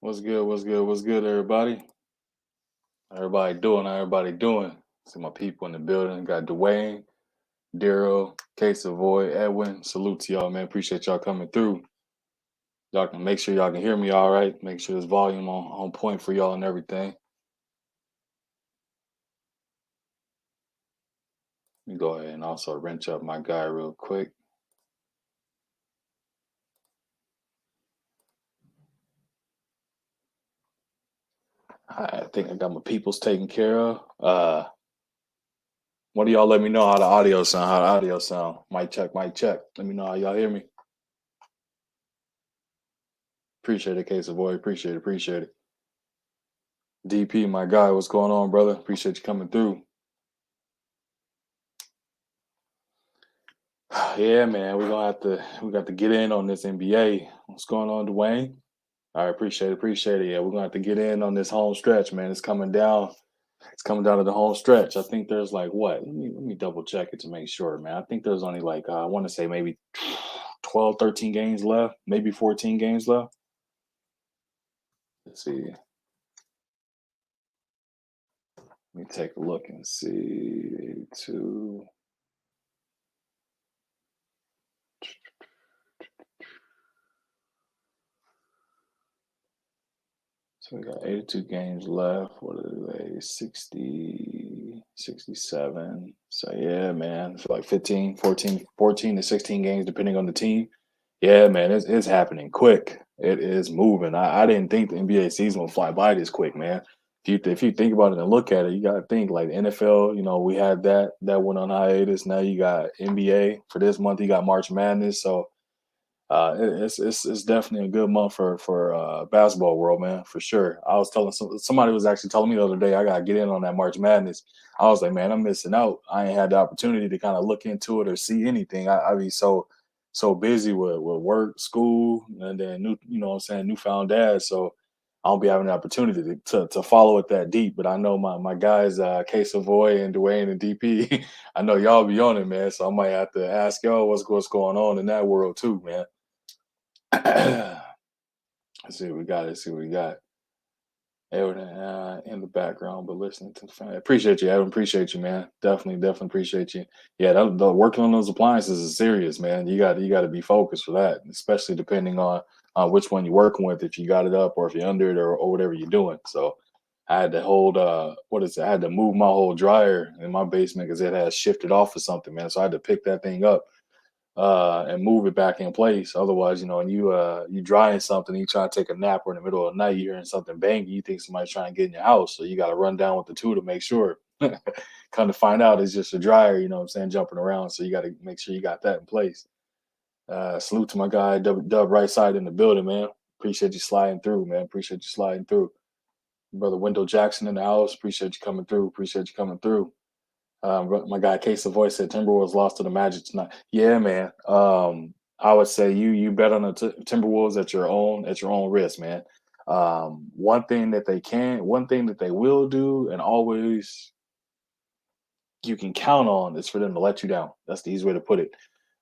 What's good? What's good? What's good, everybody? Everybody doing? How everybody doing? See my people in the building. Got Dwayne, Daryl, K Savoy, Edwin. Salute to y'all, man. Appreciate y'all coming through. Y'all can make sure y'all can hear me all right. Make sure this volume on point for y'all and everything. Let me go ahead and also wrench up my guy real quick. I think I got my peoples taken care of. One of y'all let me know how the audio sound. How the audio sound? Mic check, mic check. Let me know how y'all hear me. Appreciate it, K Savoy. Appreciate it. Appreciate it. DP, my guy, what's going on, brother? Appreciate you coming through. Yeah, man, we got to get in on this NBA. What's going on, Dwayne? I appreciate it, appreciate it. Yeah, we're gonna have to get in on this home stretch, man. It's coming down. It's coming down to the home stretch. I think there's like what? Let me double check it to make sure, man. I think there's only like I want to say maybe 12, 13 games left, maybe 14 games left. Let's see. Let me take a look and see. 82. So we got 82 games left. What are they? 60, 67. So yeah, man. For like 15, 14 to 16 games, depending on the team. Yeah, man, it's happening quick. It is moving. I didn't think the NBA season would fly by this quick, man. If you think about it and look at it, you gotta think like the NFL, we had that went on hiatus. Now you got NBA for this month, you got March Madness. So it's definitely a good month for basketball world, man, for sure. I was telling somebody was actually telling me the other day I gotta get in on that March Madness. I was like, man, I'm missing out. I ain't had the opportunity to kind of look into it or see anything. I be so busy with work, school, and then what I'm saying, newfound dad. So I don't be having the opportunity to follow it that deep. But I know my guys, K Savoy and Dwayne and DP. I know y'all be on it, man. So I might have to ask y'all what's going on in that world too, man. Let's see what we got. Let's see what we got. Everything in the background, but listening to the fan. Appreciate you, Evan. Appreciate you, man. Definitely appreciate you. Yeah, the working on those appliances is serious, man. You got to be focused for that, especially depending on which one you're working with. If you got it up or if you're under it or whatever you're doing. So I had to hold what is it? I had to move my whole dryer in my basement because it had shifted off or something, man. So I had to pick that thing up and move it back in place. Otherwise, when you drying something, you try to take a nap or in the middle of the night, you're hearing something banging, you think somebody's trying to get in your house. So you got to run down with the tool to make sure. Kind of find out it's just a dryer, you know what I'm saying, jumping around. So you got to make sure you got that in place. Salute to my guy, Dub right side in the building, man. Appreciate you sliding through, man. Appreciate you sliding through. Brother Wendell Jackson in the house. Appreciate you coming through. Appreciate you coming through. My guy Case of Voice said Timberwolves lost to the Magic tonight. Yeah, man. I would say you bet on the Timberwolves at your own risk, man. One thing that they will do, and always you can count on is for them to let you down. That's the easy way to put it.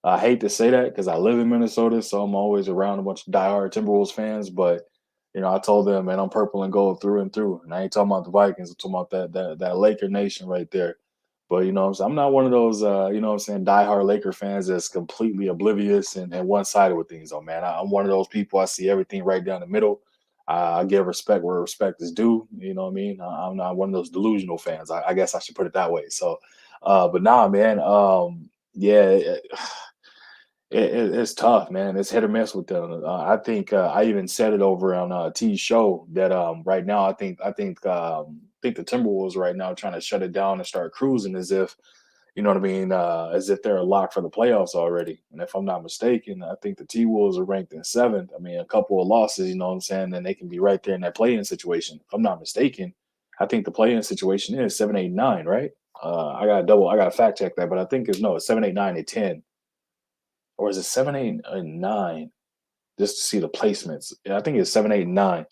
I hate to say that because I live in Minnesota, so I'm always around a bunch of diehard Timberwolves fans. But I told them, man, I'm purple and gold through and through, and I ain't talking about the Vikings. I'm talking about that Laker Nation right there. But what I'm saying, I'm not one of those, what I'm saying, diehard Laker fans that's completely oblivious and one sided with things. Oh man, I'm one of those people. I see everything right down the middle. I give respect where respect is due. You know what I mean? I'm not one of those delusional fans. I guess I should put it that way. So, but nah, man. Yeah, it's tough, man. It's hit or miss with them. I think I even said it over on T's show that right now I think the Timberwolves right now trying to shut it down and start cruising as if what I mean, as if they're a lock for the playoffs already. And if I'm not mistaken, I think the T Wolves are ranked in seventh. I mean, a couple of losses, you know what I'm saying, then they can be right there in that play-in situation. If I'm not mistaken, I think the play-in situation is 7, 8, 9, right? I got to fact check that, but I think it's 7, 8, 9, and 10, or is it 7, 8, and 9? Just to see the placements. I think it's 7, 8, and 9.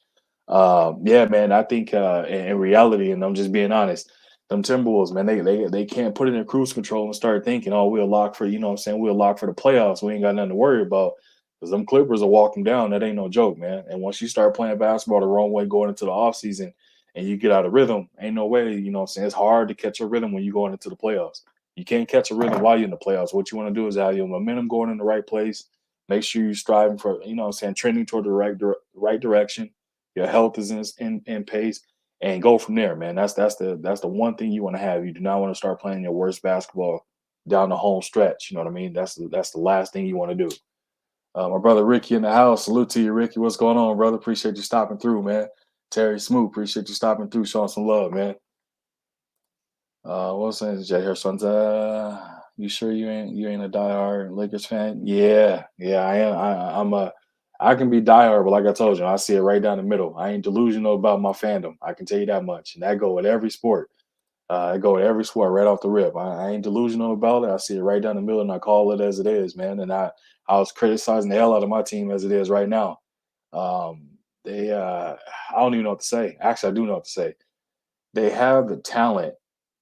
Yeah, man. I think in reality, and I'm just being honest, them Timberwolves, man, they can't put it in cruise control and start thinking, oh, we'll lock for what I'm saying, we'll lock for the playoffs. We ain't got nothing to worry about. Because them Clippers are walking down. That ain't no joke, man. And once you start playing basketball the wrong way going into the offseason and you get out of rhythm, ain't no way, you know what I'm saying? It's hard to catch a rhythm when you're going into the playoffs. You can't catch a rhythm while you're in the playoffs. What you want to do is have your momentum going in the right place. Make sure you're striving for, you know what I'm saying, trending toward the right direction. Your health is in pace and go from there, man. That's the one thing you want to have. You do not want to start playing your worst basketball down the home stretch. You know what I mean? That's the last thing you want to do. My brother Ricky in the house. Salute to you, Ricky. What's going on, brother? Appreciate you stopping through, man. Terry Smoot, appreciate you stopping through, showing some love, man. What was saying, Jay Hershon's, you sure you ain't a diehard Lakers fan? Yeah, I am. I can be diehard, but like I told you, I see it right down the middle. I ain't delusional about my fandom. I can tell you that much, and that go with every sport. I go with every sport right off the rip. I ain't delusional about it. I see it right down the middle, and I call it as it is, man. And I was criticizing the hell out of my team as it is right now. Um, I don't even know what to say. Actually, I do know what to say. They have the talent,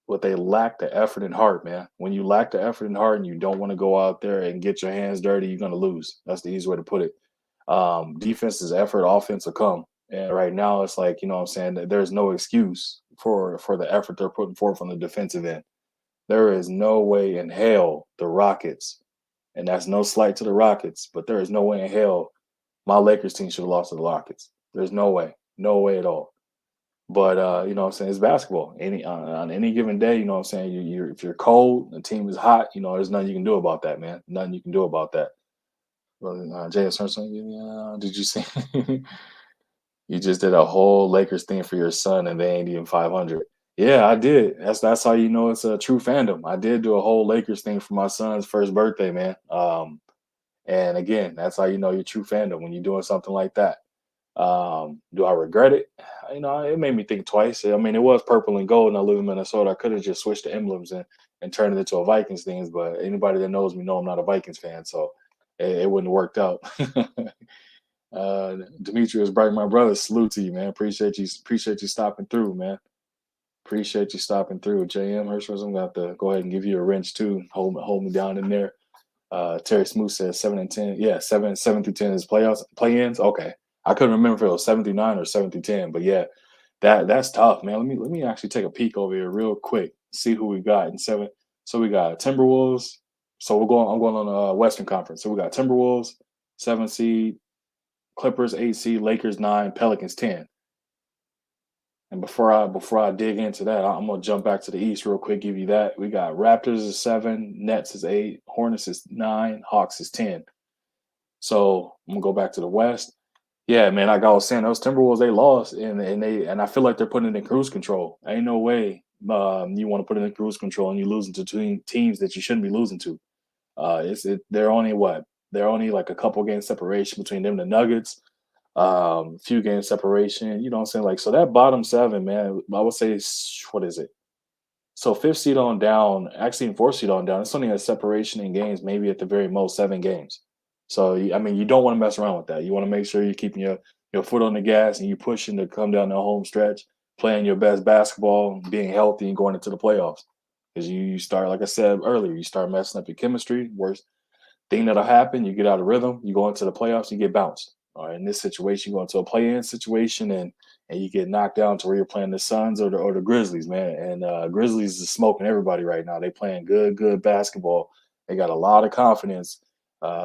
but they lack the effort and heart, man. When you lack the effort and heart, and you don't want to go out there and get your hands dirty, you're gonna lose. That's the easy way to put it. Defense is effort, offense will come. And right now, it's like, you know what I'm saying, that there's no excuse for the effort they're putting forth on the defensive end. There is no way in hell the Rockets, and that's no slight to the Rockets, but there is no way in hell my Lakers team should have lost to the Rockets. There's no way. No way at all. But you know what I'm saying, it's basketball. On any given day, you know what I'm saying, you if you're cold, the team is hot, you know, there's nothing you can do about that, man. Nothing you can do about that. Well, J.S. did you see? You just did a whole Lakers thing for your son, and they ain't even 500. Yeah, I did. That's how you know it's a true fandom. I did do a whole Lakers thing for my son's first birthday, man. And again, that's how you know your true fandom when you're doing something like that. Do I regret it? You know, it made me think twice. I mean, it was purple and gold, and I live in Minnesota. I could have just switched the emblems and turned it into a Vikings thing, but anybody that knows me know I'm not a Vikings fan, so it wouldn't have worked out. Demetrius Bright, my brother, salute to you, man. Appreciate you stopping through, man. Appreciate you stopping through. JM Herschel, I'm gonna have to go ahead and give you a wrench too. Hold me down in there. Terry Smoot says 7 and 10. Yeah, seven through 10 is playoffs play-ins. Okay. I couldn't remember if it was 7 through 9 or 7 through 10, but yeah, that's tough, man. Let me actually take a peek over here real quick, see who we got in seven. So we got Timberwolves. I'm going on the Western Conference. So we got Timberwolves, 7 seed, Clippers 8 seed, Lakers 9, Pelicans 10. And before I dig into that, I'm gonna jump back to the East real quick. Give you that. We got Raptors is 7, Nets is 8, Hornets is 9, Hawks is 10. So I'm gonna go back to the West. Yeah, man, like I was saying, those Timberwolves they lost, and I feel like they're putting it in cruise control. Ain't no way you want to put it in cruise control and you losing to teams that you shouldn't be losing to. They're only what? They're only like a couple games separation between them and the Nuggets. Few games separation. You know what I'm saying? Like so that bottom seven, man. I would say what is it? So fifth seed on down, actually in fourth seed on down, it's only a separation in games, maybe at the very most 7 games. So I mean, you don't want to mess around with that. You want to make sure you're keeping your foot on the gas and you pushing to come down the home stretch, playing your best basketball, being healthy, and going into the playoffs. Because you start, like I said earlier, you start messing up your chemistry. Worst thing that'll happen, you get out of rhythm, you go into the playoffs, you get bounced. All right, in this situation, you go into a play-in situation and you get knocked down to where you're playing the Suns or the Grizzlies, man. And Grizzlies is smoking everybody right now. They playing good basketball. They got a lot of confidence.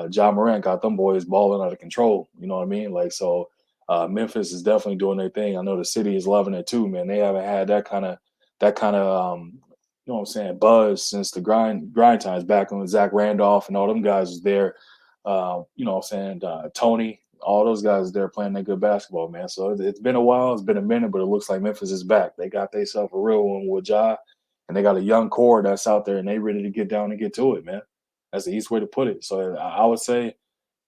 John Morant got them boys balling out of control. You know what I mean? Like so, Memphis is definitely doing their thing. I know the city is loving it too, man. They haven't had that kind of you know what I'm saying, buzz since the grind times back when Zach Randolph and all them guys was there. You know what I'm saying, Tony, all those guys there playing that good basketball, man. So it's been a while, it's been a minute, but it looks like Memphis is back. They got themselves a real one with Ja, and they got a young core that's out there, and they ready to get down and get to it, man. That's the east way to put it. So I would say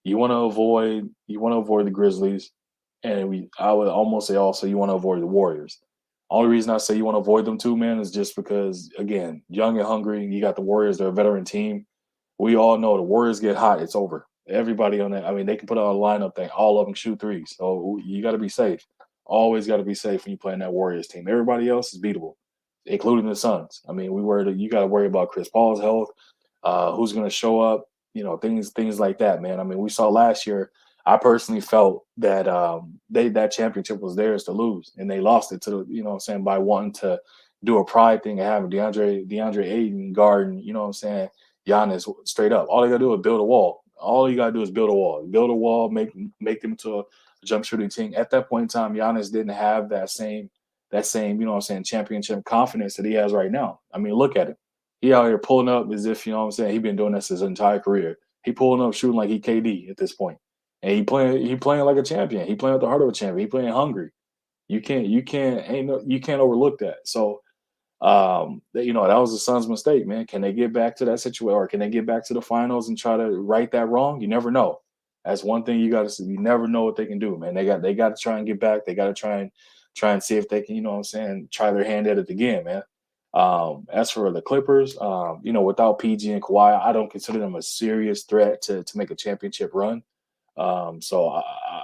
you want to avoid the Grizzlies, and I would almost say also you want to avoid the Warriors. Only reason I say you want to avoid them too, man, is just because again, young and hungry. You got the Warriors; they're a veteran team. We all know the Warriors get hot, it's over. Everybody on that. I mean, they can put out a lineup thing. All of them shoot threes. So you got to be safe. Always got to be safe when you play in that Warriors team. Everybody else is beatable, including the Suns. I mean, you got to worry about Chris Paul's health. Who's going to show up? things like that, man. I mean, we saw last year. I personally felt that that championship was theirs to lose, and they lost it to the, what I'm saying, by wanting to do a pride thing and having DeAndre Ayton guarding, what I'm saying, Giannis straight up. All you gotta do is build a wall. All you gotta do is build a wall, make them to a jump shooting team. At that point in time, Giannis didn't have that same, what I'm saying, championship confidence that he has right now. I mean, look at him. He out here pulling up as if, what I'm saying, he been doing this his entire career. He pulling up shooting like he KD at this point. And he playing like a champion. He playing at the heart of a champion. He playing hungry. You can't overlook that. So that was the Suns' mistake, man. Can they get back to that situation, or can they get back to the finals and try to right that wrong? You never know. That's one thing you got to see. You never know what they can do, man. They got to try and get back. They got to try and see if they can, what I'm saying, try their hand at it again, man. As for the Clippers, without PG and Kawhi, I don't consider them a serious threat to make a championship run. So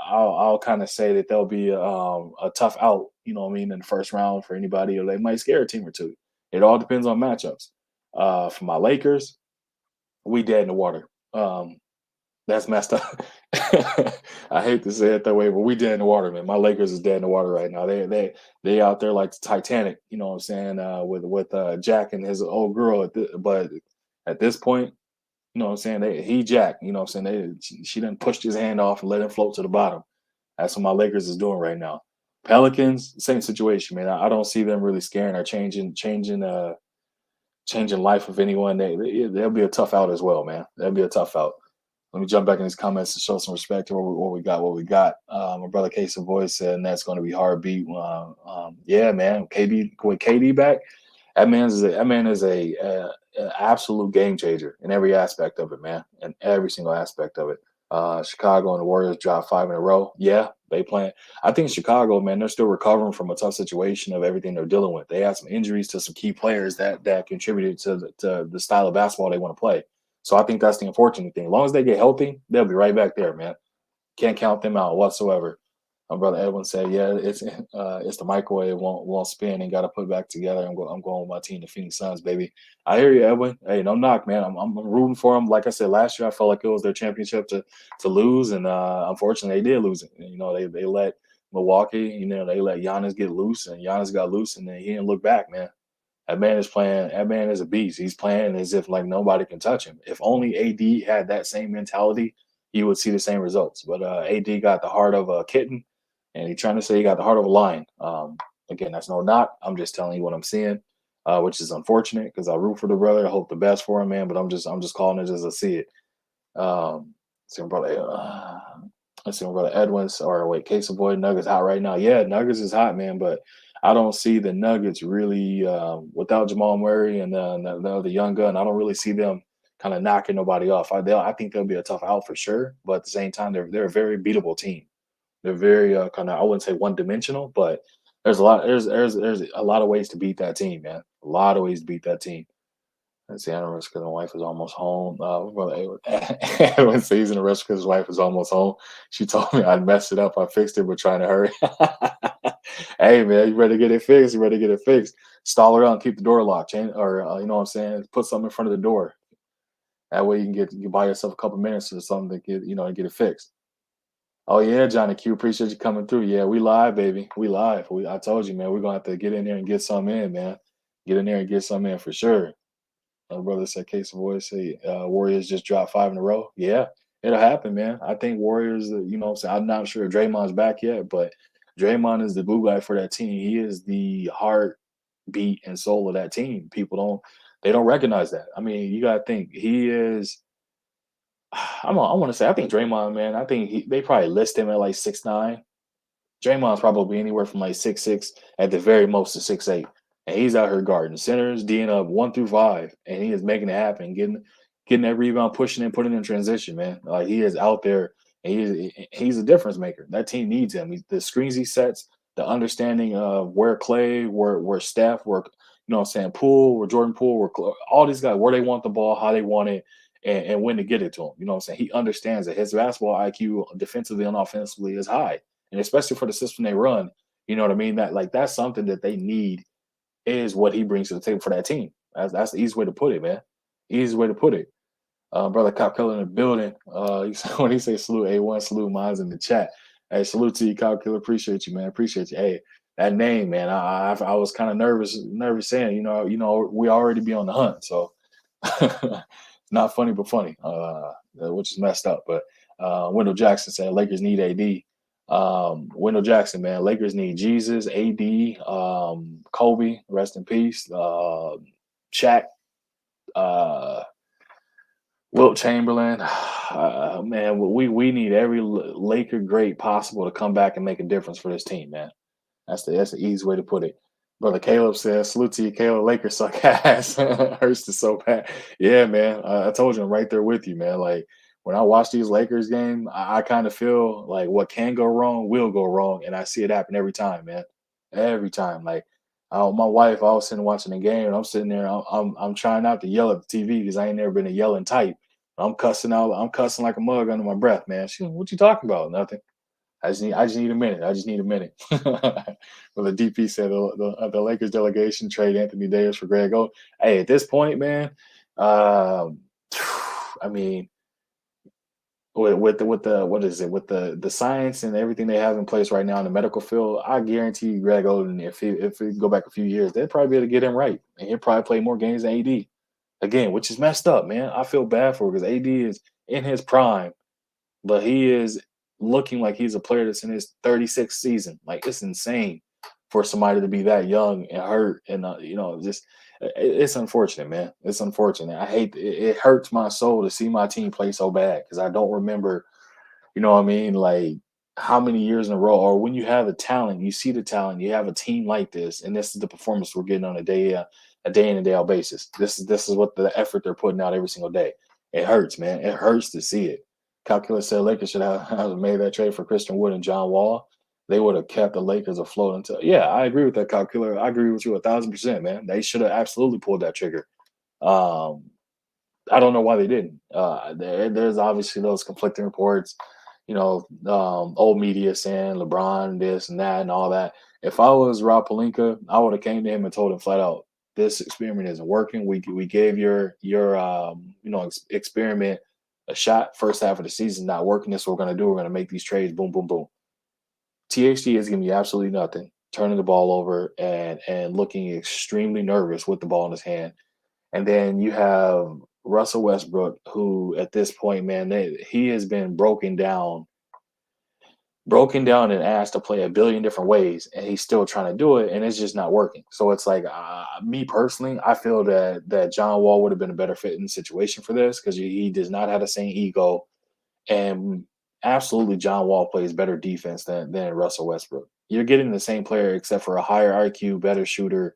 I'll kind of say that they'll be a tough out, what I mean, in the first round for anybody, or they might scare a team or two. It all depends on matchups. For my Lakers, we dead in the water. That's messed up. I hate to say it that way, but we dead in the water, man. My Lakers is dead in the water right now. They out there like the Titanic, you know what I'm saying, with Jack and his old girl. But at this point, you know what I'm saying, he Jack, you know what I'm saying. She done pushed his hand off and let him float to the bottom. That's what my Lakers is doing right now. Pelicans, same situation, man. I don't see them really scaring or changing life of anyone. They'll be a tough out as well, man. They'll be a tough out. Let me jump back in these comments to show some respect to what we got. My brother Casey Boy said, and that's going to be hard beat. Yeah, man. KB with KD back, that man is a absolute game changer in every aspect of it, man, in every single aspect of it. Chicago and the Warriors dropped 5 in a row. Yeah, they playing. I think Chicago, man, they're still recovering from a tough situation of everything they're dealing with. They had some injuries to some key players that contributed to the style of basketball they want to play. So I think that's the unfortunate thing. As long as they get healthy, they'll be right back there, man. Can't count them out whatsoever. My brother Edwin said, "Yeah, it's the microwave won't spin and got to put it back together." I'm going with my team, the Phoenix Suns, baby. I hear you, Edwin. Hey, no knock, man. I'm rooting for them. Like I said last year, I felt like it was their championship to lose, and unfortunately, they did lose it. And, they let Milwaukee, they let Giannis get loose, and Giannis got loose, and then he didn't look back, man. That man is playing. That man is a beast. He's playing as if like nobody can touch him. If only AD had that same mentality, he would see the same results. But AD got the heart of a kitten, and he's trying to say he got the heart of a lion. Again, that's no knock. I'm just telling you what I'm seeing, which is unfortunate because I root for the brother. I hope the best for him, man. But I'm just calling it as I see it. See my brother. Let's see my brother Edwin's or wait, Case of Boy Nuggets hot right now. Yeah, Nuggets is hot, man. But I don't see the Nuggets really without Jamal Murray and the other young gun. I don't really see them kind of knocking nobody off. I think they'll be a tough out for sure. But at the same time, they're a very beatable team. They're very kind of, I wouldn't say one dimensional, but there's a lot of ways to beat that team, man. A lot of ways to beat that team. Let's see, I don't risk because my wife is almost home. When season the rest because his wife is almost home. She told me I'd messed it up. I fixed it, but trying to hurry. Hey man, you better get it fixed. You better get it fixed. Stall around, keep the door locked, or you know what I'm saying. Put something in front of the door. That way you can buy yourself a couple minutes or something to get it fixed. Oh yeah, Johnny Q, appreciate you coming through. Yeah, we live, baby. We live. I told you, man, we're gonna have to get in there and get some in, man. Get in there and get some in for sure. My brother said, "Case of Warriors say Warriors just dropped 5 in a row." Yeah, it'll happen, man. I think Warriors. What I'm saying, I'm not sure if Draymond's back yet, but Draymond is the glue guy for that team. He is the heartbeat and soul of that team. They don't recognize that. I mean, you gotta think he is. I want to say I think Draymond, man. I think they probably list him at like 6'9". Draymond's probably anywhere from like 6'6" at the very most to 6'8", and he's out here guarding centers, D'ing up 1 through 5, and he is making it happen, getting that rebound, pushing and putting in transition, man. Like he is out there, and he's a difference maker. That team needs him. The screens he sets, the understanding of where Clay, where Steph, where what I'm saying, Poole, where Jordan Poole, all these guys, where they want the ball, how they want it, and when to get it to him. You know what I'm saying? He understands that his basketball IQ, defensively and offensively, is high, and especially for the system they run, you know what I mean? That's something that they need is what he brings to the table for that team. That's the easy way to put it, man. Easy way to put it. Brother Cop Killer in the building. When he say salute A1, salute mine's in the chat. Hey, salute to you, Cop Killer. Appreciate you, man. Appreciate you. Hey, that name, man. I was kind of nervous saying, we already be on the hunt, so not funny but funny, which is messed up. But Wendell Jackson said Lakers need AD. Wendell Jackson, man, Lakers need Jesus, AD, Kobe, rest in peace, Shaq, uh, Wilt Chamberlain. Man, we need every Laker great possible to come back and make a difference for this team, man. That's the easy way to put it. Brother Caleb says, "Salute to you, Caleb. Lakers suck ass." Hurts is so bad. Yeah, man. I told you, I'm right there with you, man. Like when I watch these Lakers games, I kind of feel like what can go wrong will go wrong, and I see it happen every time, man. Every time. Like my wife, I was sitting watching the game, and I'm sitting there. I'm trying not to yell at the TV because I ain't never been a yelling type. I'm cussing out. I'm cussing like a mug under my breath, man. She, what you talking about? Nothing. I just need a minute. I just need a minute. Well, the DP said the Lakers delegation trade Anthony Davis for Greg O. Hey, at this point, man, um, I mean, with the what is it with the science and everything they have in place right now in the medical field, I guarantee you, Greg Oden, if we go back a few years, they'd probably be able to get him right, and he'll probably play more games than AD again, which is messed up, man. I feel bad for because AD is in his prime, but he is looking like he's a player that's in his 36th season. Like it's insane for somebody to be that young and hurt, and just it's unfortunate, man. It's unfortunate. I hate it. It hurts my soul to see my team play so bad because I don't remember, you know what I mean, like how many years in a row, or when you have the talent, you see the talent, you have a team like this, and this is the performance we're getting on a day in and day out basis. This is what the effort they're putting out every single day. It hurts, man. It hurts to see it. Calculus said Lakers should have made that trade for Christian Wood and John Wall. They would have kept the Lakers afloat until. Yeah, I agree with that, Calculator. I agree with you 1,000%, man. They should have absolutely pulled that trigger. Um, I don't know why they didn't. There's obviously those conflicting reports, old media saying LeBron this and that and all that. If I was Rob Pelinka, I would have came to him and told him flat out, this experiment isn't working. We gave your experiment a shot. First half of the season not working. This is what we're gonna do. We're gonna make these trades. Boom, boom, boom. THD is giving me absolutely nothing. Turning the ball over and looking extremely nervous with the ball in his hand. And then you have Russell Westbrook, who at this point, man, he has been broken down and asked to play a billion different ways, and he's still trying to do it, and it's just not working. So it's like, me personally, I feel that John Wall would have been a better fit in the situation for this because he does not have the same ego, and absolutely, John Wall plays better defense than Russell Westbrook. You're getting the same player except for a higher IQ, better shooter,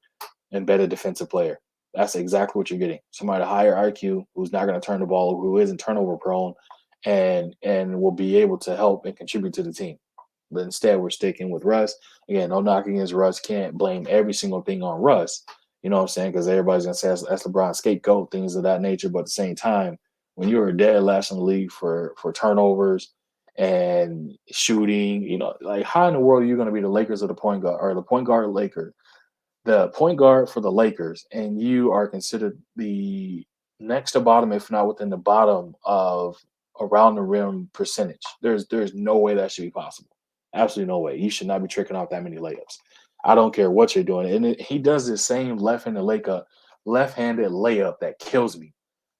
and better defensive player. That's exactly what you're getting. Somebody higher IQ who's not going to turn the ball, who isn't turnover prone, and will be able to help and contribute to the team. But instead, we're sticking with Russ. Again, no knocking against Russ. Can't blame every single thing on Russ. You know what I'm saying? Because everybody's gonna say that's LeBron's scapegoat, things of that nature. But at the same time, when you're dead last in the league for turnovers and shooting, like how in the world are you going to be the Lakers of the point guard or the point guard Lakers? The point guard for the Lakers, and you are considered the next to bottom, if not within the bottom of around the rim percentage. There's no way that should be possible. Absolutely no way. You should not be tricking off that many layups. I don't care what you're doing. And he does this same left-handed layup that kills me.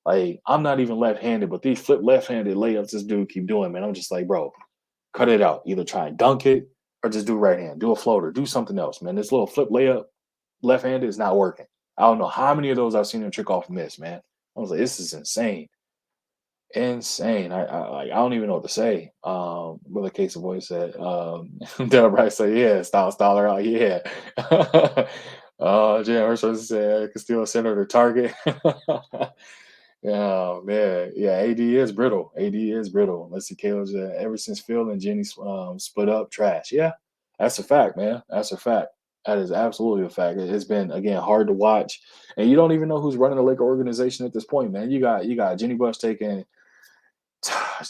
Like I'm not even left-handed, but these flip left-handed layups this dude keep doing, man. I'm just like, bro, cut it out. Either try and dunk it or just do right hand. Do a floater. Do something else, man. This little flip layup left-handed is not working. I don't know how many of those I've seen him trick off and miss, man. I was like, this is insane. Insane. I don't even know what to say. Brother Case of Voice said, Dale Bryce said, yeah, Stoller out, yeah. Jay Herschel said, I can steal a center to target. Yeah, man. Yeah, AD is brittle. AD is brittle. Let's see, Caleb said, ever since Phil and Jenny split up, trash. Yeah, that's a fact, man. That's a fact. That is absolutely a fact. It's been again hard to watch, and you don't even know who's running the Laker organization at this point, man. You got Jenny Bush taking.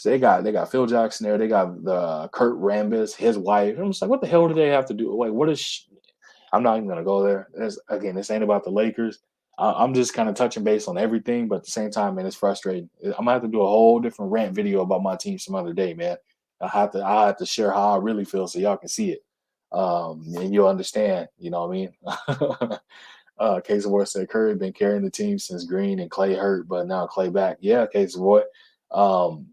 They got Phil Jackson there. They got the Kurt Rambis, his wife. I'm just like, what the hell do they have to do? Like, what is? I'm not even gonna go there. This ain't about the Lakers. I'm just kind of touching base on everything, but at the same time, man, it's frustrating. I'm gonna have to do a whole different rant video about my team some other day, man. I have to share how I really feel so y'all can see it, and you'll understand. You know what I mean? Case of Boy said Curry been carrying the team since Green and Clay hurt, but now Clay back. Yeah, Case of Boy.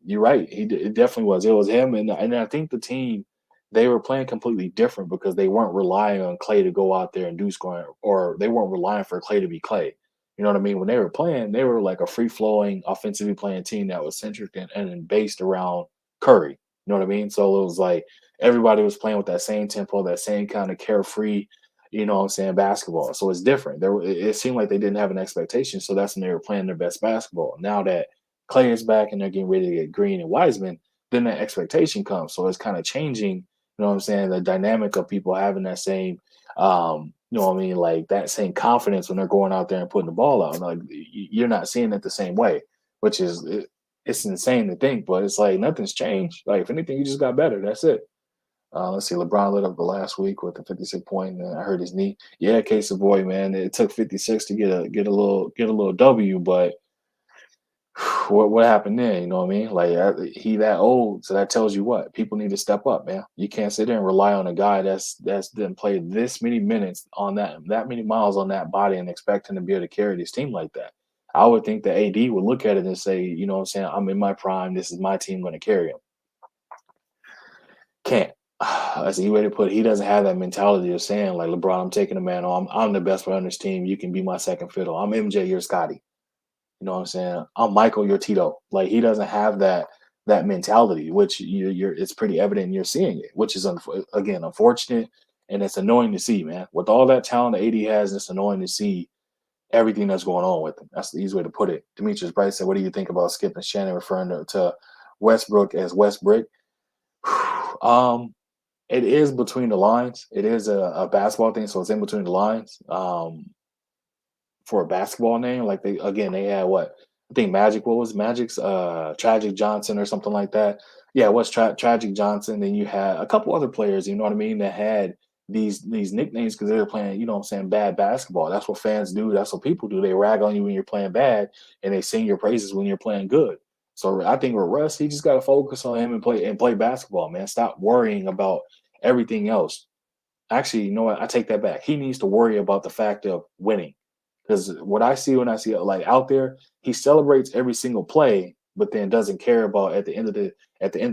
You're right. It definitely was. It was him, and I think the team they were playing completely different because they weren't relying on Clay to go out there and do scoring, or they weren't relying for Clay to be Clay. You know what I mean? When they were playing, they were like a free flowing, offensively playing team that was centric and based around Curry. You know what I mean? So it was like everybody was playing with that same tempo, that same kind of carefree, you know what I'm saying, basketball. So it's different. It seemed like they didn't have an expectation. So that's when they were playing their best basketball. Now that Clay is back and they're getting ready to get Green and Wiseman, then that expectation comes. So it's kind of changing, you know what I'm saying, the dynamic of people having that same, you know what I mean, like that same confidence when they're going out there and putting the ball out. Like you're not seeing it the same way, which is, it's insane to think, but it's like nothing's changed. Like if anything, you just got better. That's it. Let's see. LeBron lit up the last week with a 56 point, and I hurt his knee. Yeah, case of boy, man. It took 56 to get a little W, but what happened then? You know what I mean? Like he that old, so that tells you what people need to step up, man. You can't sit there and rely on a guy that's didn't play this many minutes on that many miles on that body and expect him to be able to carry this team like that. I would think the AD would look at it and say, you know what I'm saying? I'm in my prime. This is my team going to carry him. Can't. That's a way to put it. He doesn't have that mentality of saying like LeBron, I'm taking a man on. I'm the best player on this team. You can be my second fiddle. I'm MJ, you're Scotty. You know what I'm saying? I'm Michael, you're Tito. Like he doesn't have that mentality, which you're it's pretty evident you're seeing it, which is again unfortunate and it's annoying to see, man. With all that talent that AD has, it's annoying to see everything that's going on with him. That's the easy way to put it. Demetrius Bright said, "What do you think about Skip and Shannon referring to Westbrook as Westbrick?" um, it is between the lines. It is a basketball thing, so it's in between the lines. For a basketball name. Like they had what I think Magic. What was Magic's Tragic Johnson or something like that? Yeah, it was Tragic Johnson. Then you had a couple other players. You know what I mean? That had these nicknames because they were playing. You know what I'm saying? Bad basketball. That's what fans do. That's what people do. They rag on you when you're playing bad, and they sing your praises when you're playing good. So I think with Russ, he just got to focus on him and play basketball, man. Stop worrying about everything else. Actually, you know what? I take that back. He needs to worry about the fact of winning. Because what I see when I see like out there, he celebrates every single play, but then doesn't care about at the end of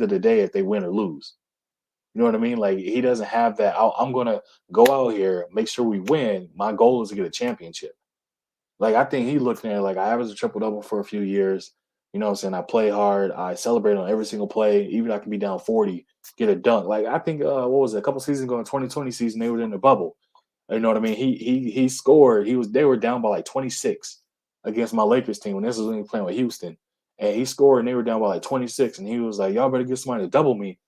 the day if they win or lose. You know what I mean? Like he doesn't have that. I'm gonna go out here, make sure we win. My goal is to get a championship. Like I think he looking at it like I averaged a triple double for a few years. You know what I'm saying? I play hard. I celebrate on every single play. Even I can be down 40, get a dunk. Like I think what was it, a couple seasons ago in 2020 season, they were in the bubble. You know what I mean? He scored. They were down by like 26 against my Lakers team when this was when he was playing with Houston. And he scored and they were down by like 26. And he was like, y'all better get somebody to double me. It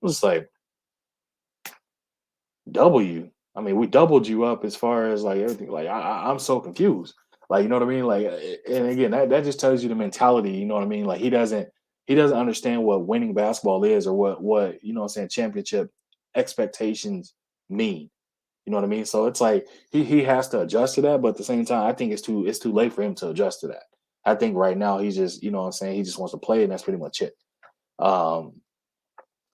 was like, double you. I mean, we doubled you up as far as like everything. Like I'm so confused. Like you know what I mean? Like and again that just tells you the mentality. You know what I mean? Like he doesn't understand what winning basketball is or what you know what I'm saying championship expectations mean. You know what I mean? So it's like he has to adjust to that, but at the same time, I think it's too late for him to adjust to that. I think right now he's just you know what I'm saying he just wants to play and that's pretty much it. Um,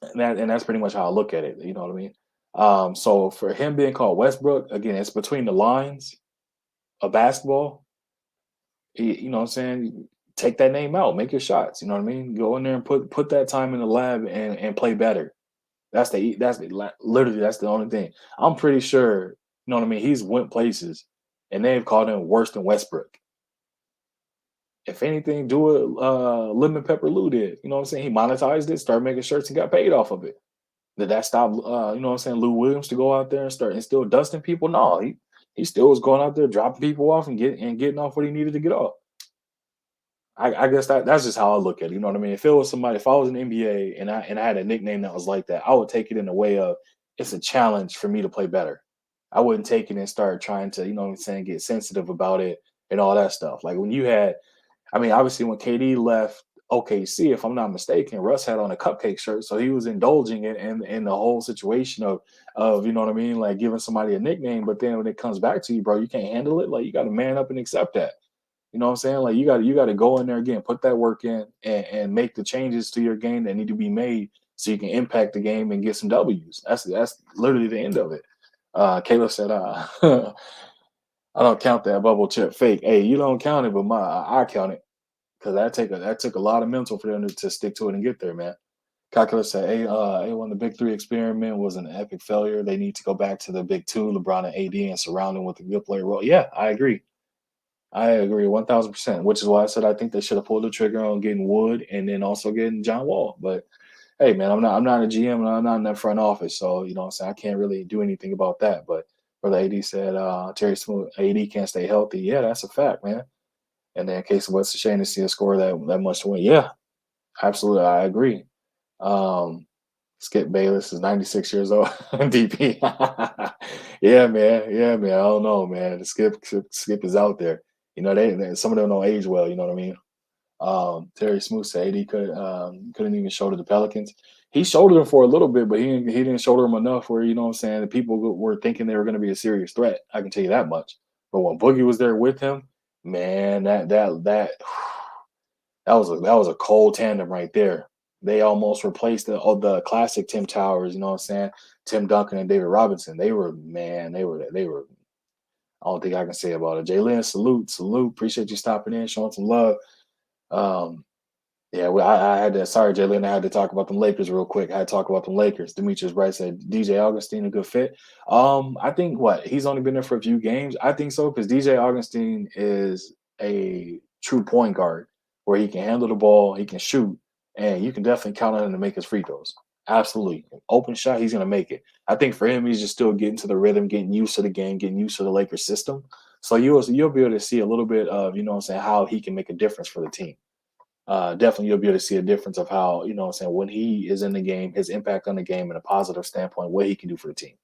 and that's pretty much how I look at it. You know what I mean? So for him being called Westbrook, again, it's between the lines of basketball. You know what I'm saying? Take that name out, make your shots. You know what I mean? Go in there and put that time in the lab and play better. Literally that's the only thing. I'm pretty sure. You know what I mean? He's went places, and they've called him worse than Westbrook. If anything, do what Lemon Pepper Lou did. You know what I'm saying? He monetized it, started making shirts, and got paid off of it. Did that stop? You know what I'm saying? Lou Williams to go out there and start and still dusting people? No, he still was going out there dropping people off and getting off what he needed to get off. I guess that's just how I look at it. You know what I mean? If it was somebody, if I was an NBA and I had a nickname that was like that, I would take it in a way of it's a challenge for me to play better. I wouldn't take it and start trying to, you know what I'm saying, get sensitive about it and all that stuff. Like when you had, I mean, obviously when KD left OKC, if I'm not mistaken, Russ had on a cupcake shirt, so he was indulging in the whole situation of you know what I mean, like giving somebody a nickname. But then when it comes back to you, bro, you can't handle it. Like you got to man up and accept that. You know what I'm saying? Like you got to go in there again, put that work in, and make the changes to your game that need to be made so you can impact the game and get some W's. That's literally the end of it. Caleb said, I don't count that bubble chip fake. Hey, you don't count it, but I count it because that took a lot of mental for them to stick to it and get there, man. Calculus said, when the Big Three experiment was an epic failure, they need to go back to the Big Two, LeBron and AD, and surround them with a good player role. Yeah, I agree. I agree 1000%, which is why I said I think they should have pulled the trigger on getting Wood and then also getting John Wall. But hey, man, I'm not a GM and I'm not in that front office, so you know what I'm saying, I can't really do anything about that. But Brother AD said Terry Smooth AD can't stay healthy. Yeah, that's a fact, man. And then in case of what's a shame to see a score that much to win. Yeah, absolutely, I agree. Um, Skip Bayless is 96 years old. DP. Yeah, man. Yeah, man. I don't know, man. Skip is out there. You know, some of them don't age well. You know what I mean? Terry Smoot said AD couldn't even shoulder the Pelicans. He shouldered them for a little bit, but he didn't shoulder them enough where you know what I'm saying the people were thinking they were going to be a serious threat. I can tell you that much. But when Boogie was there with him, man, that was a cold tandem right there. They almost replaced the classic Tim Towers. You know what I'm saying? Tim Duncan and David Robinson. They were man. They were. I don't think I can say about it. Jalen, salute. Appreciate you stopping in, showing some love. Um, yeah, well, I had to. Sorry, Jalen. I had to talk about them Lakers real quick. I had to talk about them Lakers. Demetrius Bright said DJ Augustine a good fit. I think what he's only been there for a few games. I think so because DJ Augustine is a true point guard where he can handle the ball, he can shoot, and you can definitely count on him to make his free throws. Absolutely, open shot, he's gonna make it. I think for him, he's just still getting to the rhythm, getting used to the game, getting used to the Lakers system. So you'll be able to see a little bit of you know what I'm saying how he can make a difference for the team. Definitely you'll be able to see a difference of how, you know what I'm saying, when he is in the game, his impact on the game in a positive standpoint, what he can do for the team.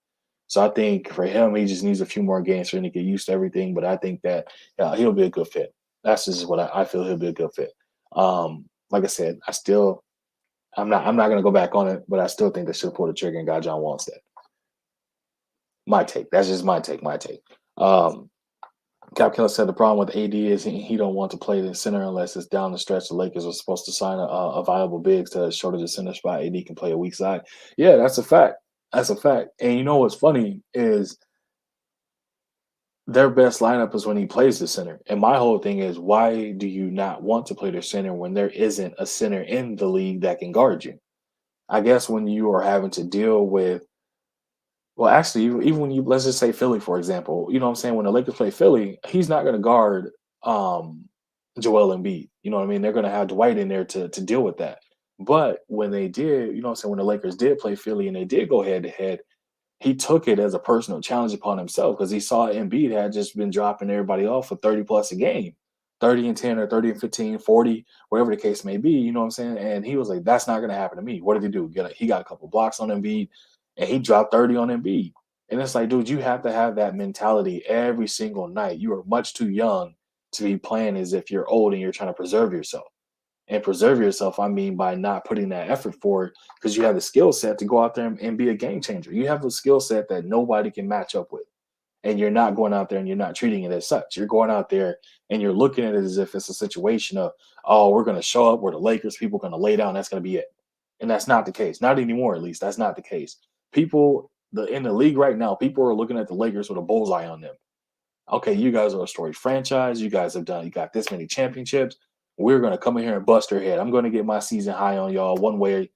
So I think for him, he just needs a few more games for him to get used to everything. But I think that he'll be a good fit. That's just what I feel he'll be a good fit. Like I said, I'm not gonna go back on it, but I still think they should pull the trigger and got John Wall instead. My take. That's just my take. My take. Um, Cap Keller said the problem with AD is he don't want to play the center unless it's down the stretch. The Lakers are supposed to sign a viable big to shoulder the center spot. AD can play a weak side. Yeah, that's a fact. That's a fact. And you know what's funny is their best lineup is when he plays the center. And my whole thing is, why do you not want to play the center when there isn't a center in the league that can guard you? I guess when you are having to deal with well, actually, even when you let's just say Philly, for example, you know what I'm saying? When the Lakers play Philly, he's not gonna guard um Joel Embiid. You know what I mean? They're gonna have Dwight in there to deal with that. But when they did, you know what I'm saying, when the Lakers did play Philly and they did go head to head, he took it as a personal challenge upon himself because he saw Embiid had just been dropping everybody off for 30 plus a game, 30 and 10 or 30 and 15, 40, whatever the case may be. You know what I'm saying? And he was like, that's not going to happen to me. What did he do? He got a couple blocks on Embiid and he dropped 30 on Embiid. And it's like, dude, you have to have that mentality every single night. You are much too young to be playing as if you're old and you're trying to preserve yourself and preserve yourself, I mean by not putting that effort forward because you have the skill set to go out there and be a game changer. You have a skill set that nobody can match up with. And you're not going out there and you're not treating it as such. You're going out there and you're looking at it as if it's a situation of, oh, we're going to show up where the Lakers, people are going to lay down. That's going to be it. And that's not the case. Not anymore, at least. That's not the case. People in the league right now, people are looking at the Lakers with a bullseye on them. Okay, you guys are a storied franchise. You got this many championships. We're gonna come in here and bust your head. I'm gonna get my season high on y'all one way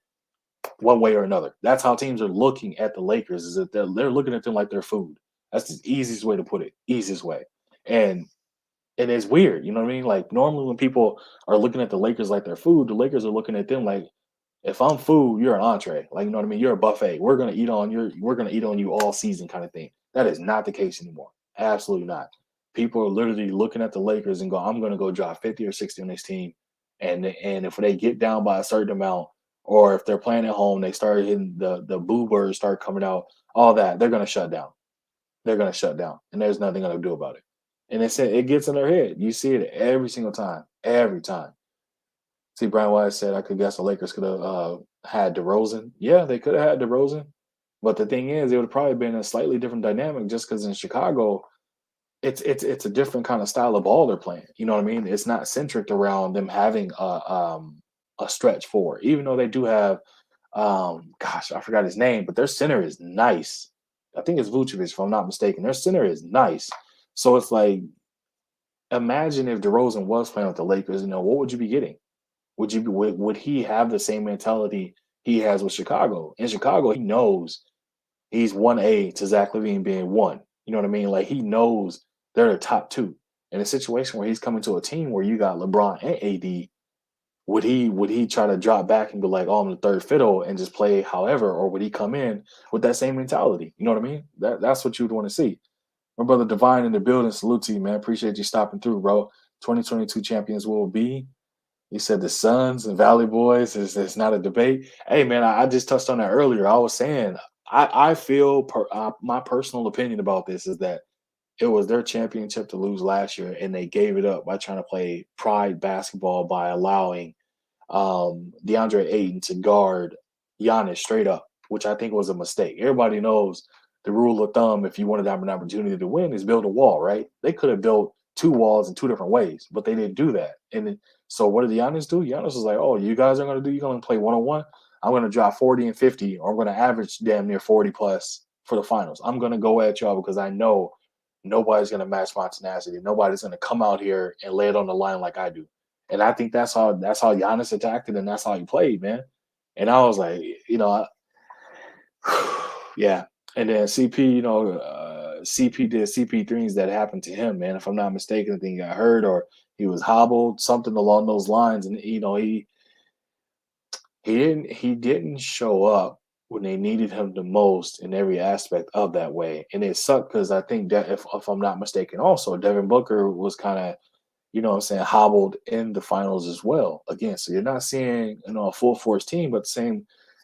or another. That's how teams are looking at the Lakers, is that they're looking at them like they're food. That's the easiest way to put it. Easiest way. And and it's weird, you know what I mean? Like normally when people are looking at the Lakers like they're food, the Lakers are looking at them like if I'm food, you're an entree. Like, you know what I mean? You're a buffet. We're gonna eat on you all season kind of thing. That is not the case anymore. Absolutely not. People are literally looking at the Lakers and go, I'm gonna go drop 50 or 60 on this team. And if they get down by a certain amount, or if they're playing at home, they start hitting the boo birds start coming out, all that, they're gonna shut down. They're gonna shut down. And there's nothing gonna do about it. And it gets in their head. You see it every single time. Every time. See, Brian Wise said I could guess the Lakers could have had DeRozan. Yeah, they could have had DeRozan, but the thing is, it would have probably been a slightly different dynamic just because in Chicago, it's a different kind of style of ball they're playing. You know what I mean? It's not centric around them having a stretch four, even though they do have gosh, I forgot his name, but their center is nice. I think it's Vucevic, if I'm not mistaken. Their center is nice. So it's like, imagine if DeRozan was playing with the Lakers, what would you be getting? Would he have the same mentality he has with Chicago? In Chicago, he knows he's 1A to Zach Levine being one. You know what I mean? Like he knows they're the top two. In a situation where he's coming to a team where you got LeBron and AD, would he try to drop back and be like, "Oh, I'm the third fiddle," and just play however, or would he come in with that same mentality? You know what I mean? That's what you'd want to see. My brother Divine in the building. Salute to you, man. Appreciate you stopping through, bro. 2022 champions will be. He said the Suns and Valley Boys is not a debate. Hey, man, I just touched on that earlier. I was saying I feel my personal opinion about this is that it was their championship to lose last year, and they gave it up by trying to play pride basketball by allowing DeAndre Ayton to guard Giannis straight up, which I think was a mistake. Everybody knows the rule of thumb if you wanted to have an opportunity to win is build a wall, right? They could have built two walls in two different ways, but they didn't do that. So what did Giannis do? Giannis was like, "Oh, you guys are going to do? You're going to play 1-on-1. I'm going to drop 40 and 50, or I'm going to average damn near 40 plus for the finals. I'm going to go at y'all because I know nobody's going to match my tenacity. Nobody's going to come out here and lay it on the line like I do." And I think that's how Giannis attacked it, and that's how he played, man. And I was like, yeah. And then CP, CP did CP threes that happened to him, man. If I'm not mistaken, I think he got hurt or he was hobbled, something along those lines. And he didn't show up when they needed him the most in every aspect of that way. And it sucked because I think that if I'm not mistaken, also Devin Booker was kind of what I'm saying, hobbled in the finals as well. Again, so you're not seeing, a full force team, but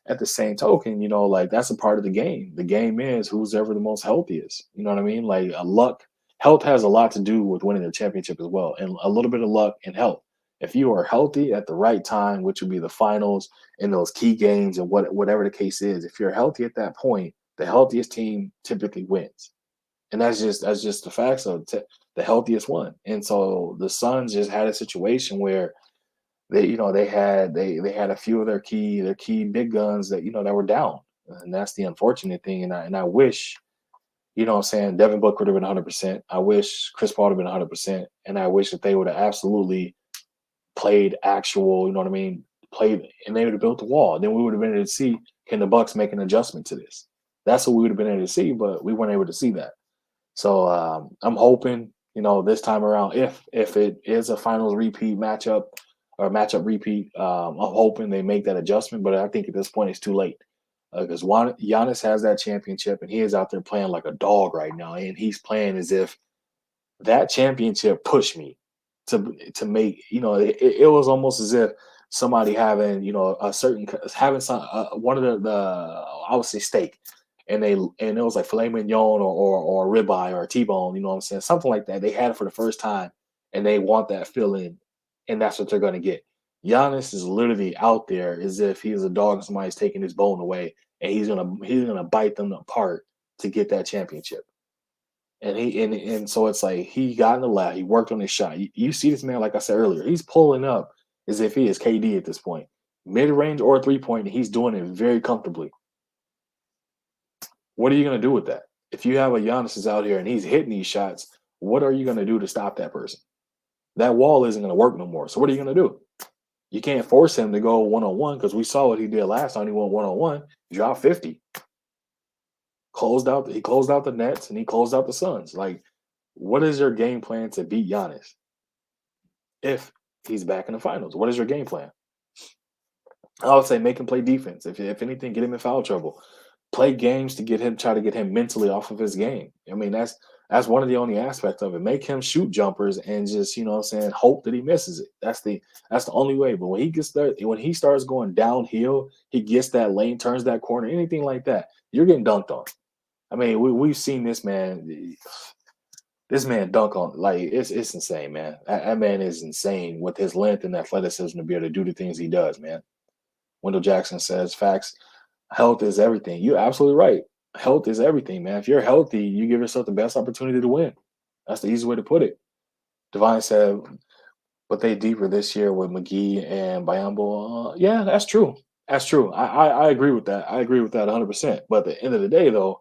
at the same token, like that's a part of the game. The game is who's ever the most healthiest. You know what I mean? Like health has a lot to do with winning the championship as well, and a little bit of luck and health. If you are healthy at the right time, which would be the finals and those key games and whatever the case is, if you're healthy at that point, the healthiest team typically wins. And that's just the facts of the healthiest one. And so the Suns just had a situation where they had a few of their key big guns that were down, and that's the unfortunate thing. And I wish what I'm saying, Devin Booker would have been 100%. I wish Chris Paul would have been 100%, and I wish that they would have absolutely played actual. You know what I mean? Played, and they would have built the wall. Then we would have been able to see, can the Bucks make an adjustment to this? That's what we would have been able to see, but we weren't able to see that. So I'm hoping, this time around, if it is a finals repeat matchup or matchup repeat, I'm hoping they make that adjustment. But I think at this point it's too late because Giannis has that championship and he is out there playing like a dog right now, and he's playing as if that championship pushed me to make it was almost as if somebody having a certain having some one of the I would say steak, and it was like filet mignon or ribeye or a T-bone, you know what I'm saying, something like that. They had it for the first time and they want that feeling, and that's what they're going to get. Giannis is literally out there as if he's a dog and somebody's taking his bone away, and he's gonna bite them apart to get that championship. And so it's like he got in the lab, he worked on his shot. You see this man, like I said earlier, he's pulling up as if he is KD at this point. Mid range or 3 point, and he's doing it very comfortably. What are you gonna do with that? If you have a Giannis is out here and he's hitting these shots, what are you gonna do to stop that person? That wall isn't gonna work no more. So what are you gonna do? You can't force him to go 1-on-1 because we saw what he did last time he went 1-on-1, dropped 50, he closed out the Nets and he closed out the Suns. Like, what is your game plan to beat Giannis if he's back in the finals? What is your game plan? I would say make him play defense. If anything, get him in foul trouble. Play games to try to get him mentally off of his game. I mean, that's one of the only aspects of it. Make him shoot jumpers and just, what I'm saying, hope that he misses it. That's the only way. But when he starts going downhill, he gets that lane, turns that corner, anything like that, you're getting dunked on. I mean, we've seen this man. This man dunk on like it's insane, man. That man is insane with his length and athleticism to be able to do the things he does, man. Wendell Jackson says, "Facts. Health is everything." You're absolutely right. Health is everything, man. If you're healthy, you give yourself the best opportunity to win. That's the easy way to put it. Divine said, "But they deeper this year with McGee and Biombo." Yeah, that's true. That's true. I agree with that. I agree with that 100%. But at the end of the day, though,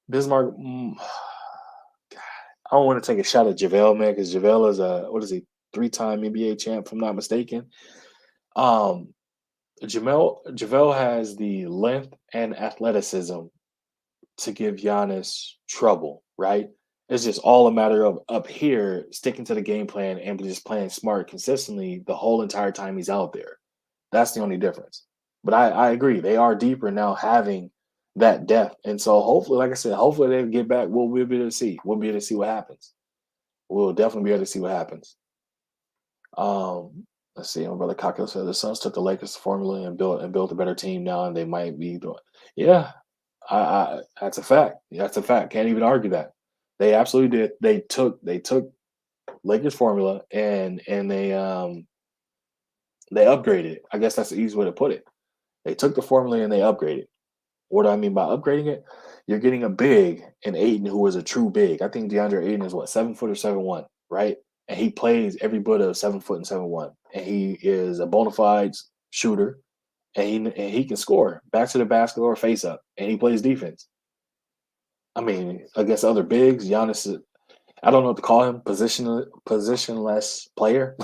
Bismarck. I don't want to take a shot at JaVale, man, because JaVale is a what is he, 3-time NBA champ, if I'm not mistaken. Um, JaVale has the length and athleticism to give Giannis trouble, right? It's just all a matter of up here sticking to the game plan and just playing smart consistently the whole entire time he's out there. That's the only difference. But I agree. They are deeper now having that depth. And so hopefully, like I said, hopefully they get back. We'll be able to see. We'll be able to see what happens. We'll definitely be able to see what happens. Let's see. My brother Kakko said the Suns took the Lakers formula and built a better team now, and they might be doing. Yeah, I that's a fact. That's a fact. Can't even argue that. They absolutely did. They took Lakers formula and they upgraded it. I guess that's the easy way to put it. They took the formula and they upgraded. What do I mean by upgrading it? You're getting a big in Aiden who is a true big. I think DeAndre Aiden is what, 7 foot or 7'1", right? And he plays every bit of 7 foot and 7'1". And he is a bona fide shooter and he can score back to the basket or face up. And he plays defense. I mean, against other bigs, Giannis, I don't know what to call him, positionless player.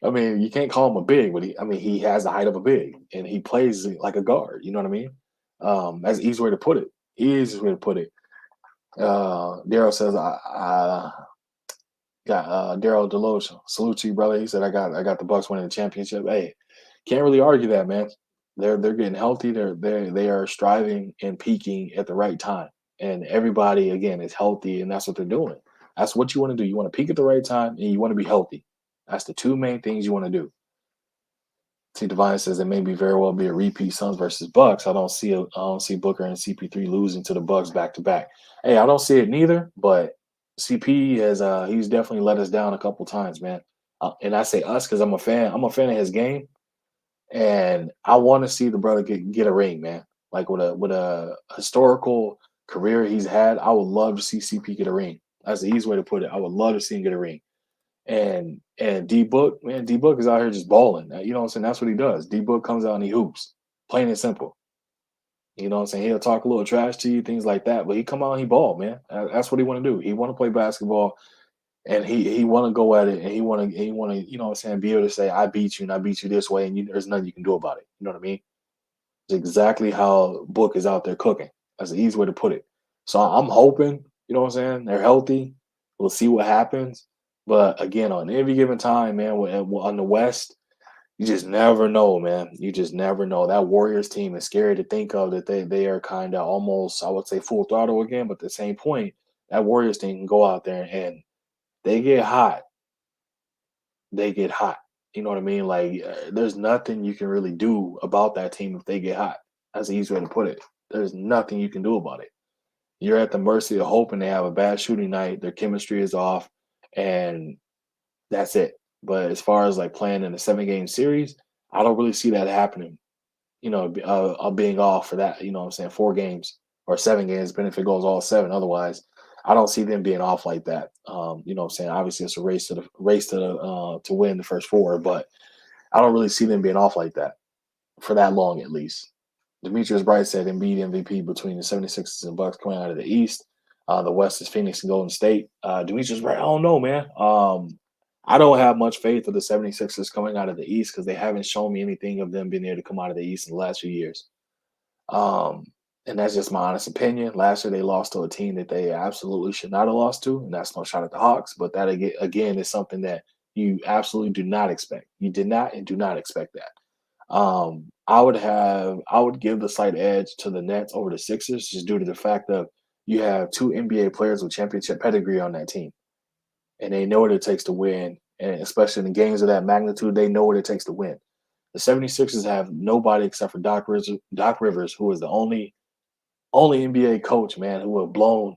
I mean, you can't call him a big, but he has the height of a big, and he plays like a guard. You know what I mean? That's the easy way to put it. Easiest way to put it. Daryl says, I got Daryl Deloach. Salute to you, brother. He said, I got the Bucks winning the championship. Hey, can't really argue that, man. They're getting healthy. They are striving and peaking at the right time, and everybody again is healthy, and that's what they're doing. That's what you want to do. You want to peak at the right time, and you want to be healthy. That's the two main things you want to do. See, Divine says it may be very well be a repeat Suns versus Bucks. I don't see Booker and CP3 losing to the Bucks back to back. Hey, I don't see it neither. But CP has he's definitely let us down a couple times, man. And I say us because I'm a fan. I'm a fan of his game, and I want to see the brother get a ring, man. Like with a historical career he's had, I would love to see CP get a ring. That's the easy way to put it. I would love to see him get a ring. And D Book, man, D Book is out here just balling. You know what I'm saying? That's what he does. D Book comes out and he hoops, plain and simple. You know what I'm saying? He'll talk a little trash to you, things like that, but he come out and he ball, man. That's what he want to do. He want to play basketball, and he want to go at it, and he want to you know what I'm saying, be able to say I beat you and I beat you this way, and there's nothing you can do about it. You know what I mean? It's exactly how Book is out there cooking. That's the easy way to put it. So I'm hoping, you know what I'm saying, they're healthy. We'll see what happens. But again, on every given time, man, on the West, you just never know, man. You just never know. That Warriors team is scary to think of that they are kind of almost, I would say, full throttle again. But at the same point, that Warriors team can go out there and they get hot. They get hot. You know what I mean? Like, there's nothing you can really do about that team if they get hot. That's the easy way to put it. There's nothing you can do about it. You're at the mercy of hoping they have a bad shooting night, their chemistry is off, and that's it. But as far as like playing in a 7 game series, I don't really see that happening. Being off for that. You know what I'm saying? 4 games or 7 games, but if it goes all seven, otherwise, I don't see them being off like that. You know what I'm saying? Obviously, it's a race to win the first four, but I don't really see them being off like that for that long, at least. Demetrius Bright said Embiid MVP between the 76ers and Bucks coming out of the East. The West is Phoenix and Golden State. Demetrius Bright, I don't know, man. I don't have much faith of the 76ers coming out of the East because they haven't shown me anything of them being able to come out of the East in the last few years. Um, and that's just my honest opinion. Last year they lost to a team that they absolutely should not have lost to, and that's no shot at the Hawks. But that again is something that you absolutely do not expect. You did not and do not expect that. I would give the slight edge to the Nets over the Sixers just due to the fact of you have two NBA players with championship pedigree on that team, and they know what it takes to win. And especially in games of that magnitude, they know what it takes to win. The 76ers have nobody except for Doc Rivers, who is the only NBA coach, man, who have blown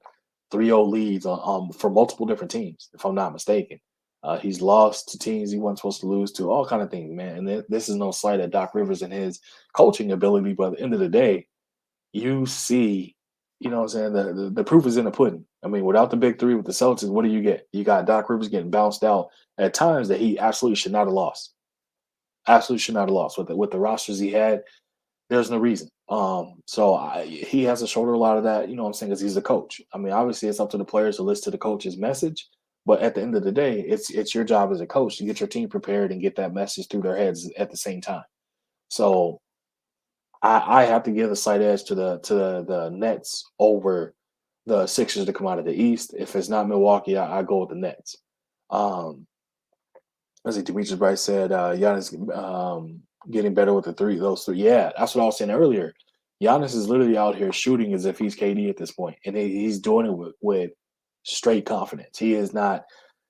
3-0 leads for multiple different teams, if I'm not mistaken. He's lost to teams he wasn't supposed to lose to, all kind of things, man. And this is no slight at Doc Rivers and his coaching ability, but at the end of the day, you see, you know what I'm saying, the proof is in the pudding. I mean, without the big three with the Celtics, what do you get? You got Doc Rivers getting bounced out at times that he absolutely should not have lost. Absolutely should not have lost with the rosters he had. There's no reason. He has to shoulder a lot of that, you know what I'm saying, because he's the coach. I mean, obviously it's up to the players to listen to the coach's message, but at the end of the day, it's your job as a coach to get your team prepared and get that message through their heads at the same time. So I have to give the slight edge to the Nets over the Sixers to come out of the East. If it's not Milwaukee, I go with the Nets. Um, I see Demetrius Bryce said Giannis getting better with the three. Those three, yeah, that's what I was saying earlier. Giannis is literally out here shooting as if he's KD at this point, and he's doing it with straight confidence. He is not.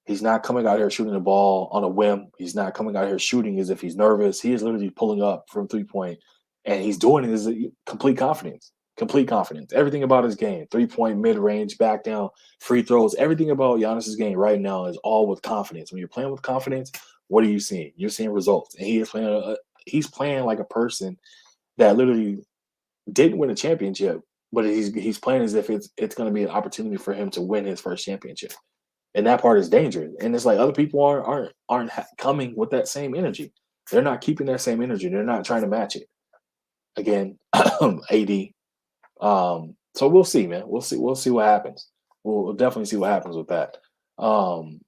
He's not coming out here shooting the ball on a whim. He's not coming out here shooting as if he's nervous. He is literally pulling up from 3 point, and he's doing it as complete confidence. Complete confidence. Everything about his game, 3 point, mid range, back down, free throws. Everything about Giannis's game right now is all with confidence. When you're playing with confidence, what are you seeing? You're seeing results, and he is playing. He's playing like a person that literally didn't win a championship, but he's playing as if it's going to be an opportunity for him to win his first championship, and that part is dangerous. And it's like other people aren't coming with that same energy. They're not keeping that same energy. They're not trying to match it. Again, AD. So we'll see, man. We'll see what happens. We'll definitely see what happens with that. Um,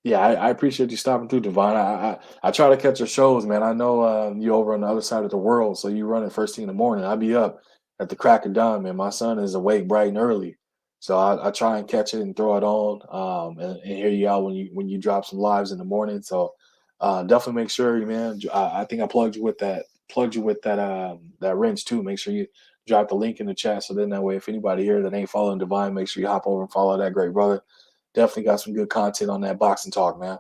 yeah, I appreciate you stopping through, Devon. I try to catch your shows, man. I know you over on the other side of the world, so you run it first thing in the morning. I'll be up at the crack of dawn, man. My son is awake bright and early, so I try and catch it and throw it on, and hear you out when you drop some lives in the morning. So definitely make sure, man. I think I plugged you with that that wrench too. Make sure you drop the link in the chat, so then that way, if anybody here that ain't following Divine, make sure you hop over and follow that great brother. Definitely got some good content on that boxing talk, man.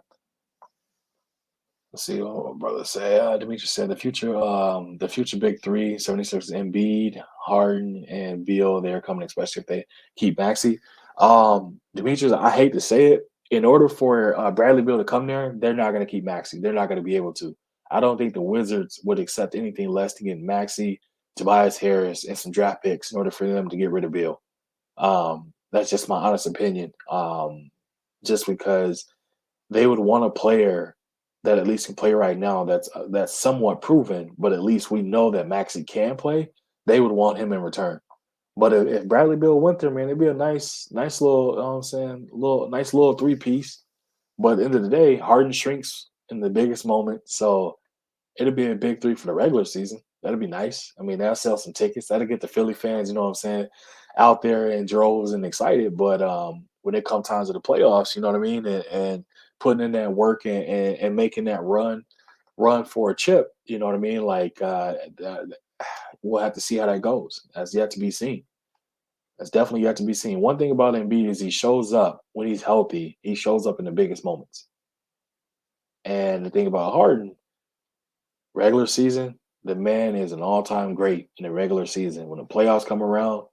Let's see what my brother say. Demetrius said the future big three, 76 Embiid, Harden, and Beal, they're coming, especially if they keep Maxey. Demetrius, I hate to say it. In order for Bradley Beal to come there, they're not going to keep Maxey. They're not going to be able to. I don't think the Wizards would accept anything less to get Maxey, Tobias Harris, and some draft picks in order for them to get rid of Beal. That's just my honest opinion. Just because they would want a player that at least can play right now that's somewhat proven, but at least we know that Maxey can play. They would want him in return. But if Bradley Beal went there, man, it'd be a nice little, you know what I'm saying, nice little three piece. But at the end of the day, Harden shrinks in the biggest moment, so it'll be a big three for the regular season. That'd be nice. I mean, that'll sell some tickets. That'll get the Philly fans, you know what I'm saying, out there in droves and excited. But when it comes times of the playoffs, you know what I mean, and putting in that work and making that run for a chip, you know what I mean. Like we'll have to see how that goes. That's yet to be seen. That's definitely yet to be seen. One thing about Embiid is he shows up when he's healthy. He shows up in the biggest moments. And the thing about Harden, regular season, the man is an all-time great in the regular season. When the playoffs come around,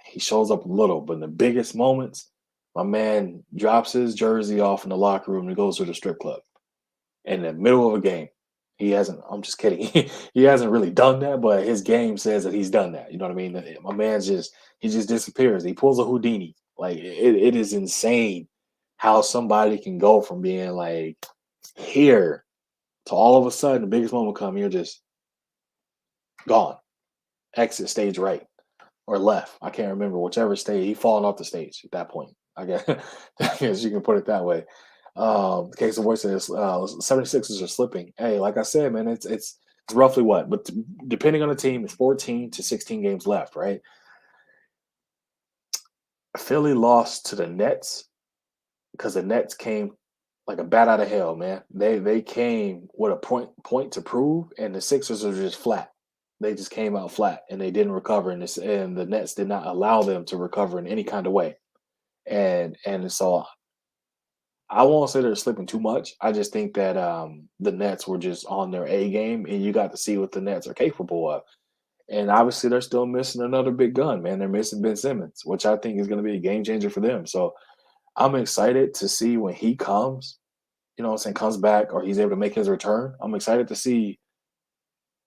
he shows up a little, but in the biggest moments, my man drops his jersey off in the locker room and goes to the strip club in the middle of a game. He hasn't, I'm just kidding. He hasn't really done that, but his game says that he's done that. You know what I mean? My man's he just disappears. He pulls a Houdini. Like it is insane how somebody can go from being like here to all of a sudden the biggest moment come, you're just gone. Exit stage right or left. I can't remember whichever stage. He falling off the stage at that point. I guess you can put it that way. Case of voice says 76ers are slipping. Hey, like I said, man, it's roughly what, but depending on the team, it's 14 to 16 games left, right? Philly lost to the Nets because the Nets came like a bat out of hell, man. They came with a point to prove, and the Sixers are just flat. They just came out flat, and they didn't recover. And the Nets did not allow them to recover in any kind of way. And so I won't say they're slipping too much. I just think that the Nets were just on their A game, and you got to see what the Nets are capable of. And obviously, they're still missing another big gun, man. They're missing Ben Simmons, which I think is going to be a game changer for them. So I'm excited to see when he comes, you know what I'm saying, comes back or he's able to make his return. I'm excited to see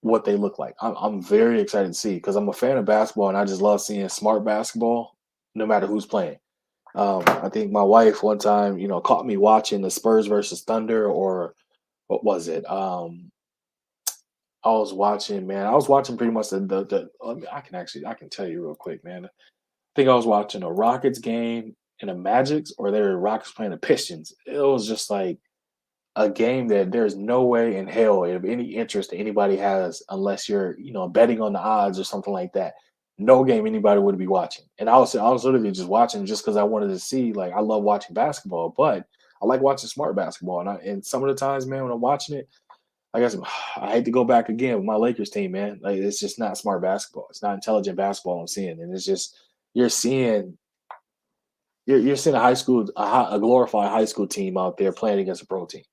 what they look like. I'm very excited to see because I'm a fan of basketball and I just love seeing smart basketball no matter who's playing. I think my wife one time, caught me watching the Spurs versus Thunder or what was it? I was watching, man. I was watching pretty much the I mean, I can tell you real quick, man. I think I was watching a Rockets game and a Magics, or they were Rockets playing the Pistons. It was just like a game that there's no way in hell of any interest that anybody has unless you're, betting on the odds or something like that. No game anybody would be watching. And I was literally just watching just because I wanted to see, like, I love watching basketball, but I like watching smart basketball. And some of the times, man, when I'm watching it, I guess I hate to go back again with my Lakers team, man. Like, it's just not smart basketball. It's not intelligent basketball I'm seeing, and it's just you're seeing you're seeing a glorified high school team out there playing against a pro team.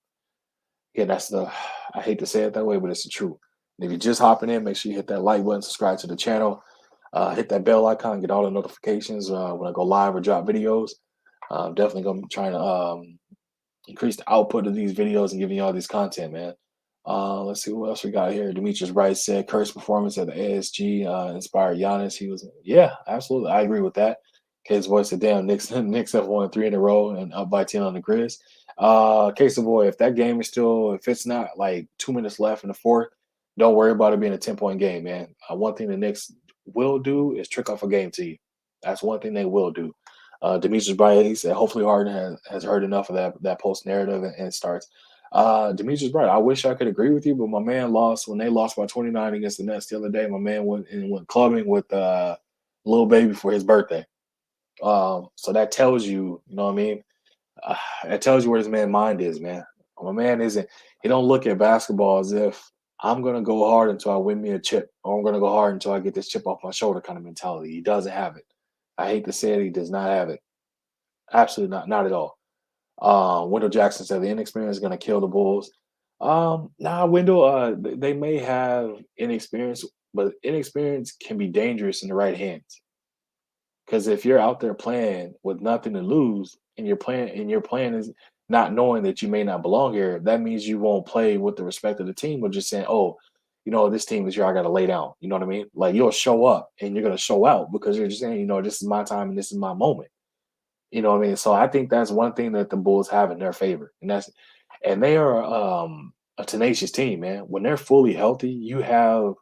Yeah, that's the I hate to say it that way, but it's the truth. And if you're just hopping in, make sure you hit that like button, subscribe to the channel, hit that bell icon, get all the notifications when I go live or drop videos. I'm definitely gonna try to increase the output of these videos and giving you all this content, man. Let's see what else we got here. Demetrius Bright said Curry's performance at the ASG inspired Giannis. Yeah, absolutely. I agree with that. Case voice said, damn, Knicks have won 3 in a row and up by 10 on the Grizz. Case of boy, if that game is still, if it's not like 2 minutes left in the fourth, don't worry about it being a 10-point game, man. One thing the Knicks will do is trick off a game to you. That's one thing they will do. Demetrius Bryant, he said, hopefully Harden has heard enough of that post narrative and starts. Demetrius Bryant, I wish I could agree with you, but my man lost when they lost by 29 against the Nets the other day. My man went clubbing with Lil Baby for his birthday. So that tells you, you know what I mean? It tells you where this man's mind is, man. My man isn't. He don't look at basketball as if I'm gonna go hard until I win me a chip, or I'm gonna go hard until I get this chip off my shoulder kind of mentality. He doesn't have it. I hate to say it, he does not have it. Absolutely not at all. Wendell Jackson said the inexperience is going to kill the Bulls. Nah, Wendell, they may have inexperience, but inexperience can be dangerous in the right hands. Because if you're out there playing with nothing to lose, and your plan is not knowing that you may not belong here, that means you won't play with the respect of the team, but just saying, "Oh, this team is here. I got to lay down." You know what I mean? Like, you'll show up and you're going to show out because you're just saying, this is my time and this is my moment. You know what I mean? So I think that's one thing that the Bulls have in their favor, and they are a tenacious team, man. When they're fully healthy, you have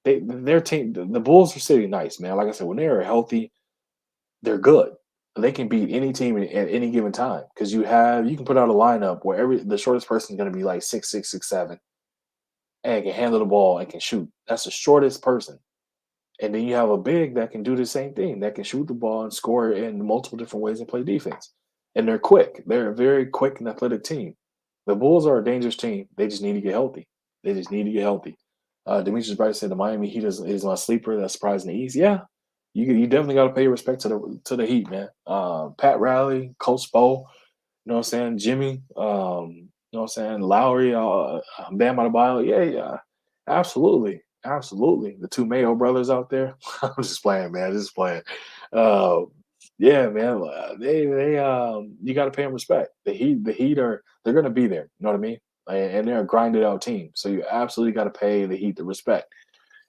their team. The Bulls are sitting nice, man. Like I said, when they are healthy, they're good. They can beat any team at any given time because you can put out a lineup where the shortest person is going to be like 6'6", 6'7", and can handle the ball and can shoot. That's the shortest person. And then you have a big that can do the same thing, that can shoot the ball and score in multiple different ways and play defense. And they're quick. They're a very quick and athletic team. The Bulls are a dangerous team. They just need to get healthy. They just need to get healthy. Demetrius Bright said the Miami Heat is my sleeper. That's surprising the East. Yeah, you definitely got to pay respect to the Heat, man. Pat Riley, Coach Spo, you know what I'm saying? Jimmy, you know what I'm saying? Lowry, Bam Adebayo. Yeah, yeah. Absolutely. Absolutely. The two Mayo brothers out there. I'm just playing, man. Just playing. Uh, yeah, man. You got to pay them respect. The Heat they're going to be there. You know what I mean? And they're a grinded out team. So you absolutely got to pay the Heat the respect.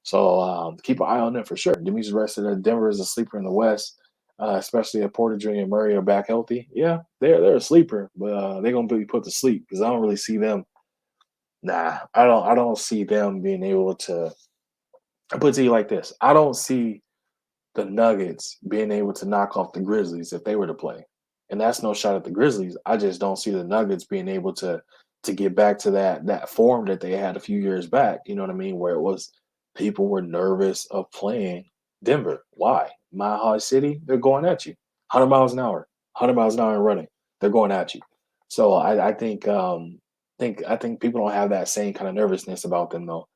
So keep an eye on them for sure. Demetrius Russell, Denver is a sleeper in the West, especially if Porter Jr. and Murray are back healthy. Yeah, they're a sleeper, but they're gonna be put to sleep because I don't really see them. Nah, I don't see them being able to. I put it to you like this: I don't see the Nuggets being able to knock off the Grizzlies if they were to play. And that's no shot at the Grizzlies. I just don't see the Nuggets being able to get back to that form that they had a few years back. You know what I mean? Where it was people were nervous of playing Denver. Why? Mile High City, they're going at you. 100 miles an hour. 100 miles an hour and running. They're going at you. So I think people don't have that same kind of nervousness about them though.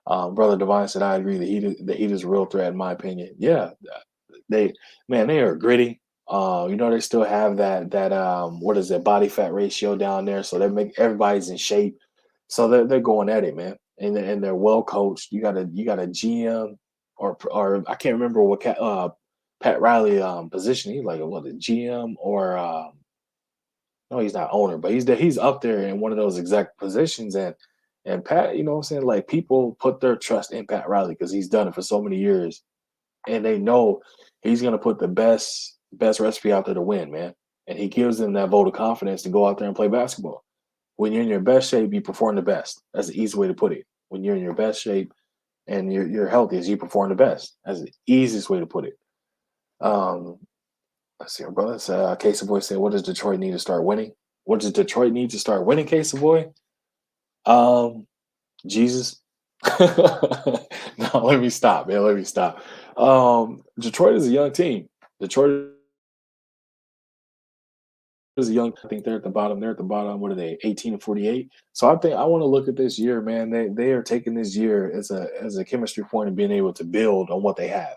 Brother Divine said, I agree. The Heat is a real threat, in my opinion. Yeah, they are gritty. They still have that what is it, body fat ratio down there, so they make everybody's in shape. So they're going at it, man, and they're well coached. You got a GM. or I can't remember what Pat Riley position. He's like what, the GM or no, he's not owner, but he's up there in one of those exact positions. And Pat, you know what I'm saying? Like people put their trust in Pat Riley because he's done it for so many years, and they know he's gonna put the best recipe out there to win, man. And he gives them that vote of confidence to go out there and play basketball. When you're in your best shape, you perform the best. That's the easy way to put it. When you're in your best shape and you're healthy, as you perform the best. That's the easiest way to put it. Um, let's see, our brother said, Casey Boy said, "What does Detroit need to start winning? What does Detroit need to start winning, Casey Boy? Um, Jesus." No, let me stop, man. Let me stop. Detroit is a young team. Detroit is a young. I think they're at the bottom. They're at the bottom. What are they? 18 and 48. So I think I want to look at this year, man. They are taking this year as a chemistry point and being able to build on what they have.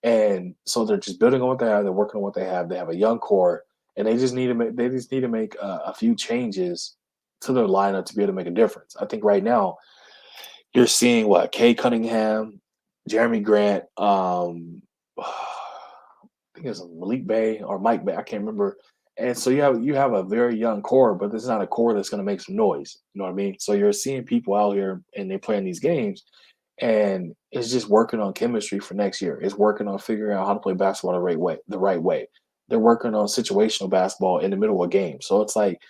And so they're just building on what they have. They're working on what they have. They have a young core, and they just need to make a few changes to their lineup to be able to make a difference. I think right now you're seeing what Kay Cunningham, Jeremy Grant, I think it's Malik Bay or Mike Bay. I can't remember. And so you have a very young core, but this is not a core that's going to make some noise. You know what I mean? So you're seeing people out here and they playing these games, and it's just working on chemistry for next year. It's working on figuring out how to play basketball the right way. The right way. They're working on situational basketball in the middle of a game. So it's like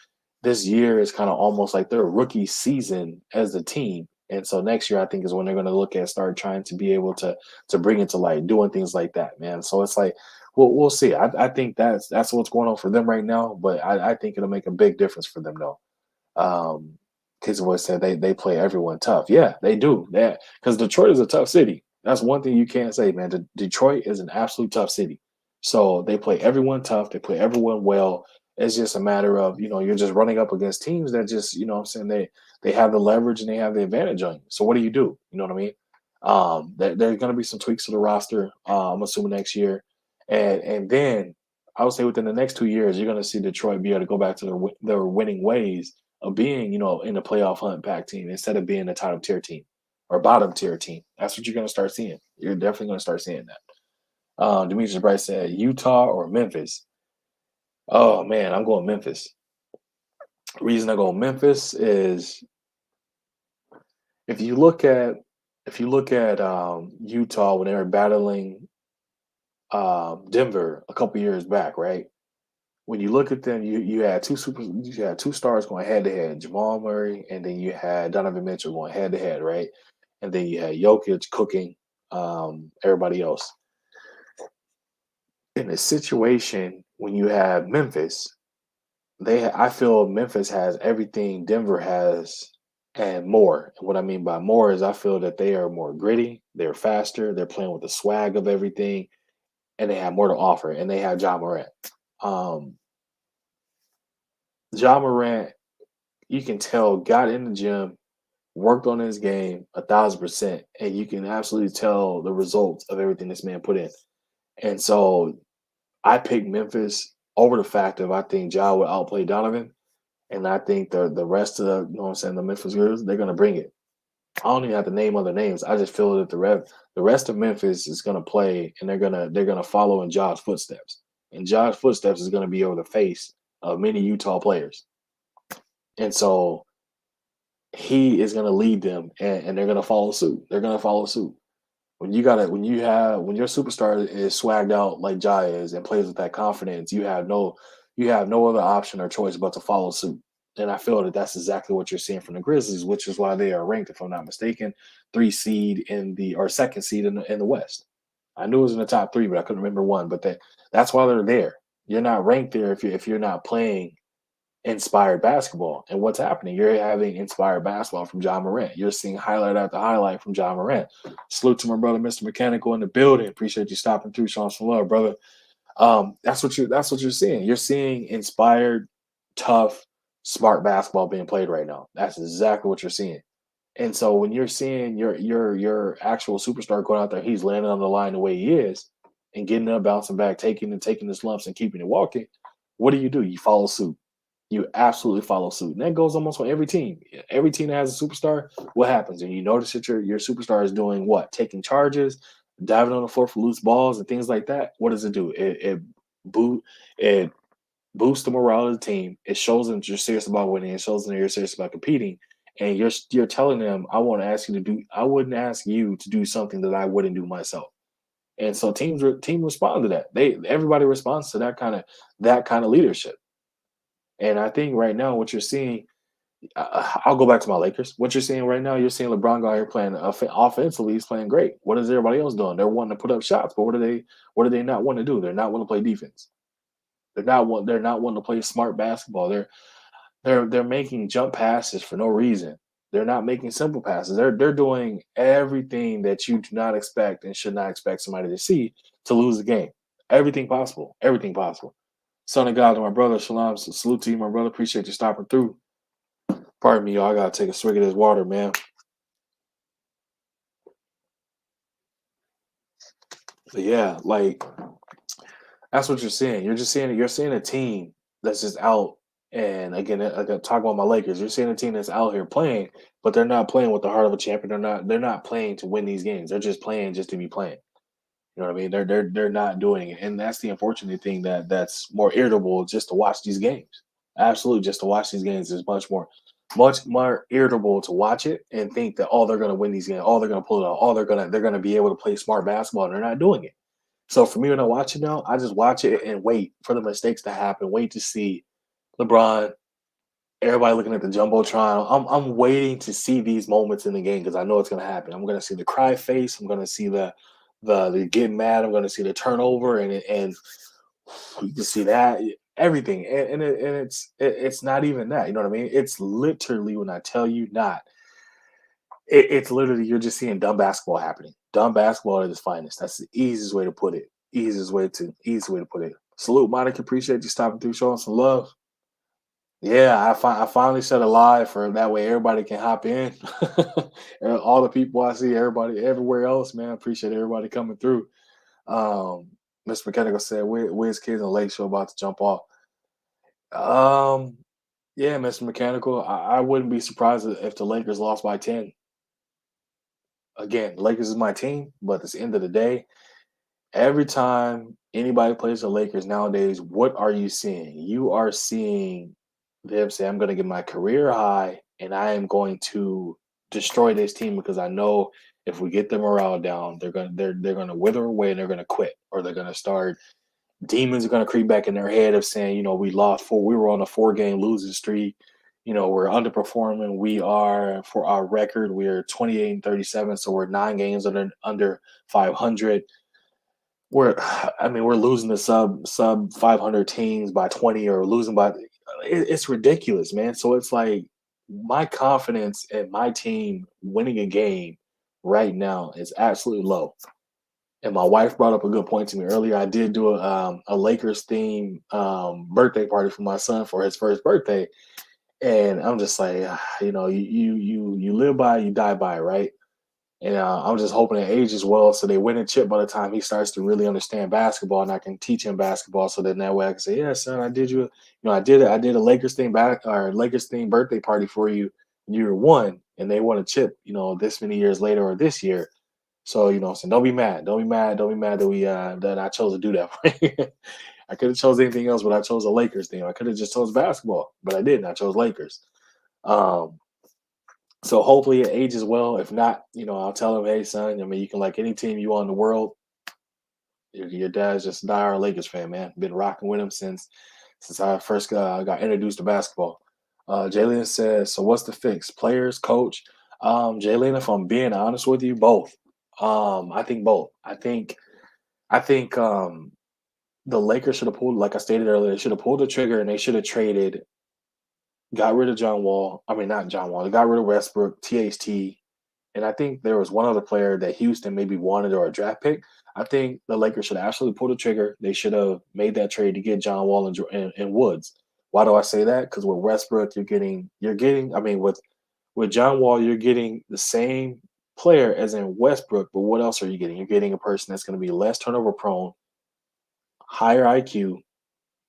this year is kind of almost like their rookie season as a team. And so next year, I think is when they're going to look at start trying to be able to bring it to light, doing things like that, man. So it's like we'll see. I think that's what's going on for them right now. But I think it'll make a big difference for them though. Kids Boy said they play everyone tough. Yeah, they do. That because Detroit is a tough city. That's one thing you can't say, man. Detroit is an absolute tough city. So they play everyone tough. They play everyone well. It's just a matter of you're just running up against teams that just what I'm saying they have the leverage and they have the advantage on you. So what do? You know what I mean? There are going to be some tweaks to the roster. I'm assuming next year, and then I would say within the next 2 years, you're going to see Detroit be able to go back to their winning ways of being, in the playoff hunt pack team instead of being a top tier team or bottom tier team. That's what you're going to start seeing. You're definitely going to start seeing that. Demetrius Bright said Utah or Memphis. Oh man, I'm going Memphis. The reason I go Memphis is if you look at Utah when they were battling Denver a couple years back, right? When you look at them, you had two stars going head to head, Jamal Murray, and then you had Donovan Mitchell going head to head, right? And then you had Jokic cooking everybody else. In a situation when you have Memphis, I feel Memphis has everything Denver has and more. And what I mean by more is I feel that they are more gritty, they're faster, they're playing with the swag of everything, and they have more to offer. And they have Ja Morant. Um, Ja Morant, you can tell, got in the gym, worked on his game 1,000%, and you can absolutely tell the results of everything this man put in. And so I picked Memphis over the fact of I think Ja would outplay Donovan, and I think the rest of what I'm saying, the Memphis girls, they're gonna bring it. I don't even have to name other names. I just feel that the rest of Memphis is gonna play, and they're gonna follow in Ja's footsteps, and Ja's footsteps is gonna be over the face of many Utah players, and so he is gonna lead them, and they're gonna follow suit. They're gonna follow suit. When your superstar is swagged out like Ja is and plays with that confidence, you have no other option or choice but to follow suit. And I feel that that's exactly what you're seeing from the Grizzlies, which is why they are ranked, if I'm not mistaken, three seed in the or second seed in the West. I knew it was in the top three, but I couldn't remember one. But that's why they're there. You're not ranked there if you're not playing inspired basketball. And what's happening? You're having inspired basketball from John Morant. You're seeing highlight after highlight from John Morant. Salute to my brother, Mr. Mechanical, in the building. Appreciate you stopping through, showing some love, brother. That's what you're seeing. You're seeing inspired, tough, smart basketball being played right now. That's exactly what you're seeing. And so when you're seeing your actual superstar going out there, he's landing on the line the way he is, and getting up, bouncing back, taking his lumps and keeping it walking. What do? You follow suit. You absolutely follow suit. And that goes almost on every team. Every team that has a superstar, what happens? And you notice that your superstar is doing what? Taking charges, diving on the floor for loose balls and things like that. What does it do? Boot it boosts the morale of the team. It shows them you're serious about winning. It shows them you're serious about competing. And you're telling them, I wouldn't ask you to do something that I wouldn't do myself. And so team respond to that. Everybody responds to that kind of leadership. And I think right now what you're seeing, I'll go back to my Lakers. What you're seeing right now, you're seeing LeBron go out here playing offensively. He's playing great. What is everybody else doing? They're wanting to put up shots, but what do they not want to do? They're not want to play defense. They're not wanting to play smart basketball. They're making jump passes for no reason. They're not making simple passes. They're doing everything that you do not expect and should not expect somebody to see to lose the game. Everything possible. Everything possible. Son of God to my brother, Shalom. Salute to you, my brother. Appreciate you stopping through. Pardon me, y'all. I gotta take a swig of this water, man. But yeah, like that's what you're seeing. You're seeing a team that's just out. And again, like I talk about my Lakers. You're seeing a team that's out here playing, but they're not playing with the heart of a champion. They're not playing to win these games. They're just playing just to be playing. You know what I mean? They're not doing it, and that's the unfortunate thing that's more irritable just to watch these games. Absolutely, just to watch these games is much more irritable to watch it and think that they're going to win these games, they're going to pull it out, they're going to be able to play smart basketball, and they're not doing it. So for me, when I watch it now, I just watch it and wait for the mistakes to happen. Wait to see LeBron, everybody looking at the jumbotron. I'm waiting to see these moments in the game because I know it's going to happen. I'm going to see the cry face. I'm going to see the get mad. I'm going to see the turnover, and you can see that everything. And it's not even that. You know what I mean? It's literally when I tell you not. It's literally you're just seeing dumb basketball happening. Dumb basketball at its finest. That's the easiest way to put it. Easy way to put it. Salute, Monica. Appreciate you stopping through, showing some love. Yeah, I finally set a live for that way everybody can hop in. And all the people I see, everybody everywhere else, man. Appreciate everybody coming through. Um, Mr. Mechanical said, Wiz Kids and Lake Show about to jump off. Um, yeah, Mr. Mechanical, I wouldn't be surprised if the Lakers lost by 10. Again, Lakers is my team, but at the end of the day, every time anybody plays the Lakers nowadays, what are you seeing? You are seeing them say, I'm going to get my career high and I am going to destroy this team because I know if we get the morale down, they're going to wither away and they're going to quit or they're going to start demons are going to creep back in their head of saying, we were on a 4 game losing streak. We're underperforming. We are, for our record, we're 28 and 37. So we're 9 games under 500. We're losing the sub 500 teams by 20 or losing by, it's ridiculous, man. So it's like my confidence in my team winning a game right now is absolutely low. And my wife brought up a good point to me earlier. I did do a Lakers theme birthday party for my son for his first birthday, and I'm just like, you live by, you die by, right? And I'm just hoping it ages well, so they win a chip by the time he starts to really understand basketball, and I can teach him basketball. So then that way I can say, yeah, son, I did I did a Lakers theme Lakers theme birthday party for you year one, and they won a chip, this many years later or this year. So, so don't be mad. Don't be mad. Don't be mad that that I chose to do that for you. I could have chose anything else, but I chose a Lakers theme. I could have just chose basketball, but I didn't. I chose Lakers. Um, so hopefully it ages well. If not, I'll tell him, hey son, you can like any team you want in the world. Your dad's just a diehard Lakers fan, man. Been rocking with him since I first got introduced to basketball. Jalen says, so what's the fix? Players, coach? Jalen, if I'm being honest with you, both. I think both. I think the Lakers should have pulled, like I stated earlier, they should have pulled the trigger and they should have got rid of John Wall. I mean, not John Wall. They got rid of Westbrook, THT, and I think there was one other player that Houston maybe wanted or a draft pick. I think the Lakers should have absolutely pulled the trigger. They should have made that trade to get John Wall and Woods. Why do I say that? Because with Westbrook, you're getting. I mean, with John Wall, you're getting the same player as in Westbrook, but what else are you getting? You're getting a person that's going to be less turnover prone, higher IQ,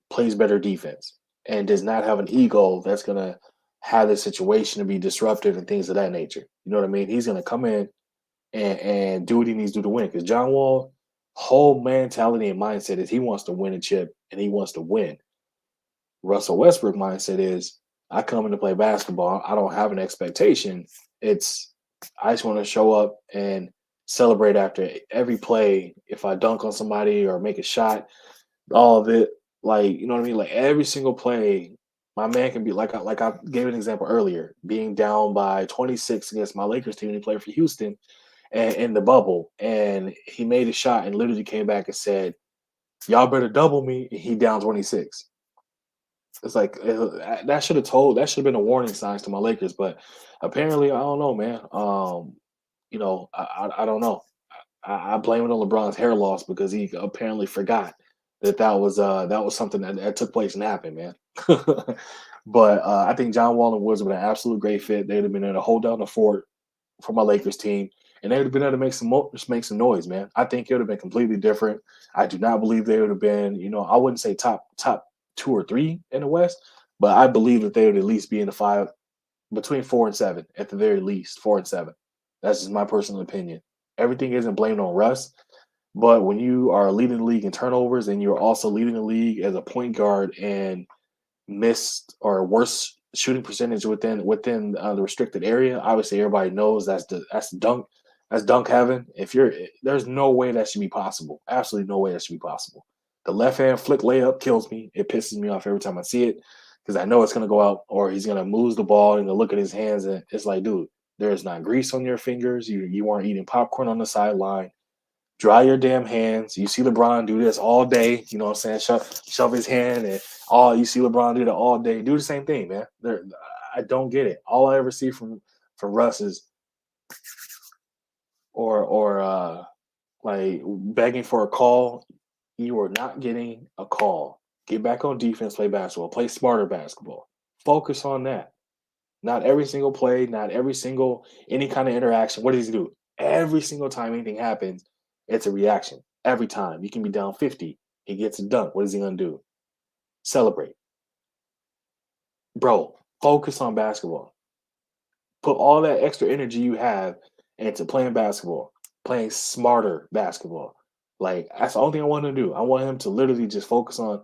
plays better defense, and does not have an ego that's going to have the situation to be disruptive and things of that nature. You know what I mean? He's going to come in. and do what he needs to do to win. Because John Wall whole mentality and mindset is he wants to win a chip and he wants to win. Russell Westbrook mindset is I come in to play basketball. I don't have an expectation. It's I just want to show up and celebrate after every play. If I dunk on somebody or make a shot, all of it, like you know what I mean. Like every single play, my man can be like I gave an example earlier, being down by 26 against my Lakers team. He played for Houston and in the bubble, and he made a shot and literally came back and said, "Y'all better double me." And he down 26. It's like that should have been a warning signs to my Lakers, but apparently I don't know, man. I don't know. I blame it on LeBron's hair loss because he apparently forgot that was something that took place and happened, man. But I think John Wall and Woods would have been an absolute great fit. They'd have been able to hold down the fort for my Lakers team, and they would have been able to make some noise, man. I think it would have been completely different. I do not believe they would have been, I wouldn't say top 2 or 3 in the West, but I believe that they would at least be in the five between 4 and 7 at the very least, 4 and 7. That's just my personal opinion. Everything isn't blamed on Russ, but when you are leading the league in turnovers and you're also leading the league as a point guard and missed or worse shooting percentage within the restricted area. Obviously, everybody knows that's dunk heaven. If you're there's no way that should be possible. Absolutely no way that should be possible. The left hand flick layup kills me. It pisses me off every time I see it because I know it's gonna go out or he's gonna lose the ball and look at his hands and it's like, dude, there's not grease on your fingers. You aren't eating popcorn on the sideline. Dry your damn hands. You see LeBron do this all day. You know what I'm saying? Shove his hand and all you see LeBron do that all day. Do the same thing, man. I don't get it. All I ever see from Russ is or like begging for a call. You are not getting a call. Get back on defense, play basketball, play smarter basketball. Focus on that. Not every single play, not every single any kind of interaction. What does he do? Every single time anything happens, it's a reaction. Every time. You can be down 50. He gets a dunk. What is he gonna do? Celebrate. Bro, focus on basketball. Put all that extra energy you have into playing basketball, playing smarter basketball. Like that's the only thing I want to do. I want him to literally just focus on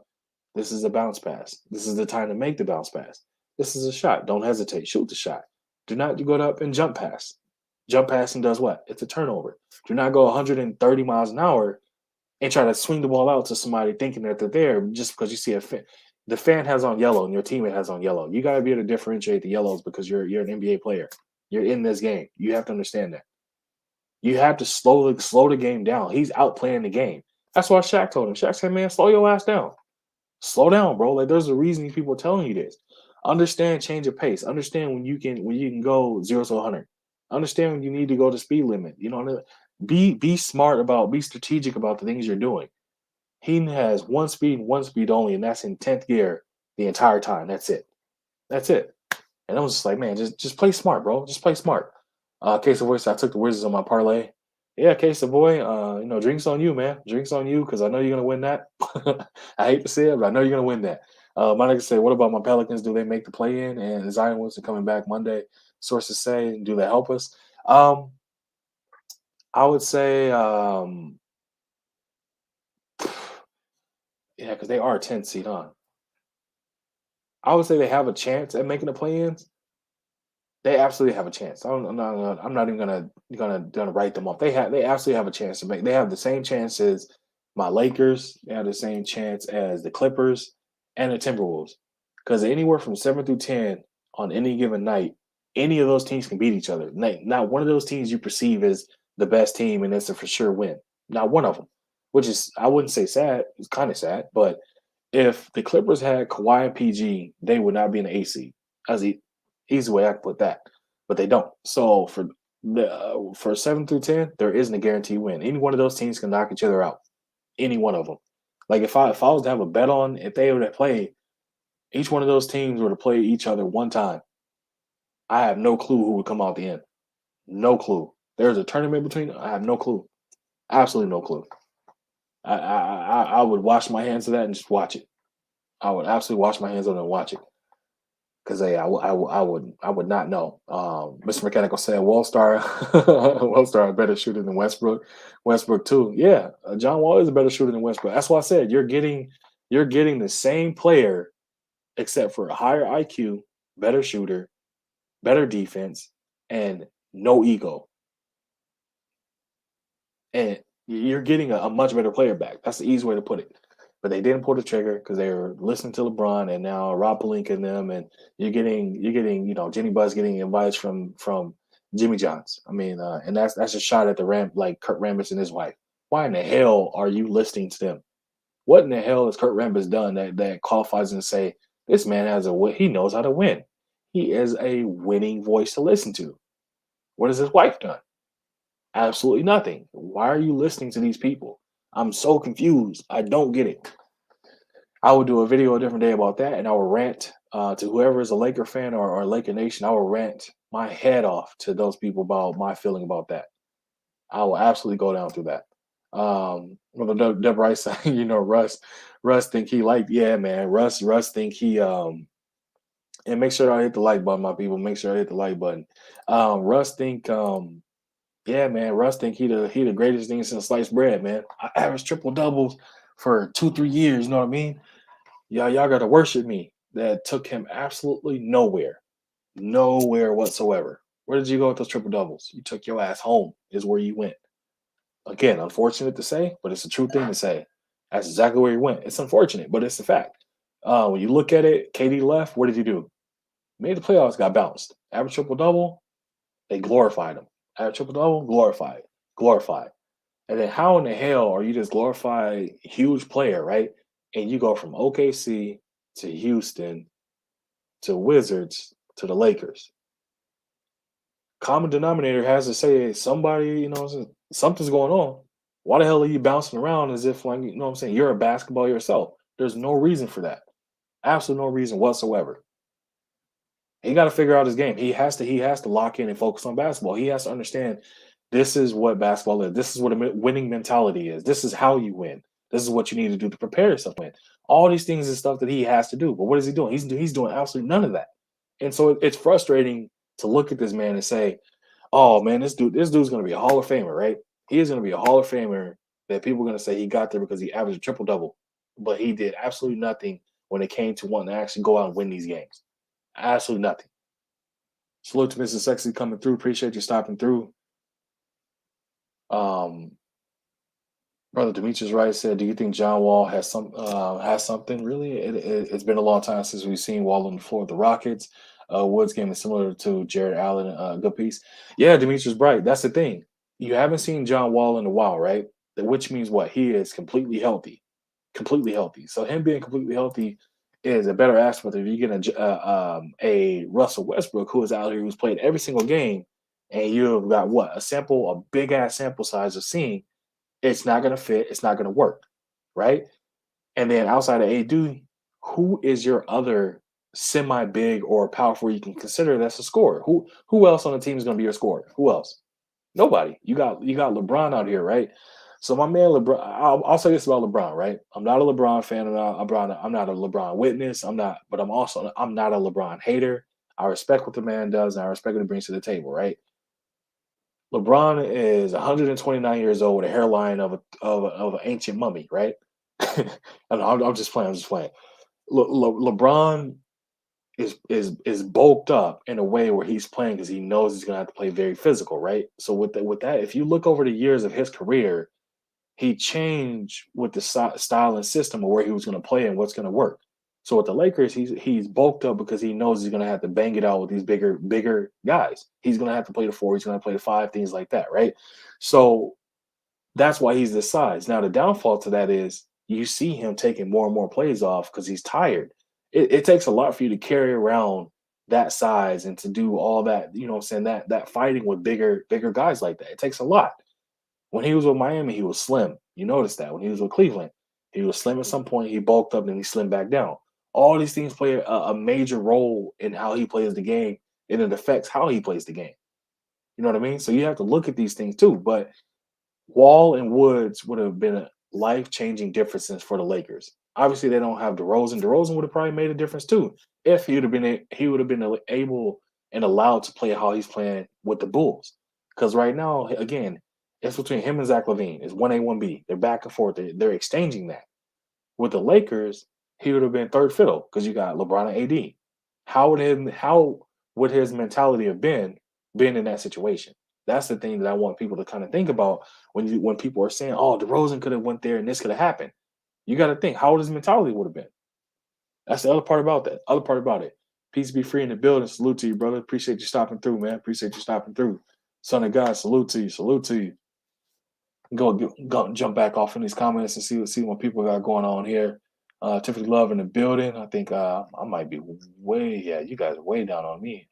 this is a bounce pass. This is the time to make the bounce pass. This is a shot. Don't hesitate. Shoot the shot. Do not go up and jump pass. Jump passing does what? It's a turnover. Do not go 130 miles an hour and try to swing the ball out to somebody thinking that they're there just because you see a fan. The fan has on yellow and your teammate has on yellow. You got to be able to differentiate the yellows because you're an NBA player. You're in this game. You have to understand that. You have to slow the game down. He's outplaying the game. That's why Shaq told him. Shaq said, "Man, slow your ass down. Slow down, bro. Like there's a reason these people are telling you this. Understand change of pace. Understand when you can go 0 to 100. Understand when you need to go to speed limit. You know what I mean? Be smart about, be strategic about the things you're doing. He has one speed only, and that's in 10th gear the entire time. That's it. That's it. And I was just like, man, just play smart, bro. Just play smart. Case of voice, I took the Wizards on my parlay. Yeah, case of boy, drinks on you, man. Drinks on you because I know you're gonna win that. I hate to say it, but I know you're gonna win that. My nigga said, what about my Pelicans? Do they make the play in? And Zion Wilson coming back Monday. Sources say, do they help us? I would say, yeah, because they are a 10th seed, huh? I would say they have a chance at making the play-ins. They absolutely have a chance. I'm not even gonna write them off. They absolutely have a chance to make. They have the same chance as my Lakers. They have the same chance as the Clippers and the Timberwolves. Because anywhere from 7 through 10 on any given night, any of those teams can beat each other. Not one of those teams you perceive as the best team and it's a for sure win. Not one of them. Which is I wouldn't say sad. It's kind of sad, but if the Clippers had Kawhi and PG, they would not be in the AC. As easy way I can put that, but they don't. So for 7 through 10, there isn't a guaranteed win. Any one of those teams can knock each other out. Any one of them. Like if I was to have a bet on if they were to play, each one of those teams were to play each other one time, I have no clue who would come out the end. No clue. There's a tournament between. I have no clue. Absolutely no clue. I would wash my hands of that and just watch it. I would absolutely wash my hands of it and watch it. Because I would not know. Mr. Mechanical said Wallstar, Wallstar a better shooter than Westbrook. Westbrook too. Yeah, John Wall is a better shooter than Westbrook. That's why I said you're getting the same player except for a higher IQ, better shooter, better defense, and no ego. And you're getting a much better player back. That's the easy way to put it. But they didn't pull the trigger because they were listening to LeBron and now Rob Pelinka and them, and you're getting Jenny Buzz getting advice from Jimmy Johns. I mean, and that's a shot at the Ram like Kurt Rambis and his wife. Why in the hell are you listening to them? What in the hell has Kurt Rambis done that qualifies and say this man he knows how to win. He is a winning voice to listen to. What has his wife done? Absolutely nothing. Why are you listening to these people? I'm so confused. I don't get it. I will do a video a different day about that, and I will rant to whoever is a Laker fan or Laker Nation. I will rant my head off to those people about my feeling about that. I will absolutely go down through that. Deb Rice saying, Russ think he like, yeah, man. Russ think he and make sure I hit the like button, my people. Make sure I hit the like button. Russ think yeah, man. Russ think he the greatest thing since sliced bread, man. I averaged triple doubles for 2-3 years. You know what I mean? Y'all gotta worship me. That took him absolutely nowhere, nowhere whatsoever. Where did you go with those triple doubles? You took your ass home. Is where you went. Again, unfortunate to say, but it's a true thing to say. That's exactly where he went. It's unfortunate, but it's a fact. When you look at it, KD left. What did he do? Made the playoffs, got bounced. Average triple double, they glorified him. Average triple double, glorified, glorified. And then how in the hell are you this glorified huge player, right? And you go from OKC to Houston to Wizards to the Lakers. Common denominator has to say somebody, something's going on. Why the hell are you bouncing around as if like what I'm saying, you're a basketball yourself? There's no reason for that. Absolutely no reason whatsoever. He got to figure out his game. He has to lock in and focus on basketball. He has to understand this is what basketball is. This is what a winning mentality is. This is how you win. This is what you need to do to prepare yourself to win. All these things is stuff that he has to do. But what is he doing? He's doing absolutely none of that. And so it's frustrating to look at this man and say, "Oh man, this dude's going to be a Hall of Famer, right? He is going to be a Hall of Famer that people are going to say he got there because he averaged a triple double, but he did absolutely nothing when it came to wanting to actually go out and win these games. Absolutely nothing." Salute to Mrs. Sexy coming through. Appreciate you stopping through. Um, Brother Demetrius Wright said, "Do you think John Wall has something? Really, it's been a long time since we've seen Wall on the floor of the Rockets. Woods game is similar to Jared Allen. Good piece. Yeah, Demetrius Bright. That's the thing. You haven't seen John Wall in a while, right? Which means what? He is completely healthy, completely healthy. So him being completely healthy is a better aspect. If you get a Russell Westbrook who is out here who's played every single game, and you've got what a big ass sample size of seeing it's not going to fit. It's not going to work, right? And then outside of AD, who is your other semi-big or powerful you can consider that's a scorer? Who else on the team is going to be your scorer? Who else? Nobody. You got LeBron out here, right? So my man LeBron, I'll say this about LeBron, right? I'm not a LeBron fan. I'm not a LeBron witness. But I'm not a LeBron hater. I respect what the man does, and I respect what he brings to the table, right? LeBron is 129 years old with a hairline of an ancient mummy, right? I'm just playing. I'm just playing. LeBron is bulked up in a way where he's playing because he knows he's gonna have to play very physical, right? So with that, if you look over the years of his career, he changed with the style and system of where he was going to play and what's going to work. So with the Lakers, he's bulked up because he knows he's going to have to bang it out with these bigger guys. He's going to have to play the 4, he's going to play the 5, things like that, right? So that's why he's this size. Now the downfall to that is you see him taking more and more plays off because he's tired. It takes a lot for you to carry around that size and to do all that, what I'm saying, that fighting with bigger guys like that. It takes a lot. When he was with Miami, he was slim. You notice that. When he was with Cleveland, he was slim at some point. He bulked up and he slimmed back down. All these things play a major role in how he plays the game, and it affects how he plays the game. You know what I mean? So you have to look at these things too. But Wall and Woods would have been a life-changing differences for the Lakers. Obviously, they don't have DeRozan. DeRozan would have probably made a difference too if he would have been able and allowed to play how he's playing with the Bulls. Because right now, again, it's between him and Zach LaVine. It's 1A, 1B. They're back and forth. They're exchanging that. With the Lakers, he would have been third fiddle because you got LeBron and AD. How would his mentality have been in that situation? That's the thing that I want people to kind of think about when people are saying, "Oh, DeRozan could have went there and this could have happened." You got to think how his mentality would have been. That's the other part about that. Other part about it. Peace be free in the building. Salute to you, brother. Appreciate you stopping through, man. Appreciate you stopping through. Son of God, salute to you. Salute to you. Go jump back off in these comments and see what people got going on here. Tiffany Love in the building. I think I might be you guys are way down on me.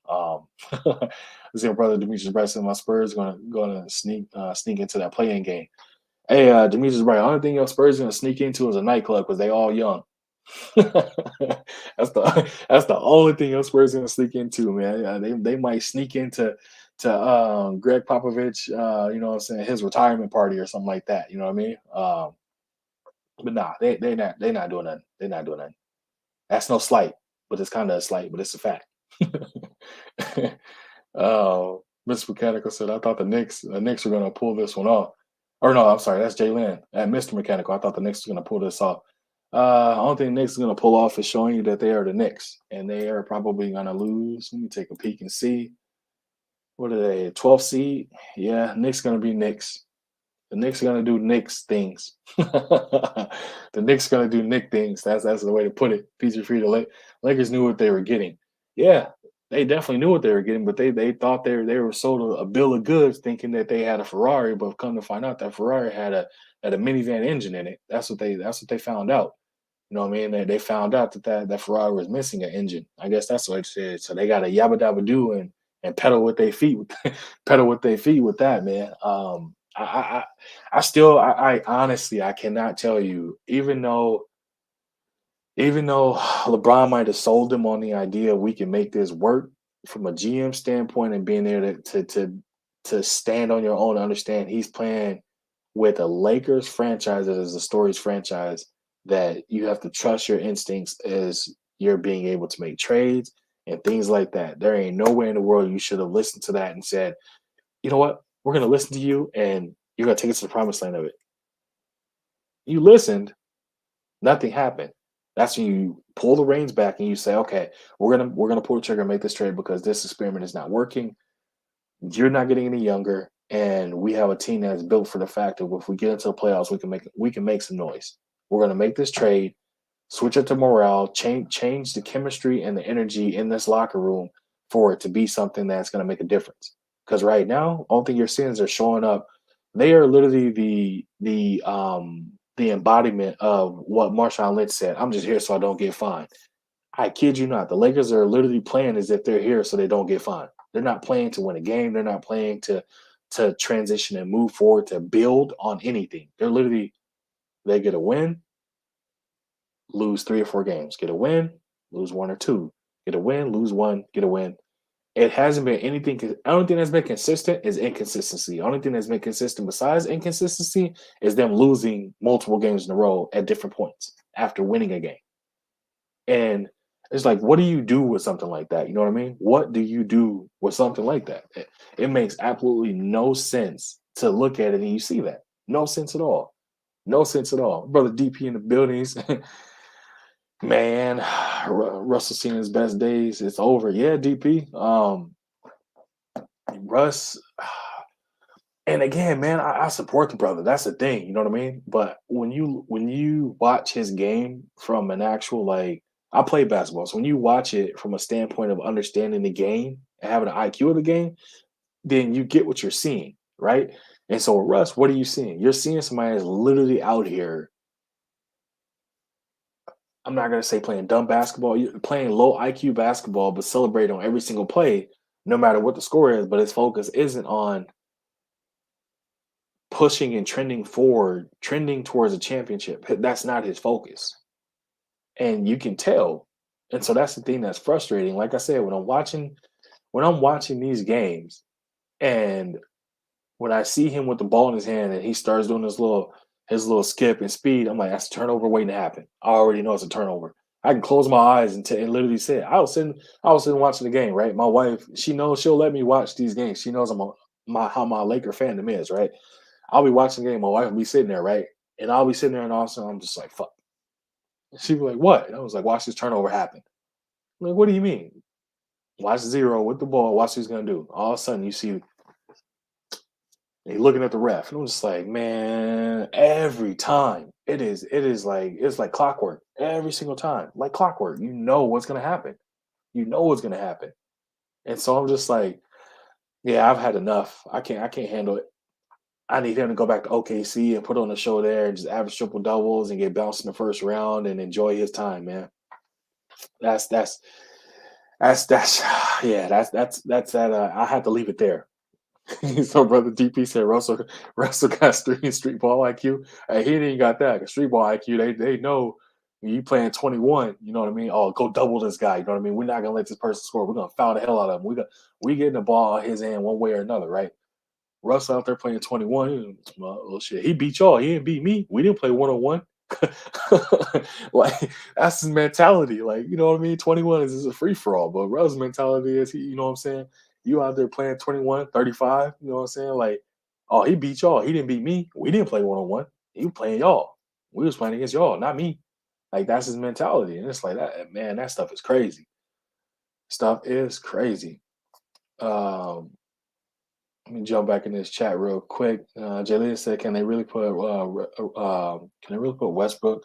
This your brother Demetrius Bryce and my Spurs gonna sneak into that playing game. Hey, Demetrius Bryce, the only thing your Spurs gonna sneak into is a nightclub because they all young. That's the only thing your Spurs gonna sneak into, man. They might sneak into Greg Popovich, you know what I'm saying, his retirement party or something like that. You know what I mean? But nah, they not doing nothing. They're not doing nothing. That's no slight, but it's kind of a slight, but it's a fact. Oh, Mr. Mechanical said, I thought the Knicks were gonna pull this one off. Or no, I'm sorry, that's Jalen. At Mr. Mechanical, I thought the Knicks were gonna pull this off. I don't think the Knicks is gonna pull off is showing you that they are the Knicks, and they are probably gonna lose. Let me take a peek and see. What are they? 12th seed? Yeah, Knicks gonna be Knicks. The Knicks are gonna do Knicks things. The Knicks gonna do Nick things. That's the way to put it. PG free. The Lakers knew what they were getting. Yeah, they definitely knew what they were getting, but they thought they were sold a bill of goods, thinking that they had a Ferrari, but come to find out that Ferrari had a minivan engine in it. That's what they found out. You know what I mean? They found out that Ferrari was missing an engine. I guess that's what it said. So they got to yabba dabba do and pedal with their feet, pedal with their feet with that, man. I honestly I cannot tell you, even though LeBron might have sold them on the idea we can make this work from a GM standpoint and being there to stand on your own, understand he's playing with a Lakers franchise that is a stories franchise that you have to trust your instincts as you're being able to make trades and things like that. There ain't nowhere in the world you should have listened to that and said, you know what, we're gonna listen to you and you're gonna take us to the promised land of it. You listened, nothing happened. That's when you pull the reins back and you say, okay, we're gonna pull the trigger and make this trade because this experiment is not working. You're not getting any younger, and we have a team that's built for the fact that if we get into the playoffs, we can make some noise. We're gonna make this trade, switch it to morale, change the chemistry and the energy in this locker room for it to be something that's gonna make a difference. Because right now, all thing your sins are showing up. They are literally the embodiment of what Marshawn Lynch said. I'm just here so I don't get fined. I kid you not. The Lakers are literally playing as if they're here so they don't get fined. They're not playing to win a game. They're not playing to transition and move forward to build on anything. They get a win, lose 3 or 4 games. Get a win, lose 1 or 2. Get a win, lose 1, get a win. It hasn't been anything. The only thing that's been consistent is inconsistency. The only thing that's been consistent besides inconsistency is them losing multiple games in a row at different points after winning a game. And it's like, what do you do with something like that? You know what I mean? What do you do with something like that? It makes absolutely no sense to look at it and you see that. No sense at all. No sense at all. Brother DP in the buildings. Man, Russell seen his best days. It's over. Yeah, DP. Russ, and again, man, I support the brother. That's the thing, you know what I mean? But when you watch his game from an actual like I play basketball, so when you watch it from a standpoint of understanding the game and having an IQ of the game, then you get what you're seeing, right? And so Russ, what are you seeing? You're seeing somebody that's literally out here. I'm not gonna say playing dumb basketball, you're playing low IQ basketball, but celebrate on every single play, no matter what the score is. But his focus isn't on pushing and trending forward, trending towards a championship. That's not his focus. And you can tell. And so that's the thing that's frustrating. Like I said, when I'm watching these games and when I see him with the ball in his hand and he starts doing this little his little skip and speed. I'm like, that's a turnover waiting to happen. I already know it's a turnover. I can close my eyes and literally say it. I was sitting watching the game, right? My wife, she knows she'll let me watch these games. She knows how my Laker fandom is, right? I'll be watching the game. My wife will be sitting there, right? And I'll be sitting there, and all of a sudden, I'm just like, fuck. She'd be like, what? And I was like, watch this turnover happen. I'm like, what do you mean? Watch zero with the ball. Watch what he's going to do. All of a sudden, you see he's looking at the ref. And I'm just like, man, every time it's like clockwork. Every single time, like clockwork. You know what's going to happen. You know what's going to happen. And so I'm just like, yeah, I've had enough. I can't handle it. I need him to go back to OKC and put on a show there and just average triple doubles and get bounced in the first round and enjoy his time, man. That's that's that's yeah, that's that. I had to leave it there. So brother DP said Russell got street ball IQ. Hey, he didn't even got that. 'Cause street ball IQ, they know when you playing 21. You know what I mean? Oh, go double this guy. You know what I mean? We're not gonna let this person score. We're gonna foul the hell out of him. We getting the ball out his hand one way or another, right? Russ out there playing 21. Well, shit, he beat y'all. He didn't beat me. We didn't play 1-on-1. Like that's his mentality. Like, you know what I mean? 21 is a free for all, but Russ's mentality is you know what I'm saying? You out there playing 21, 35, you know what I'm saying? Like, oh, he beat y'all. He didn't beat me. We didn't play 1-on-1. He was playing y'all. We was playing against y'all, not me. Like that's his mentality. And it's like that, man, that stuff is crazy. Stuff is crazy. Um, Let me jump back in this chat real quick. Jalea said, can they really put Westbrook?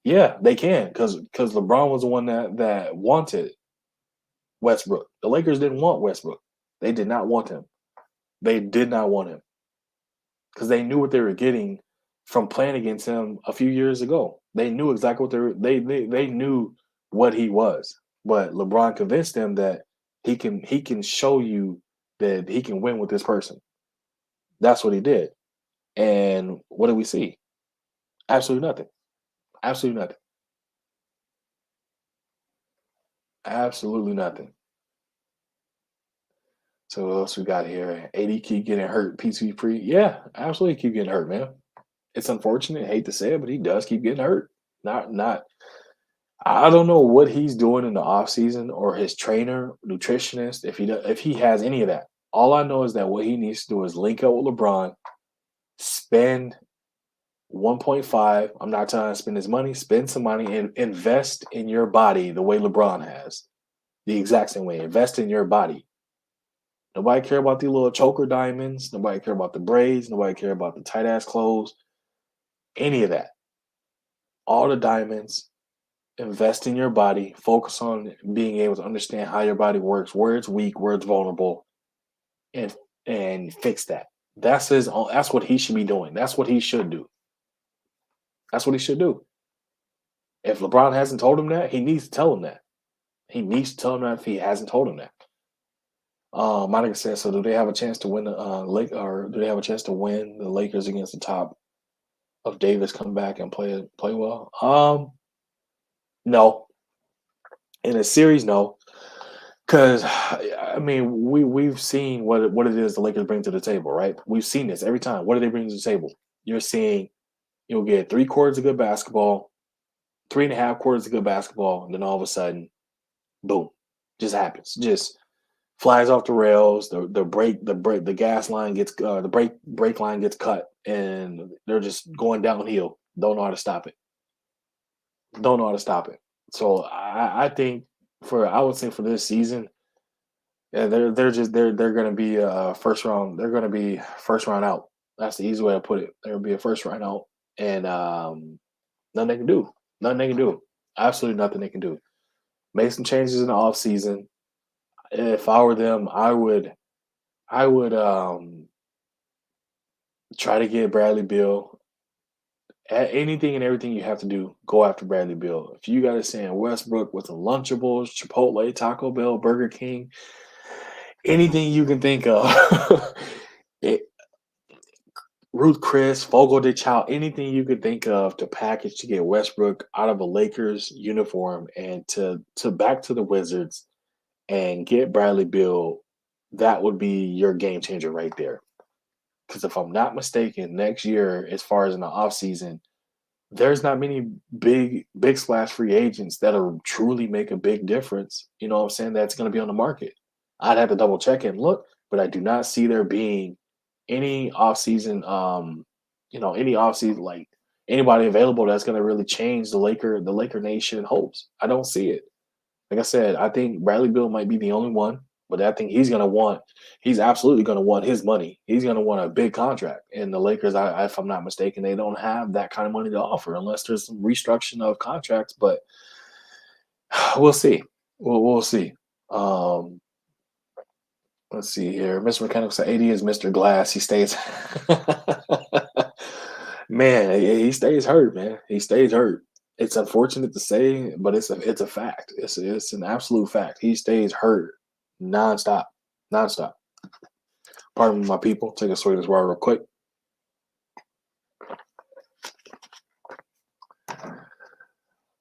Yeah, they can because LeBron was the one that wanted Westbrook. The Lakers didn't want Westbrook. They did not want him. They did not want him because they knew what they were getting from playing against him a few years ago. They knew exactly what they knew what he was. But LeBron convinced them that he can show you that he can win with this person. That's what he did. And what do we see? Absolutely nothing. Absolutely nothing. Absolutely nothing. So what else we got here? AD keep getting hurt. PC pre. Yeah, absolutely keep getting hurt, man. It's unfortunate. I hate to say it, but he does keep getting hurt. Not. I don't know what he's doing in the off season or his trainer, nutritionist, if he has any of that. All I know is that what he needs to do is link up with LeBron, spend 1.5. I'm not trying to spend his money. Spend some money and invest in your body the way LeBron has. The exact same way. Invest in your body. Nobody care about the little choker diamonds. Nobody care about the braids. Nobody care about the tight ass clothes. Any of that. All the diamonds. Invest in your body. Focus on being able to understand how your body works, where it's weak, where it's vulnerable, and fix that. That's what he should be doing. That's what he should do. That's what he should do. If LeBron hasn't told him that, he needs to tell him that. He needs to tell him that if he hasn't told him that. Monica says, so do they have a chance to win the Lake or do they have a chance to win the Lakers against the top of Davis come back and play well? No. In a series, no. Because I mean, we've seen what it is the Lakers bring to the table, right? We've seen this every time. What do they bring to the table? You're seeing you'll get 3 quarters of good basketball, 3.5 quarters of good basketball, and then all of a sudden, boom, just happens. Just flies off the rails. The gas line gets the brake line gets cut, and they're just going downhill. Don't know how to stop it. Don't know how to stop it. So I think I would say for this season, yeah, they're going to be first round. They're going to be first round out. That's the easy way to put it. They'll be a first round out, and nothing they can do. Nothing they can do. Absolutely nothing they can do. Make some changes in the off season. If I were them, I would try to get Bradley Beal. Anything and everything you have to do, go after Bradley Beal. If you got to send Westbrook with the Lunchables, Chipotle, Taco Bell, Burger King, anything you can think of, it, Ruth Chris, Fogo de Chao, anything you could think of to package to get Westbrook out of a Lakers uniform and to back to the Wizards and get Bradley Beal, that would be your game changer right there. Because if I'm not mistaken, next year, as far as in the offseason, there's not many big splash free agents that'll truly make a big difference. You know what I'm saying? That's going to be on the market. I'd have to double check and look, but I do not see there being any offseason, any offseason like anybody available that's going to really change the Laker Nation hopes. I don't see it. Like I said, I think Bradley Beal might be the only one, but I think he's absolutely going to want his money. He's going to want a big contract. And the Lakers, if I'm not mistaken, they don't have that kind of money to offer unless there's some restructuring of contracts. But we'll see. We'll see. Um, let's see here. Mr. Mechanical said 80 is Mr. Glass. He stays. Man, he stays hurt, man. He stays hurt. It's unfortunate to say, but it's a fact. It's an absolute fact. He stays hurt nonstop, nonstop. Pardon me, my people. Take a swig of this water real quick.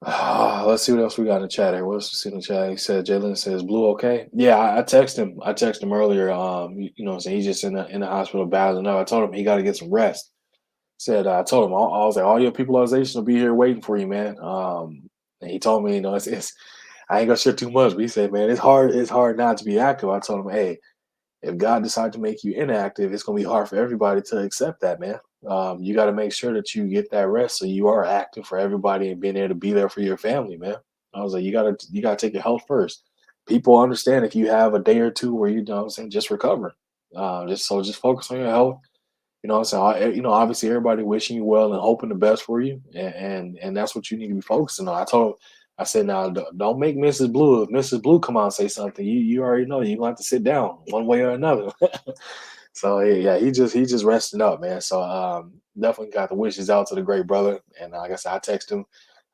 Let's see what else we got in the chat here. What else we see in the chat? He said Jalen says Blue okay. Yeah, I texted him. I texted him earlier. You know what I'm saying? He's just in the hospital battling up. I told him he got to get some rest. Said I told him I was like, all your peopleization will be here waiting for you, man. And he told me, it's I ain't gonna share too much, but he said, man, it's hard not to be active. I told him, hey, if God decides to make you inactive, it's gonna be hard for everybody to accept that, man. You got to make sure that you get that rest so you are active for everybody and being able to be there for your family, man. I was like, you gotta take your health first. People understand if you have a day or two where you know what I'm saying, just recover. Just focus on your health. You know what I'm saying? Obviously everybody wishing you well and hoping the best for you. And that's what you need to be focusing on. I said, now don't make Mrs. Blue. If Mrs. Blue come out and say something, you already know you're gonna have to sit down one way or another. So yeah, he just resting up, man. So definitely got the wishes out to the great brother. And like I said, I text him.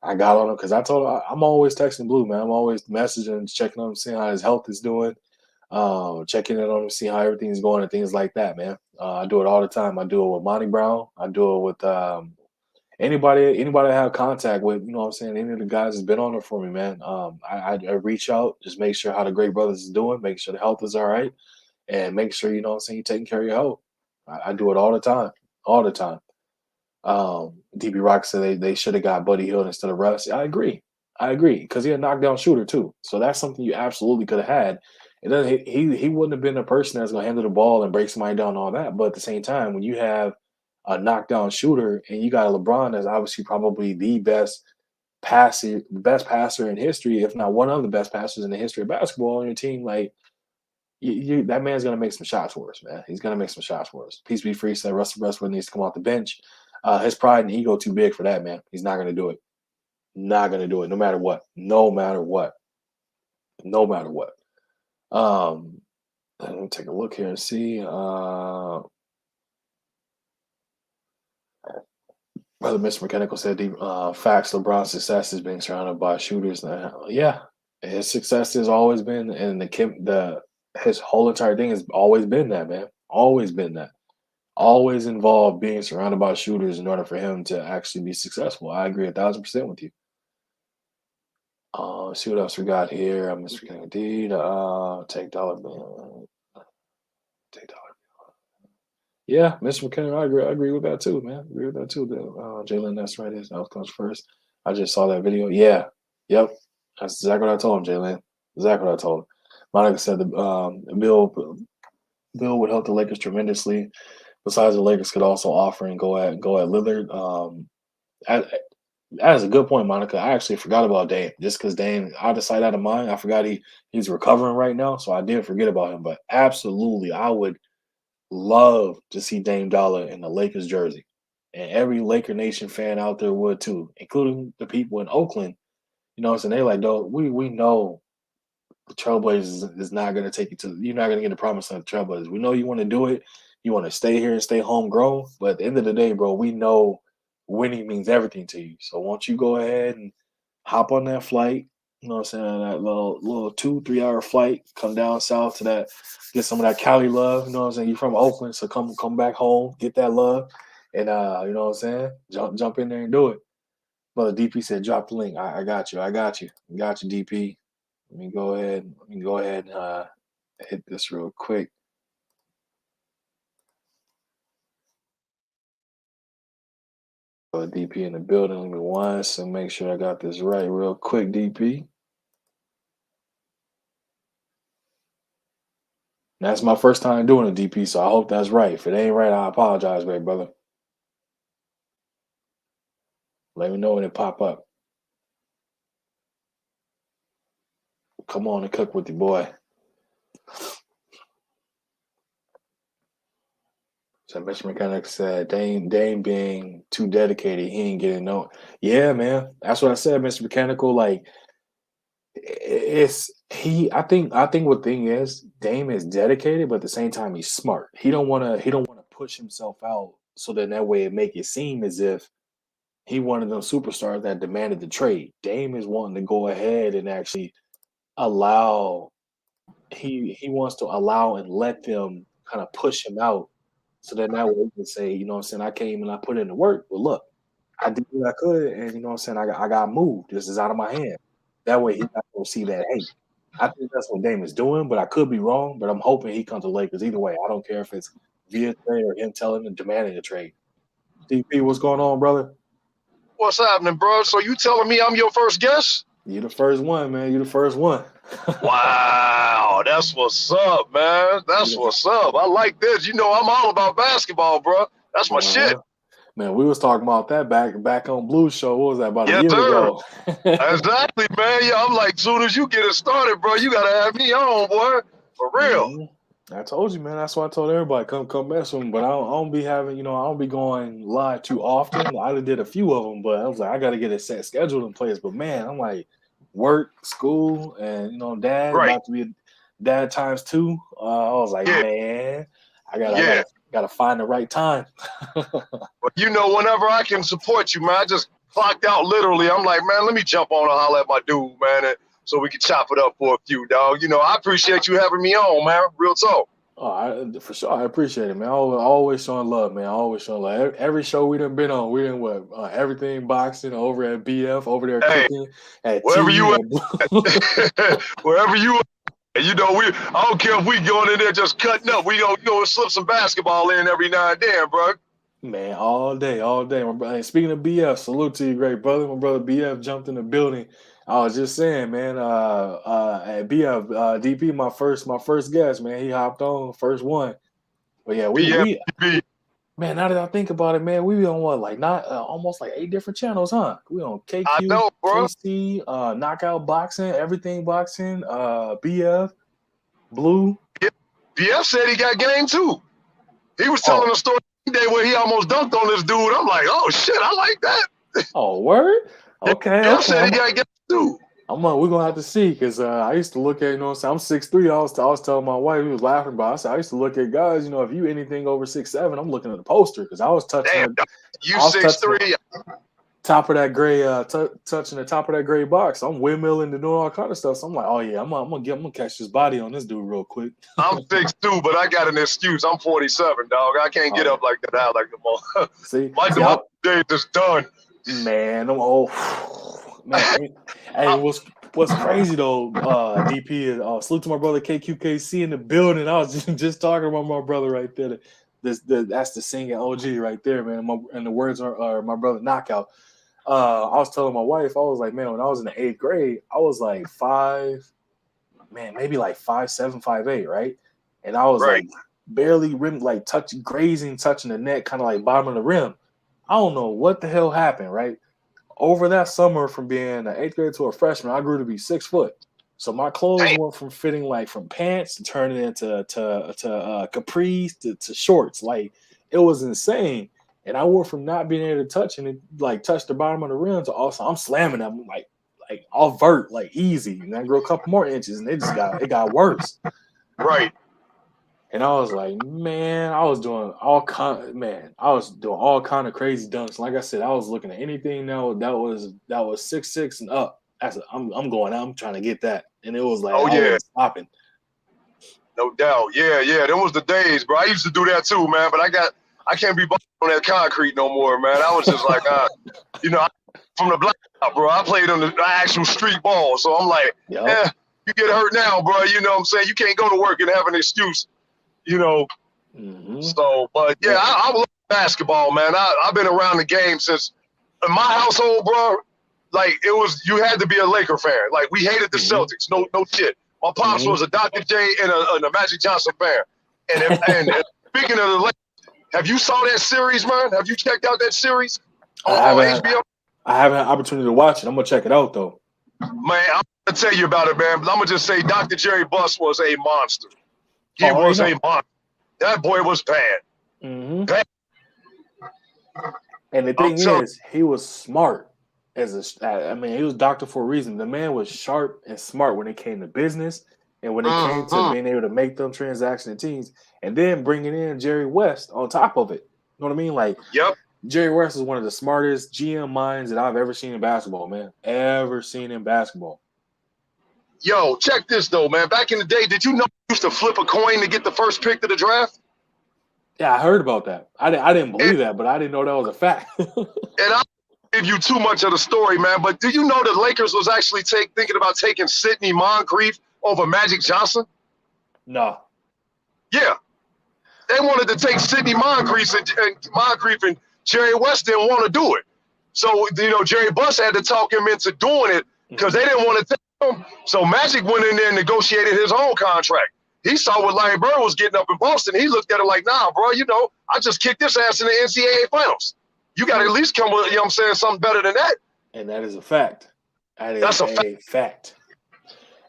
I got on him because I told him I'm always texting Blue, man. I'm always messaging, checking on him, seeing how his health is doing, checking in on him, see how everything's going and things like that, man. I do it all the time. I do it with Monty Brown. I do it with anybody I have contact with. You know what I'm saying? Any of the guys that's been on it for me, man. I reach out, just make sure how the great brothers is doing, make sure the health is all right, and make sure you know what I'm saying you're taking care of your health. I do it all the time, all the time. DB Rock said they should have got Buddy Hield instead of Russ. I agree. I agree because he's a knockdown shooter too. So that's something you absolutely could have had. It doesn't. He wouldn't have been the person that's going to handle the ball and break somebody down and all that. But at the same time, when you have a knockdown shooter and you got a LeBron that's obviously probably the best passer in history, if not one of the best passers in the history of basketball on your team, like that man's gonna make some shots for us, man. He's gonna make some shots for us. Peace be free. Said Russell Westbrook needs to come off the bench. His pride and ego too big for that, man. He's not gonna do it. Not gonna do it. No matter what. No matter what. No matter what. Um, Let me take a look here and see. Brother Mr. Mechanical said the facts LeBron's success is being surrounded by shooters. Yeah, his success has always been, and his whole entire thing has always been that, man. Always been that. Always involved being surrounded by shooters in order for him to actually be successful. I agree 1,000% with you. See what else we got here. I'm Mr. King indeed. Take dollar bill. Take dollar. Yeah, Mr. McKenna, I agree with that too, man. I agree with that too. Jalen, that's right. His house comes first. I just saw that video. Yeah. Yep. That's exactly what I told him, Jalen. Exactly what I told him. Monica said the Bill would help the Lakers tremendously. Besides, the Lakers could also offer and go at Lillard. That is a good point, Monica. I actually forgot about Dame. Just because Dame out of sight, out of mind. I forgot he's recovering right now, so I did forget about him. But absolutely, I would love to see Dame Dollar in the Lakers jersey. And every Laker Nation fan out there would too, including the people in Oakland. You know what I'm saying? They like, though, we know the Trailblazers is not going to take you to, you're not going to get the promise of the Trailblazers. We know you want to do it. You want to stay here and stay homegrown. But at the end of the day, bro, we know winning means everything to you. So won't you go ahead and hop on that flight? You know what I'm saying? That little 2-3 hour flight, come down south to that, get some of that Cali love. You know what I'm saying? You're from Oakland, so come back home, get that love, and you know what I'm saying? Jump in there and do it. Brother DP said, drop the link. I got you. I got you. I got you, DP. Let me go ahead. And hit this real quick. DP in the building. Let me once and make sure I got this right real quick, DP. That's my first time doing a DP, so I hope that's right. If it ain't right, I apologize, baby brother. Let me know when it pop up. Come on and cook with your boy. So Mr. Mechanic said, Dame being too dedicated, he ain't getting no. Yeah, man. That's what I said, Mr. Mechanical. Like, I think what thing is, Dame is dedicated, but at the same time he's smart. He don't wanna push himself out so then that way it make it seem as if he one of them superstars that demanded the trade. Dame is wanting to go ahead and actually allow he wants to allow and let them kind of push him out so then that way he can say, you know what I'm saying, I came and I put in the work. But look, I did what I could, and you know what I'm saying, I got moved. This is out of my hand. That way he's not gonna see that, hey, I think that's what Dame is doing, but I could be wrong. But I'm hoping he comes to Lakers either way. I don't care if it's via trade or him telling and demanding a trade. DP, what's going on, brother? What's happening, bro? So you telling me I'm your first guest? You the first one, man. You the first one. Wow, that's what's up, man. That's You what's up. I like this. You know, I'm all about basketball, bro. That's my shit. the, man, we was talking about that back on Blues Show. What was that, about a Yes, year sir. ago? Exactly, man. Yeah, I'm like, soon as you get it started, bro, you gotta have me on, boy. For real. Mhm. I told you, man. That's why I told everybody come mess with me. But I don't be having, I don't be going live too often. I did a few of them, but I was like, I got to get a set schedule in place. But man, I'm like, work, school, and dad Right. about to be dad times two. I was like, Yeah, man, I got I yeah. gotta find the right time. But you know, whenever I can support you, man, I just clocked out literally. I'm like, man, let me jump on and holler at my dude, man, so we can chop it up for a few, dog. You know, I appreciate you having me on, man. Real talk. For sure, I appreciate it, man. Always showing love, man. Always showing love. Every show we done been on, we done what everything boxing over at BF, over there Hey, cooking at wherever T. you At at, wherever you at, you know, I don't care if we going in there just cutting up. We gonna slip some basketball in every now and then, bro. Man, all day, all day. My brother. And speaking of BF, salute to you, great brother. My brother BF jumped in the building. I was just saying, man. At BF, DP, my first guest, man. He hopped on first one. But yeah, we BFB. man. Now that I think about it, man, we be on what, like, not almost like 8 different channels, huh? We on I KQ, know, bro. KC, Knockout Boxing, Everything Boxing, BF, Blue. BF said he got game too. He was telling Oh, a story day where he almost dunked on this dude. I'm like, oh shit, I like that. oh, word. Yeah, Okay, BF okay. said he got game too. We're gonna have to see because I used to look at, what I'm saying, I'm 6'3". I was telling my wife, we was laughing about it. I said I used to look at guys, if you anything over 6'7", I'm looking at the poster because I was touching Damn, the you I was touching the 6'3". top of that gray touching the top of that gray box. I'm windmilling and doing all kind of stuff. So I'm like, oh yeah, I'm gonna catch this body on this dude real quick. I'm 6'2", but I got an excuse. I'm 47, dog. I can't Oh get yeah. up like that out like the ball. My See, I, days is done. man, I'm old. Man, hey, what's crazy though, DP is salute to my brother KQKC in the building. I was just talking about my brother right there. That's the singing OG right there, man. And the words are my brother Knockout. I was telling my wife, I was like, man, when I was in the 8th grade, I was like maybe like 5'7", 5'8", right? And I was Right. like barely rim, like touching the net, kind of like bottom of the rim. I don't know what the hell happened, right? Over that summer, from being an 8th grade to a freshman, I grew to be 6 foot. So my clothes Damn. went from fitting like from pants to turning into capris to shorts. Like, it was insane. And I went from not being able to touch the bottom of the rim to also I'm slamming them like all vert, like easy. And I grew a couple more inches, and it got worse. Right. And I was like, man, I was doing all kind of crazy dunks. Like I said, I was looking at anything that was 6'6" and up. I'm going out. I'm trying to get that, and it was like Oh I yeah. wasn't stopping. No doubt. Yeah, yeah. Them was the days, bro. I used to do that too, man. But I can't be on that concrete no more, man. I was just like, you know, from the block, bro. I played on the actual street ball, so I'm like, Yep. you get hurt now, bro. You know what I'm saying? You can't go to work and have an excuse, you know. Mm-hmm. So, but yeah, Man. I love basketball, man. I've been around the game since in my household, bro, like it was, you had to be a Laker fan. Like we hated the Celtics. No shit. My pops was a Dr. J and a Magic Johnson fan. And speaking of the Lakers, have you saw that series, man? Have you checked out that series on HBO? I haven't had an opportunity to watch it. I'm gonna check it out though. Man, I'm gonna tell you about it, man. But I'm gonna just say Dr. Jerry Buss was a monster. He was a monster. That boy was bad. Bad. And the thing is, he was smart. He was doctor for a reason. The man was sharp and smart when it came to business and when it came to being able to make them transaction teams, and then bringing in Jerry West on top of it. You know what I mean? Like, Jerry West is one of the smartest GM minds that I've ever seen in basketball, man. Ever seen in basketball. Yo, check this though, man. Back in the day, did you know you used to flip a coin to get the first pick of the draft? Yeah, I heard about that. I didn't believe that, but I didn't know that was a fact. And I'll give you too much of the story, man. But do you know the Lakers was actually thinking about taking Sidney Moncrief over Magic Johnson? No. Yeah. They wanted to take Sidney Moncrief and Jerry West didn't want to do it. So, Jerry Buss had to talk him into doing it because they didn't want to take him. So Magic went in there and negotiated his own contract. He saw what Larry Bird was getting up in Boston. He looked at it like, nah, bro, I just kicked this ass in the NCAA finals. You got to at least come with, something better than that. And that is a fact. That's a fact.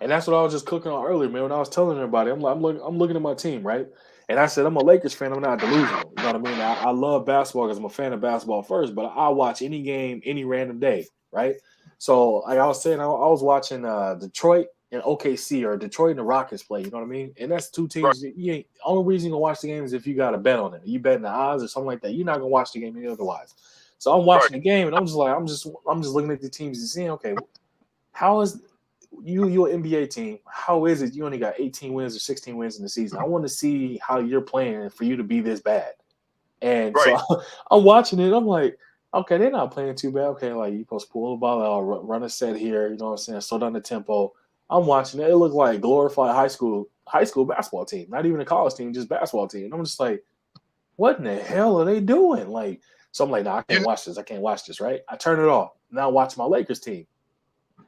And that's what I was just cooking on earlier, man. When I was telling everybody, I'm looking at my team, right? And I said, I'm a Lakers fan. I'm not delusional. You know what I mean? I love basketball because I'm a fan of basketball first, but I watch any game, any random day, right? So, like I was saying, I was watching Detroit and OKC, or Detroit and the Rockets play. You know what I mean? And that's two teams. Right. Only reason you can watch the game is if you got a bet on it. You bet in the odds or something like that. You're not gonna watch the game any otherwise. So I'm watching the game, and I'm just looking at the teams and seeing, okay, how is you an NBA team? How is it you only got 18 wins or 16 wins in the season? I want to see how you're playing for you to be this bad. And so I'm watching it. I'm like, okay, they're not playing too bad. Okay, like you're supposed to pull the ball out, run a set here. You know what I'm saying? Slow down the tempo. I'm watching it. It looked like glorified high school basketball team, not even a college team, just basketball team. And I'm just like, what in the hell are they doing? Like, so I'm like, nah, I can't watch this. I can't watch this, right? I turn it off. Now watch my Lakers team.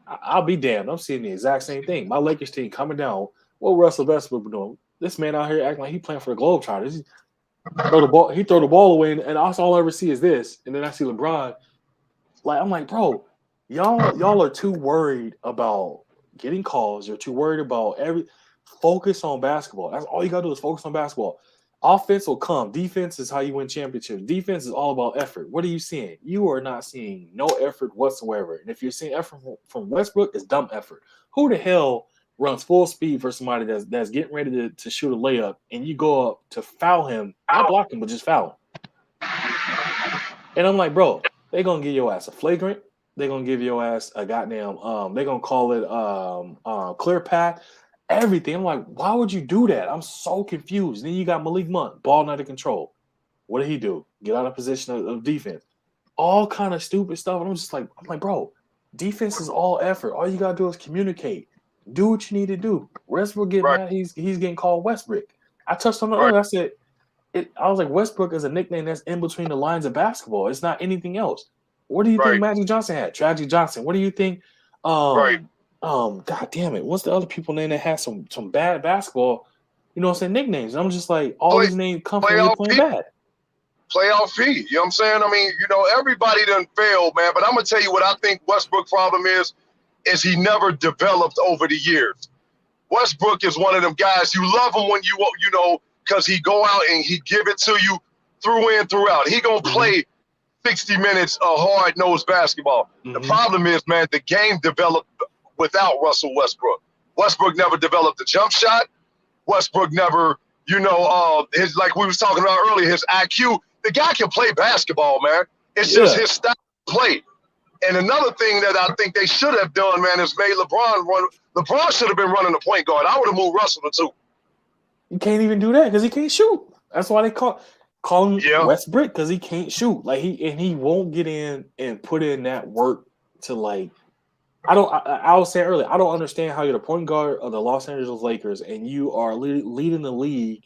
I'll be damned. I'm seeing the exact same thing. My Lakers team coming down. What Russell Westbrook doing? This man out here acting like he playing for the Globetrotters. He throw the ball away, and all I ever see is this. And then I see LeBron. Like, I'm like, bro, y'all are too worried about getting calls. You're too worried about focus on basketball. That's all you gotta do is focus on basketball. Offense will come. Defense is how you win championships. Defense is all about effort. What are you seeing? You are not seeing no effort whatsoever. And if you're seeing effort from Westbrook, it's dumb effort. Who the hell runs full speed for somebody that's getting ready to shoot a layup, and you go up to foul him, not block him, but just foul him? And I'm like, bro, they're gonna give your ass a flagrant. They're gonna give your ass a goddamn they're gonna call it clear path. Everything. I'm like, why would you do that? I'm so confused. Then you got Malik Monk, ball out of control. What did he do? Get out of position of defense. All kind of stupid stuff. And I'm like, bro, defense is all effort. All you gotta do is communicate. Do what you need to do. Westbrook get mad. He's getting called Westbrook. I touched on the earlier. I said, I was like, Westbrook is a nickname that's in between the lines of basketball. It's not anything else. What do you think Magic Johnson had? Tragic Johnson. What do you think? God damn it. What's the other people name that had some bad basketball, you know what I'm saying, nicknames? And I'm just like, all these names come from really playing bad. Playoff P. You know what I'm saying? I mean, everybody done failed, man. But I'm going to tell you what I think Westbrook's problem is he never developed over the years. Westbrook is one of them guys, you love him when because he go out and he give it to you through and throughout. He going to play 60 minutes of hard-nosed basketball. The problem is, man, the game developed without Russell Westbrook. Westbrook never developed the jump shot. Westbrook never, his, like we was talking about earlier, his IQ. The guy can play basketball, man. It's just his style of play. And another thing that I think they should have done, man, is made LeBron run. LeBron should have been running the point guard. I would have moved Russell to 2. You can't even do that because he can't shoot. That's why they call him Westbrook, because he can't shoot. Like he won't get in and put in that work to like. I was saying earlier, I don't understand how you're the point guard of the Los Angeles Lakers and you are leading the league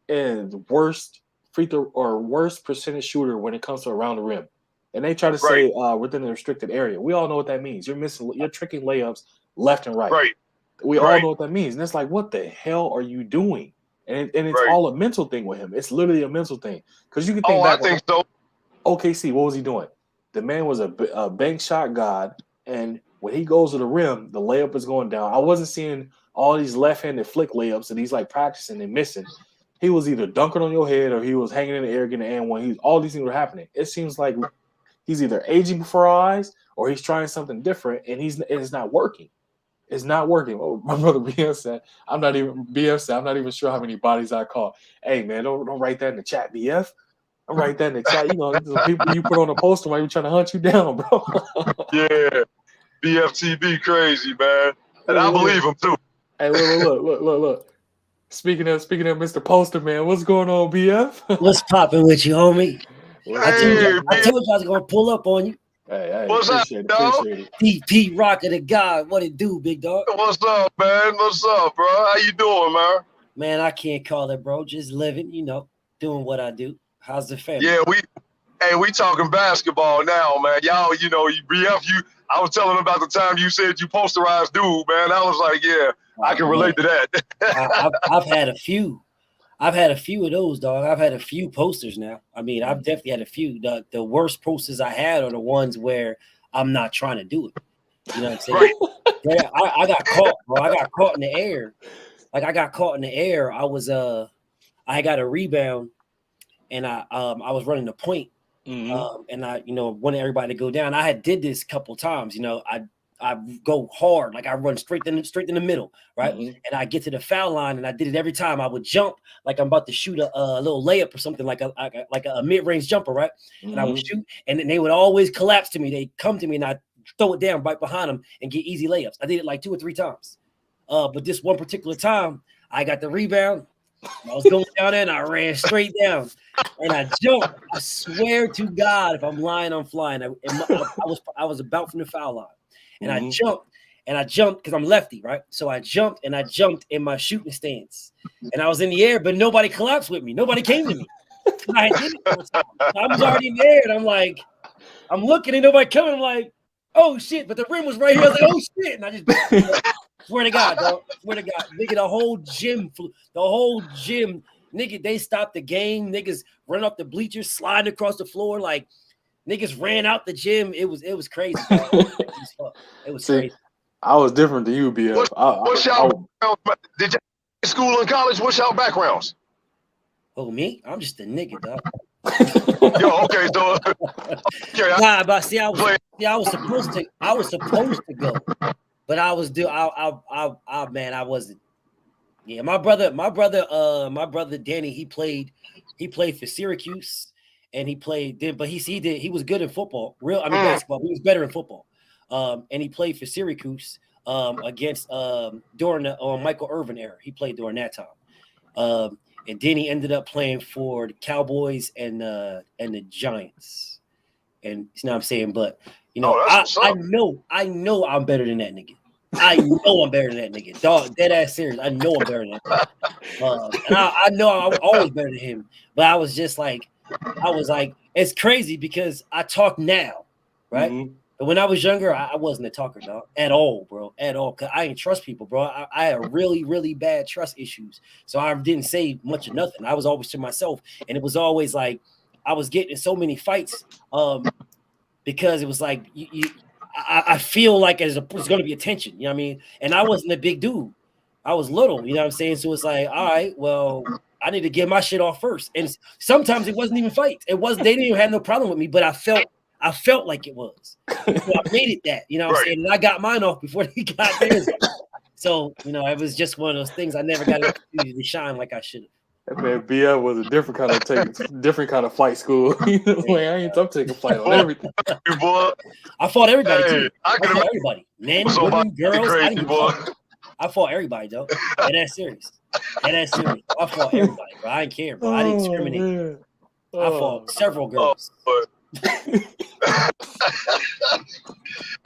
in worst free throw or worst percentage shooter when it comes to around the rim. and they try to Right. say within the restricted area. We all know what that means. You're tricking layups left and right. Right. We all Right. know what that means, and it's like, what the hell are you doing? And it's Right. all a mental thing with him. It's literally a mental thing because you can think Oh, I back. think so. OKC, what was he doing? The man was a bank shot god, and when he goes to the rim, the layup is going down. I wasn't seeing all these left-handed flick layups, and he's like practicing and missing. He was either dunking on your head or he was hanging in the air getting an and one. All these things were happening. It seems like he's either aging before our eyes or he's trying something different, and it's not working. It's not working. Oh, my brother BF said, I'm not even sure how many bodies I caught. Hey man, don't write that in the chat, BF. I'll write that in the chat. You know, the people you put on a poster might be trying to hunt you down, bro. Yeah. BFTB crazy, man. And I believe him too. Hey, look. Speaking of Mr. Poster Man, what's going on, BF? What's popping with you, homie? I told you I was gonna pull up on you. Hey, what's appreciate up, it. Pete Rocker the God. What it do, big dog? What's up, man? What's up, bro? How you doing, man? Man, I can't call it, bro. Just living, you know, doing what I do. How's the family? Yeah, we talking basketball now, man. Y'all, you know, BF, I was telling about the time you said you posterized dude, man. I was like, yeah, I can relate to that. I've had a few. I've had a few of those, dog. I've had a few posters now. I mean, I've definitely had a few. The worst posters I had are the ones where I'm not trying to do it. You know what I'm saying? Right. Yeah, I got caught, bro. I got caught in the air. Like I got caught in the air. I got a rebound, and I was running the point, and I, you know, wanted everybody to go down. I had did this a couple times. You know, I go hard, like I run straight in the middle, right? And I get to the foul line, and I did it every time. I would jump like I'm about to shoot a little layup or something, like a mid-range jumper, right? And I would shoot, and then they would always collapse to me. They come to me, and I throw it down right behind them and get easy layups. I did it like 2 or 3 times. But this one particular time, I got the rebound. I was going down there, and I ran straight down, and I jumped. I swear to God, if I'm lying, I'm flying. I was about from the foul line. And I jumped because I'm lefty, right? So I jumped in my shooting stance. And I was in the air, but nobody collapsed with me. Nobody came to me. I did it. I was already in the air, and I'm like, I'm looking and nobody coming. I'm like, oh shit! But the rim was right here. I was like, oh shit! And I just swear to God, dog. Swear to God, nigga, the whole gym, nigga, they stopped the game. Niggas run up the bleachers, sliding across the floor like. Niggas ran out the gym. It was crazy. It was crazy. I was different than you, BF. What's y'all background? Did you school and college? What's y'all backgrounds? Oh, me? I'm just a nigga, dog. Yo, okay, so nah, but see, I was supposed to go, but I wasn't. Yeah, my brother Danny, he played for Syracuse. And he was good in football. Basketball. He was better in football. And he played for Syracuse against during the Michael Irvin era. He played during that time. And then he ended up playing for the Cowboys and the Giants. And you know what I'm saying? But you know, I know I'm better than that nigga. I know I'm better than that nigga. Dog, dead ass serious. I know I'm better than that. And I know I'm always better than him. But I was like, it's crazy because I talk now, right? But when I was younger, I wasn't a talker, dog, at all, bro, at all. Cause I didn't trust people, bro. I had really, really bad trust issues, so I didn't say much of nothing. I was always to myself, and it was always like I was getting in so many fights, because it was like I feel like there's going to be attention, you know what I mean? And I wasn't a big dude. I was little, you know what I'm saying? So it's like, all right, well, I need to get my shit off first. And sometimes it wasn't even fights. They didn't even have no problem with me, but I felt like it was. So I made it that, you know what I'm saying? And I got mine off before they got theirs. So, you know, it was just one of those things. I never got an opportunity to shine like I should have. That man BF was a different kind of flight school. I'm taking flight on everything. I fought everybody too. I fought everybody. Men, women, girls. I fought everybody, though. And that's serious. I fought everybody, bro. I didn't care, bro. I didn't discriminate. I fought several girls.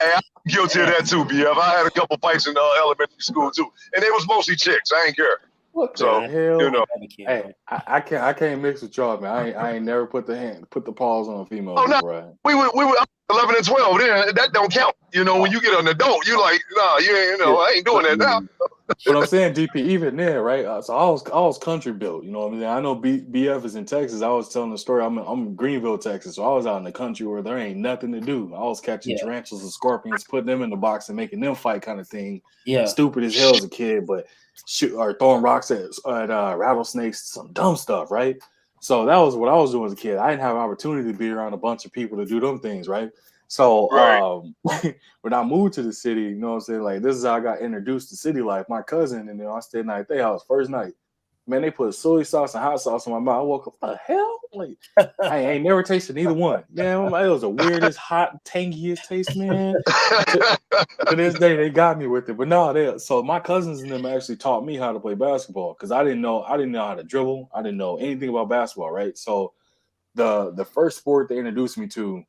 Hey, I'm guilty of that too, BF. I had a couple fights in elementary school too, and they was mostly chicks. I ain't care. What the So hell? you know. Hey, I can't mix with y'all, man. I ain't never put the paws on a female Oh no, before. we were 11 and 12. Then that don't count. You know, when you get an adult, you like, nah, you ain't. You know, I ain't doing that now. But I'm saying, DP, even there, right? So I was country built. You know what I mean? I know BF is in Texas. I was telling the story. I'm in Greenville, Texas. So I was out in the country where there ain't nothing to do. I was catching tarantulas and scorpions, putting them in the box and making them fight, kind of thing. Yeah, stupid as hell as a kid, but or throwing rocks at rattlesnakes, some dumb stuff, right? So that was what I was doing as a kid. I didn't have an opportunity to be around a bunch of people to do them things, right? So when I moved to the city, you know what I'm saying? Like, this is how I got introduced to city life. My cousin and I stayed night at their house first night. Man, they put soy sauce and hot sauce on my mouth. I woke up, what the hell? Like, I ain't never tasted neither one. Man, it was the weirdest, hot, tangiest taste, man. To this day, they got me with it. But no, so my cousins and them actually taught me how to play basketball because I didn't know how to dribble. I didn't know anything about basketball, right? So the first sport they introduced me to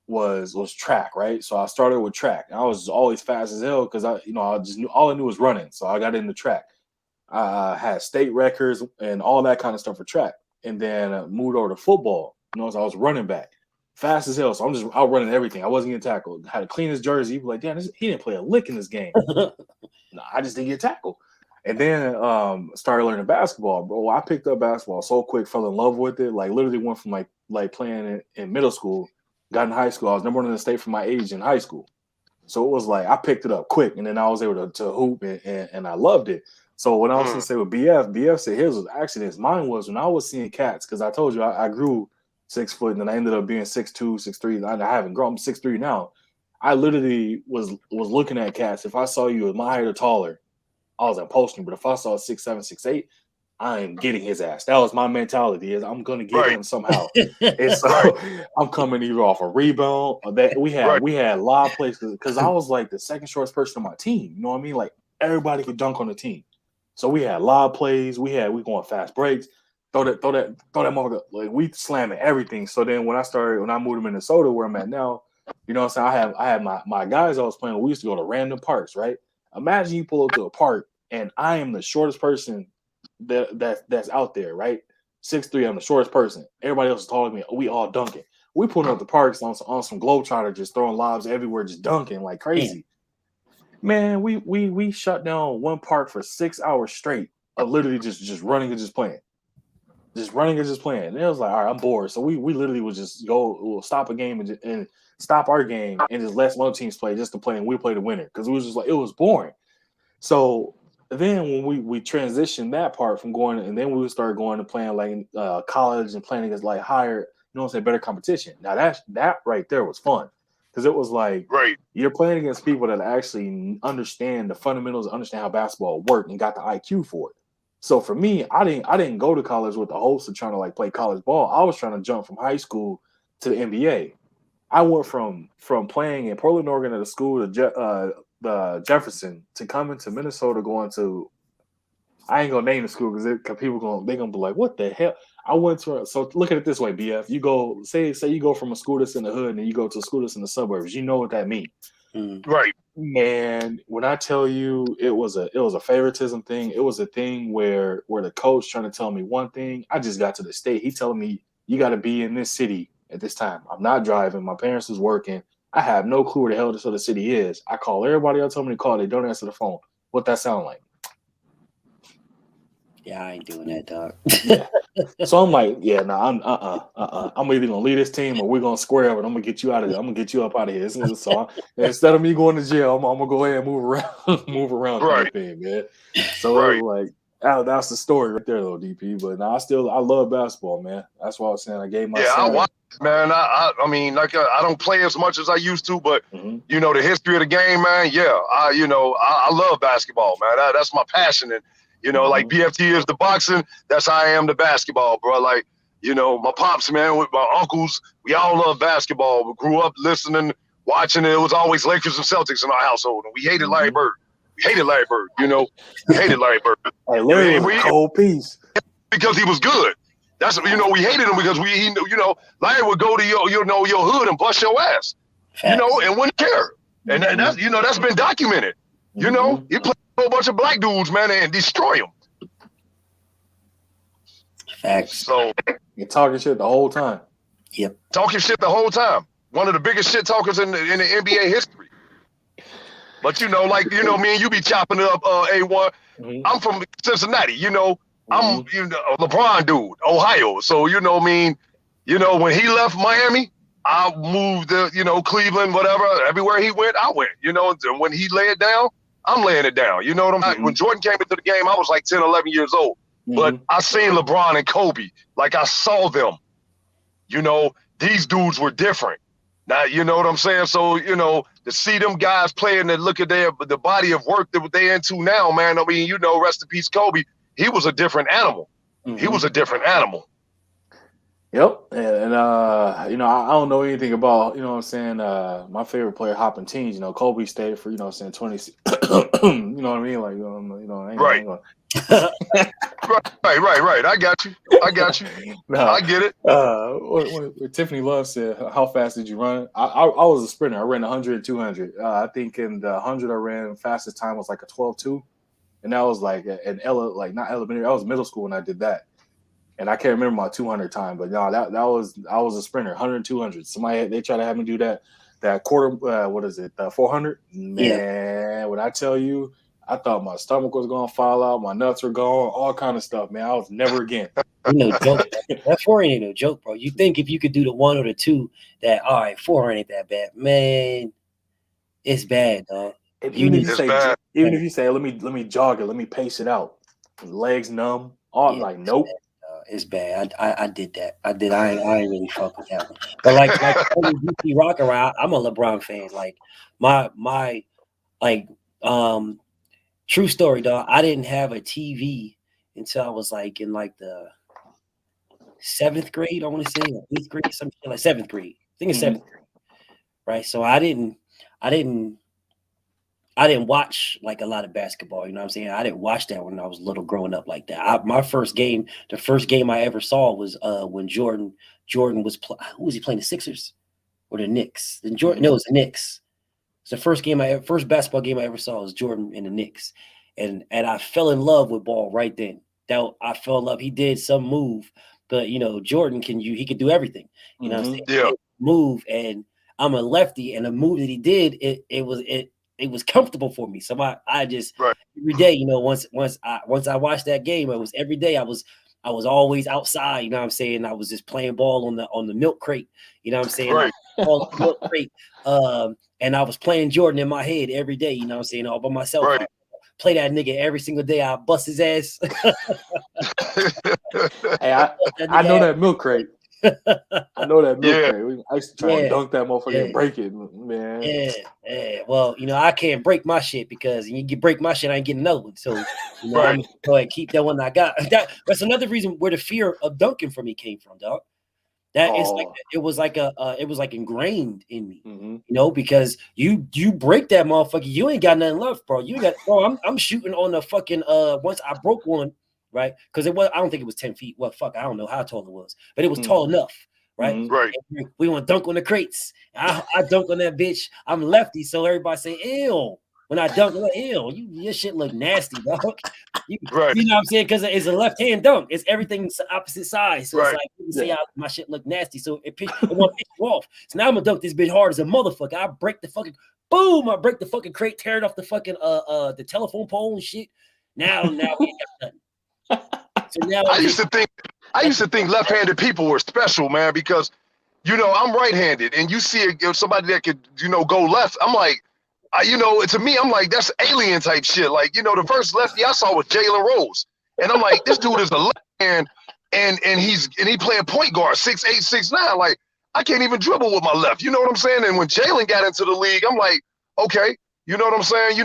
was track, right? So I started with track. I was always fast as hell because I just knew all I knew was running. So I got into track. I had state records and all that kind of stuff for track, and then moved over to football. So I was running back, fast as hell. So I'm just out running everything. I wasn't getting tackled. Had to clean his jersey. He'd be like, damn, he didn't play a lick in this game. No, I just didn't get tackled. And then started learning basketball, bro. I picked up basketball so quick, fell in love with it. Like, literally went from like playing it in middle school. Got in high school. I was number one in the state for my age in high school. So it was like I picked it up quick, and then I was able to hoop, and I loved it. So when I was going to say with BF said his was accidents. Mine was when I was seeing cats, because I told you I grew 6 foot, and then I ended up being 6'2", 6'3". I haven't grown. I'm 6'3" now. I literally was looking at cats. If I saw you at my height or taller, I was posting. But if I saw 6'7", 6'8", I am getting his ass. That was my mentality. Is I'm gonna get him somehow. And so I'm coming either off a rebound or that we had lob plays because I was like the second shortest person on my team. You know what I mean? Like, everybody could dunk on the team. So we had lob plays. We going fast breaks. Throw that motherfucker. Like, we slamming everything. So then when I moved to Minnesota where I'm at now, you know what I'm saying? I had my guys I was playing with. We used to go to random parks, right? Imagine you pull up to a park and I am the shortest person that's out there, right? 6'3", I'm the shortest person. Everybody else is taller than me. We all dunking. We pulling up the parks on some globetrotter, just throwing lobs everywhere, just dunking like crazy. Man, we shut down one park for 6 hours straight of literally just running and just playing. Just running and just playing. And it was like, all right, I'm bored. So we literally would just we'll stop a game and stop our game and just let some other teams play just to play, and we play the winner because it was just like, it was boring. So then when we transitioned that part from going, and then we would start going to playing like college and playing against like higher, better competition. Now that right there was fun because it was like you're playing against people that actually understand the fundamentals, understand how basketball worked, and got the IQ for it. So for me, I didn't go to college with the hopes of trying to like play college ball. I was trying to jump from high school to the NBA. I went from playing in Portland, Oregon at a school to the Jefferson to coming to Minnesota, going to, I ain't gonna name the school because people they're gonna be like, what the hell? I went to, so look at it this way, BF. You go, say you go from a school that's in the hood and you go to a school that's in the suburbs. You know what that means, right? Man, when I tell you it was a favoritism thing. It was a thing where the coach trying to tell me one thing. I just got to the state. He telling me you got to be in this city at this time. I'm not driving. My parents was working. I have no clue where the hell this other city is. I call everybody else, tell me to call. They don't answer the phone. What that sound like? Yeah, I ain't doing that, dog. Yeah. So I'm like, yeah, I'm either gonna leave this team or we're gonna square up and I'm gonna get you out of there. I'm gonna get you up out of here. So instead of me going to jail, I'm gonna go ahead and move around kind of thing, man. So it was like, that's the story right there, though, DP. But I love basketball, man. That's why I was saying I gave my son. I watch, man. I mean, like I don't play as much as I used to, but the history of the game, man. Yeah, I love basketball, man. That's my passion. And like BFT is the boxing, that's how I am the basketball, bro. Like, my pops, man, with my uncles, we all love basketball. We grew up listening, watching it. It was always Lakers and Celtics in our household, and we hated Larry Bird. We hated Larry Bird, We hated Larry Bird. Hey, Larry was a cold piece. Because he was good. That's, we hated him because Larry would go to your hood and bust your ass, and wouldn't care. And that's, that's been documented. He played a whole bunch of black dudes, man, and destroy them. Facts. So You're talking shit the whole time. Yep. Talking shit the whole time. One of the biggest shit talkers in the NBA history. But me and you be chopping it up, A1. Mm-hmm. I'm from Cincinnati, I'm Mm-hmm. LeBron dude, Ohio. So when he left Miami, I moved to, Cleveland, whatever. Everywhere he went, I went. And when he lay it down, I'm laying it down. You know what I'm saying? Mm-hmm. When Jordan came into the game, I was like 10, 11 years old. But I seen LeBron and Kobe. Like I saw them. These dudes were different. Now, you know what I'm saying? So, to see them guys playing and look at the body of work that they into now, man. I mean, rest in peace, Kobe. He was a different animal. Mm-hmm. He was a different animal. Yep. And I don't know anything about, you know what I'm saying, my favorite player hopping teams. Kobe stayed for, 20, you know what I mean? Like, Right. Right. I got you. No, I get it. when Tiffany Love said, how fast did you run? I was a sprinter. I ran 100 and 200. I think in the 100 I ran fastest time was like a 12.2. And that was like not elementary. I was middle school when I did that. And I can't remember my 200 time, but no, I was a sprinter, 100 and 200. They try to have me do that quarter, 400? Man, when I tell you, I thought my stomach was going to fall out, my nuts were gone, all kind of stuff, man. I was never again. Joke. That 400 ain't no joke, bro. You think if you could do the 1 or the 2, that, all right, 400 ain't that bad. Man, it's bad, dog. Even if you say, let me jog it, let me pace it out, legs numb, nope. It's bad. I did that. I ain't really fuck with that one. But like DC Rock around, I'm a LeBron fan. Like my true story, dog. I didn't have a TV until I was like in like the 7th grade. I want to say 8th grade, something like 7th grade. I think it's 7th grade, right? So I didn't watch like a lot of basketball. You know what I'm saying? I didn't watch that when I was little growing up like that. The first game I ever saw was when Jordan was who was he playing, the Sixers or the Knicks? No, it was the Knicks. It's the first basketball game I ever saw was Jordan and the Knicks. And I fell in love with ball right then. I fell in love. He did some move, but Jordan he could do everything. You know what I'm saying? Yeah. Move, and I'm a lefty, and the move that he did, it was comfortable for me. So I just every day, once I watched that game, it was every day I was always outside, you know what I'm saying? I was just playing ball on the milk crate, you know what I'm saying? Right. Milk crate. And I was playing Jordan in my head every day, you know what I'm saying, all by myself. Right. Play that nigga every single day. I bust his ass. Hey, I know that milk crate. I know that milk crate. I used to try to dunk that motherfucker and break it, man. Yeah. Well, I can't break my shit because you break my shit, I ain't getting another one. So, I'm gonna go ahead and keep that one I got. That's another reason where the fear of dunking for me came from, dog. That is like it was like ingrained in me, because you break that motherfucker, you ain't got nothing left, bro. I'm shooting on the fucking once I broke one, right? Because I don't think it was 10 feet. Well, fuck, I don't know how tall it was, but it was tall enough, right? Right. And we want to dunk on the crates. I dunk on that bitch. I'm lefty, so everybody say ew. When I dunk, I'm like, ew, your shit look nasty, dog. You know what I'm saying? Because it's a left-hand dunk. It's everything's opposite sides. So it's like, you can see how my shit look nasty. So it won't piss you off. So now I'm going to dunk this bitch hard as a motherfucker. I break the fucking, boom, I break the fucking crate, tear it off the fucking, the telephone pole and shit. Now we ain't got nothing. So now I used to think left-handed people were special, man, because, I'm right-handed and you see somebody that could, go left. I'm like, to me, I'm like, that's alien type shit. Like, the first lefty I saw was Jalen Rose. And I'm like, this dude is a left hand and he playing point guard, 6'8", 6'9". Like, I can't even dribble with my left. You know what I'm saying? And when Jalen got into the league, I'm like, okay, you know what I'm saying?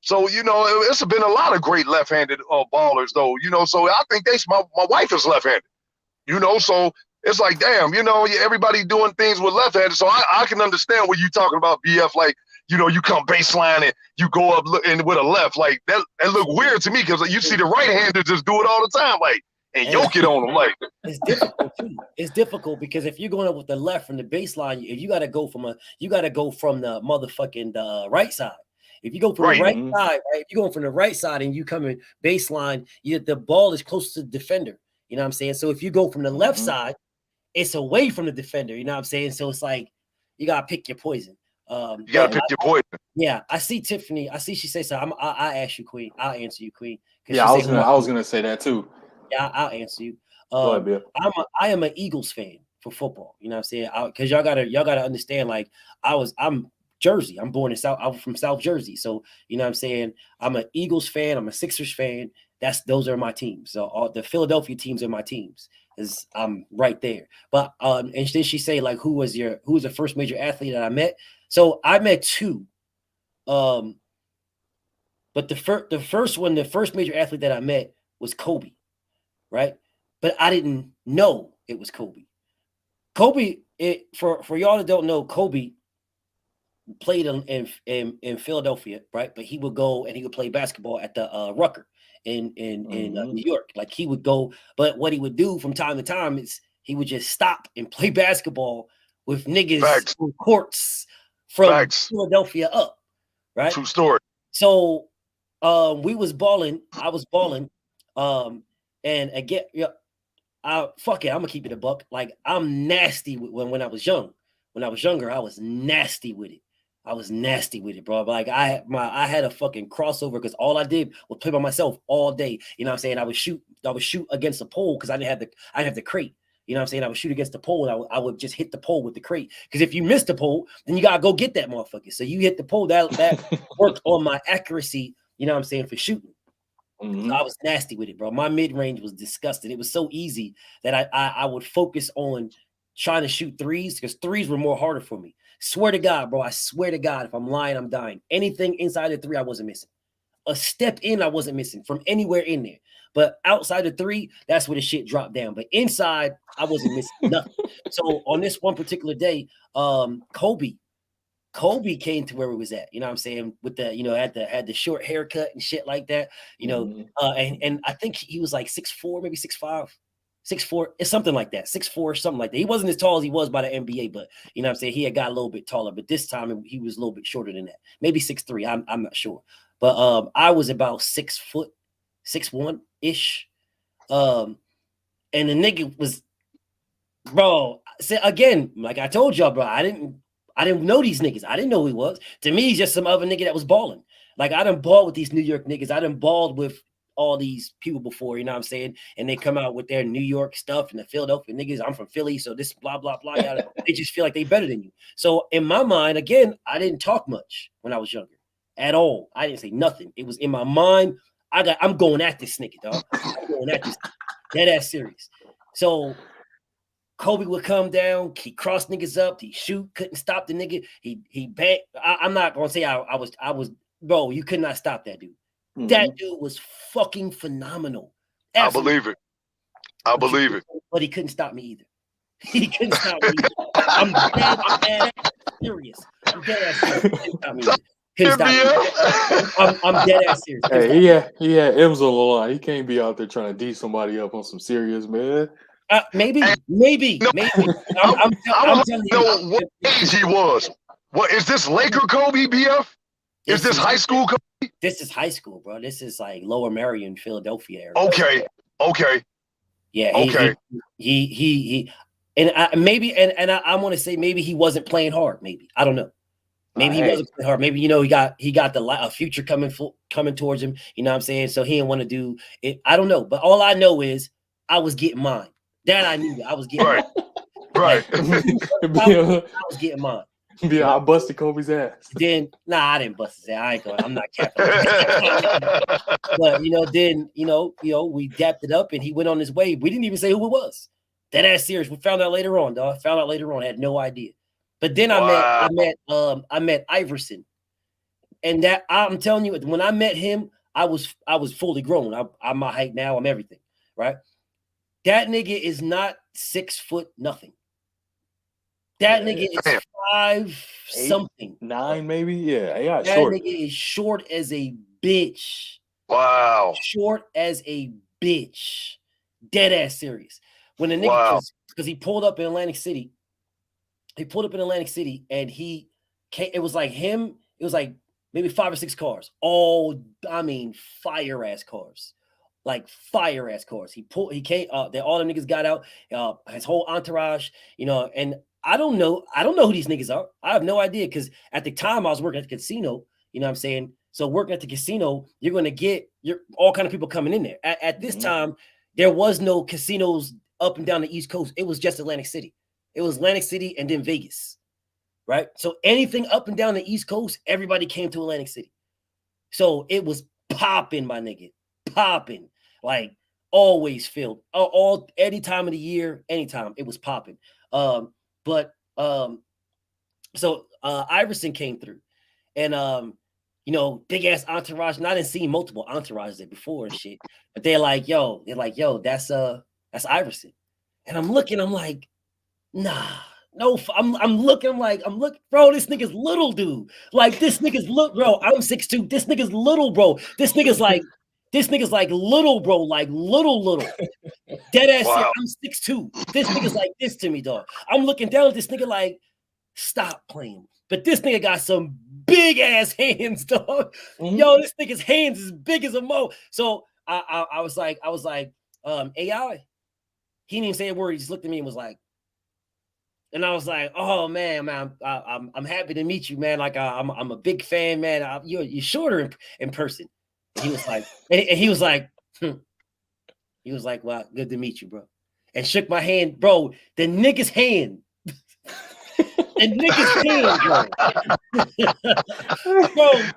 So, it's been a lot of great left-handed ballers though, so I think my wife is left-handed, so it's like, damn, everybody doing things with left-handed. So I can understand what you talking about, BF, like, you come baseline and you go up and with a left, like that look weird to me because you see the right-handers just do it all the time, like, and yoke it on them, like. It's difficult too. It's difficult because if you're going up with the left from the baseline, you got to go from the motherfucking right side. If you go from the right side, right? If you're going from the right side and you come in baseline, the ball is close to the defender. You know what I'm saying? So if you go from the left side, it's away from the defender. You know what I'm saying? So it's like you gotta pick your poison. You gotta pick your poison. Yeah, I see Tiffany. I see she say so. I ask you, Queen. I'll answer you, Queen. Yeah, I was gonna say that too. Yeah, I'll answer you. Go ahead, Bill. I am an Eagles fan for football. You know what I'm saying? Because y'all gotta understand. Like I'm Jersey. I'm born in I'm from South Jersey. So you know what I'm saying? I'm an Eagles fan. I'm a Sixers fan. Those are my teams. So all the Philadelphia teams are my teams. Is I'm right there. But and then she say like who was the first major athlete that I met? So I met two. But the first major athlete that I met was Kobe, right? But I didn't know it was Kobe. For y'all that don't know, Kobe played in Philadelphia, right? But he would go and he would play basketball at the Rucker in New York. Like he would go, but what he would do from time to time is he would just stop and play basketball with niggas on courts from Philadelphia up, right? True story. So we was balling. I was balling. And again, fuck it, I'm gonna keep it a buck. Like I'm nasty when I was young. When I was younger, I was nasty with it. I was nasty with it, bro. Like I had a fucking crossover because all I did was play by myself all day. You know what I'm saying? I would shoot against the pole because I didn't have the crate. You know what I'm saying? I would shoot against the pole and I would just hit the pole with the crate. Because if you miss the pole, then you gotta go get that motherfucker. So you hit the pole, that worked on my accuracy, you know what I'm saying, for shooting. So I was nasty with it, bro. My mid-range was disgusting. It was so easy that I would focus on trying to shoot threes because threes were more harder for me. Swear to God, bro. I swear to God, if I'm lying, I'm dying. Anything inside the three, I wasn't missing. A step in, I wasn't missing from anywhere in there. But outside the three, that's where the shit dropped down. But inside, I wasn't missing nothing. So on this one particular day, Kobe came to where we was at, you know what I'm saying, with the, you know, had the short haircut and shit like that, you know, and I think he was like 6'4", maybe 6'5", 6'4", it's something like that, 6'4", something like that. He wasn't as tall as he was by the NBA, but you know what I'm saying, he had got a little bit taller, but this time he was a little bit shorter than that, maybe 6'3", I'm not sure, but I was about 6 foot, 6'1" ish, and the nigga was, bro, again, like I told y'all, bro, I didn't know these niggas. I didn't know who he was. To me, he's just some other nigga that was balling. Like I done balled with these New York niggas. I done balled with all these people before, you know what I'm saying? And they come out with their New York stuff and the Philadelphia niggas. I'm from Philly, so this blah, blah, blah. They just feel like they better than you. So in my mind, again, I didn't talk much when I was younger at all. I didn't say nothing. It was in my mind. I'm going at this nigga, dog. I'm going at this dead ass serious. So Kobe would come down, he cross niggas up, he shoot, couldn't stop the nigga. He bang. I'm not gonna say I was, bro, you could not stop that dude. That dude was fucking phenomenal. Absolutely. I believe it. I believe it. But he couldn't stop me either. He couldn't stop me. I'm dead ass serious. I'm dead ass serious. Couldn't stop me. I'm dead ass serious. Hey, yeah, M's on the line. He can't be out there trying to D somebody up on some serious, man. Maybe. I I'm telling you what age he was. What is this Laker Kobe, BF? Is this high school Kobe? This is high school, bro. This is like Lower Merion, Philadelphia area. Okay. Yeah. He and I want to say maybe he wasn't playing hard. Maybe I don't know. Maybe he wasn't playing hard. Maybe, you know, he got a future coming towards him. You know what I'm saying? So he didn't want to do it. I don't know. But all I know is I was getting mine. That I knew. I was getting mine. Right. I was getting mine. Yeah, I busted Kobe's ass. Then I didn't bust his ass. I'm not capping. But then we dapped it up and he went on his way. We didn't even say who it was. That ass serious. We found out later on, dog. I had no idea. But then I met Iverson. And that I'm telling you, when I met him, I was fully grown. I'm my height now, I'm everything, right? That nigga is not 6 foot nothing. That nigga is 5 something. 9 maybe? Yeah, that short. Nigga is short as a bitch. Wow. Short as a bitch. Dead ass serious. When the nigga, because he pulled up in Atlantic City. And he came, it was like him, it was like maybe 5 or 6 cars. All, fire ass cars. like fire ass cars. He came. They all the niggas got out. His whole entourage, and I don't know who these niggas are. I have no idea because at the time I was working at the casino. You know what I'm saying? So working at the casino, you're gonna get all kind of people coming in there. At this time, there was no casinos up and down the East Coast. It was just Atlantic City. It was Atlantic City and then Vegas, right? So anything up and down the East Coast, everybody came to Atlantic City. So it was popping, my nigga, popping, like always filled, any time of the year, anytime it was popping. So Iverson came through, and big ass entourage. And I didn't see multiple entourages there before and shit, but they're like, yo, that's Iverson, and I'm looking, I'm like, nah. No, I'm looking, bro, this nigga's little, dude. Like, this nigga's little, bro. I'm 6'2". This nigga's little, bro. This nigga's like little, bro. Like little. Dead ass shit. I'm 6'2". This nigga's like this to me, dog. I'm looking down at this nigga like, stop playing. But this nigga got some big ass hands, dog. Yo, this nigga's hands is big as a mo. So I was like, AI. He didn't even say a word. He just looked at me and was like, and I was like, "Oh man, I'm happy to meet you, man. Like I'm a big fan, man. You're shorter in person." And he was like, he was like, "Well, good to meet you, bro." And shook my hand, bro. The nigga's hand, bro.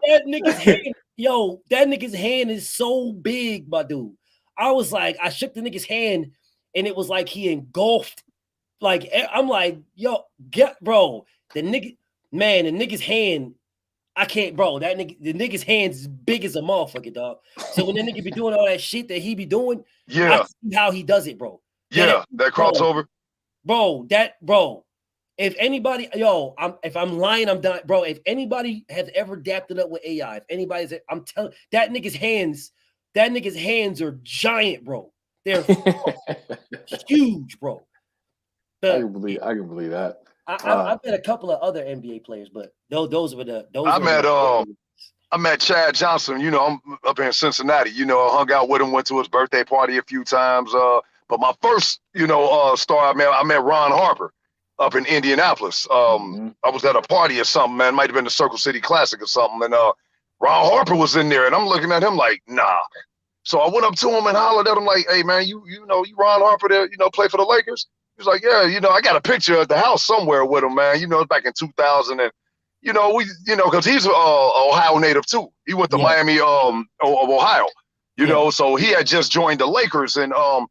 That nigga's hand, that nigga's hand is so big, my dude. I was like, I shook the nigga's hand, and it was like he engulfed. Like, I'm like, yo, bro, the nigga's hand, I can't, bro, the nigga's hands is big as a motherfucker, dog. So when that nigga be doing all that shit that he be doing, I see how he does it, bro. That crossover. Bro, if anybody, if I'm lying, I'm done, bro. If anybody has ever adapted up with AI, I'm telling, that nigga's hands are giant, bro. They're huge, bro. I can believe that. I met a couple of other NBA players, but those were the. I met Chad Johnson. I'm up in Cincinnati. I hung out with him, went to his birthday party a few times. But my first, star I met Ron Harper up in Indianapolis. I was at a party or something, man. Might have been the Circle City Classic or something, and Ron Harper was in there, and I'm looking at him like, nah. So I went up to him and hollered at him like, hey man, you Ron Harper there, play for the Lakers? He was like, yeah, I got a picture at the house somewhere with him, man. Back in 2000, and because he's Ohio native too. He went to Miami, of Ohio. So he had just joined the Lakers, and I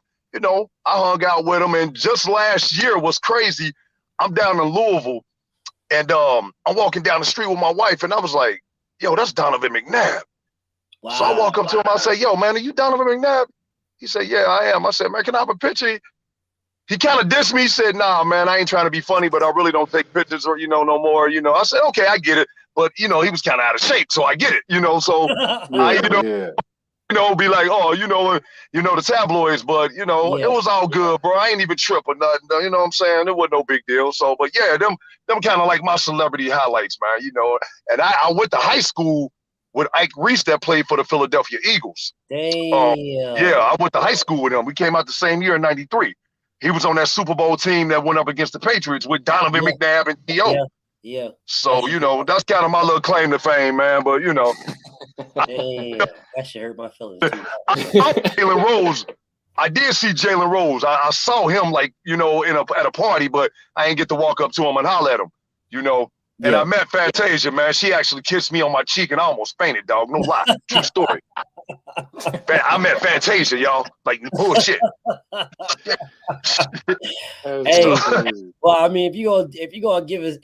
hung out with him. And just last year was crazy. I'm down in Louisville, and I'm walking down the street with my wife, and I was like, yo, that's Donovan McNabb. Wow. So I walk up to him, I say, yo, man, are you Donovan McNabb? He said, yeah, I am. I said, man, can I have a picture? He kind of dissed me. He said, nah, man, I ain't trying to be funny, but I really don't take pictures or, no more. I said, okay, I get it. But, he was kind of out of shape, so I get it, So I, be like, oh, the tabloids, but, it was all good, bro. I ain't even trip or nothing, you know what I'm saying? It wasn't no big deal. So, but yeah, them kind of like my celebrity highlights, man, And I went to high school with Ike Reese that played for the Philadelphia Eagles. Damn. I went to high school with him. We came out the same year in '93. He was on that Super Bowl team that went up against the Patriots with Donovan McNabb and T.O. Yeah. So, that's kind of my little claim to fame, man. But, Damn, that shit hurt my feelings too. Jalen Rose. I did see Jalen Rose. I saw him like, at a party, but I ain't get to walk up to him and holler at him, And I met Fantasia, man. She actually kissed me on my cheek and I almost fainted, dog. No lie. True story. I met Fantasia, y'all. Like bullshit. Hey, well, I mean, if you gonna give us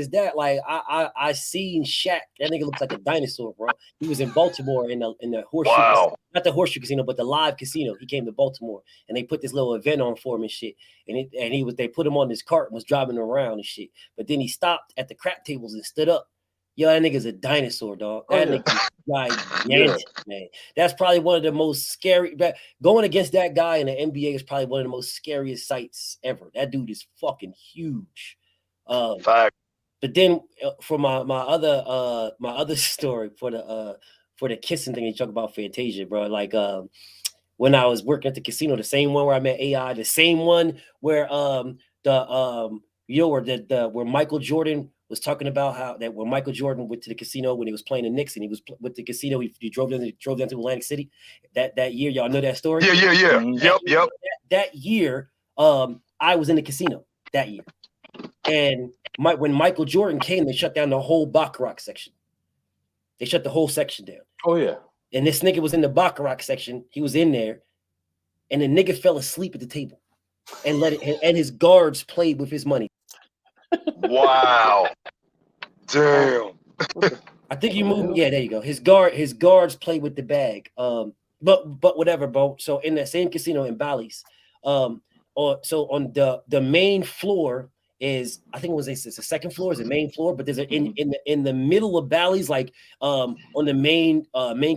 that, like I seen Shaq. That nigga looks like a dinosaur, bro. He was in Baltimore in the horseshoe, not the horseshoe casino, but the live casino. He came to Baltimore and they put this little event on for him and shit. And they put him on this cart and was driving around and shit. But then he stopped at the crap tables and stood up. Yo, that nigga's a dinosaur, dog. That nigga's gigantic, man. That's probably one of the most scary. Going against that guy in the NBA is probably one of the most scariest sights ever. That dude is fucking huge. Fact. But then for my other story for the kissing thing you talk about Fantasia, bro. Like when I was working at the casino, the same one where I met AI, the same one where where Michael Jordan was talking about how that when Michael Jordan went to the casino when he was playing the Knicks and he was with the casino, he drove down to Atlantic City that year. Y'all know that story? Yeah. Yep. That year, I was in the casino that year. And when Michael Jordan came, they shut down the whole Baccarat section. They shut the whole section down. Oh yeah. And this nigga was in the Baccarat section. He was in there, and the nigga fell asleep at the table, and and his guards played with his money. Wow. Damn. I think you moved. Yeah, there you go. His guards played with the bag. But whatever, bro. So in that same casino in Bally's, or so on the main floor is, I think it's the second floor is the main floor, but there's in the middle of Bally's, like on the main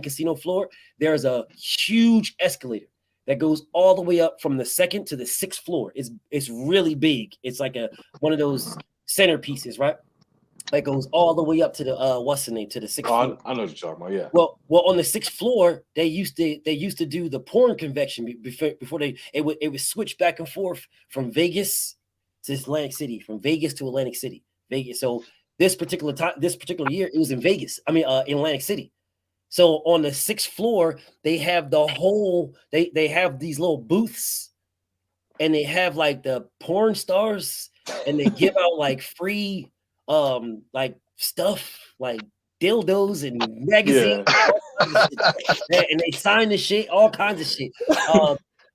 casino floor, there's a huge escalator that goes all the way up from the second to the sixth floor. It's really big. It's like one of those centerpieces, right? That goes all the way up to the what's the name, to the sixth floor. I know what you're talking about. Yeah. Well, on the sixth floor, they used to do the porn convention before it would switch back and forth from Vegas to Atlantic City, from Vegas to Atlantic City, Vegas. So this particular year, it was in Vegas. I mean, in Atlantic City. So on the sixth floor, they have the whole. They have these little booths, and they have like the porn stars, and they give out like free like stuff like dildos and magazines, and they sign the shit, all kinds of shit.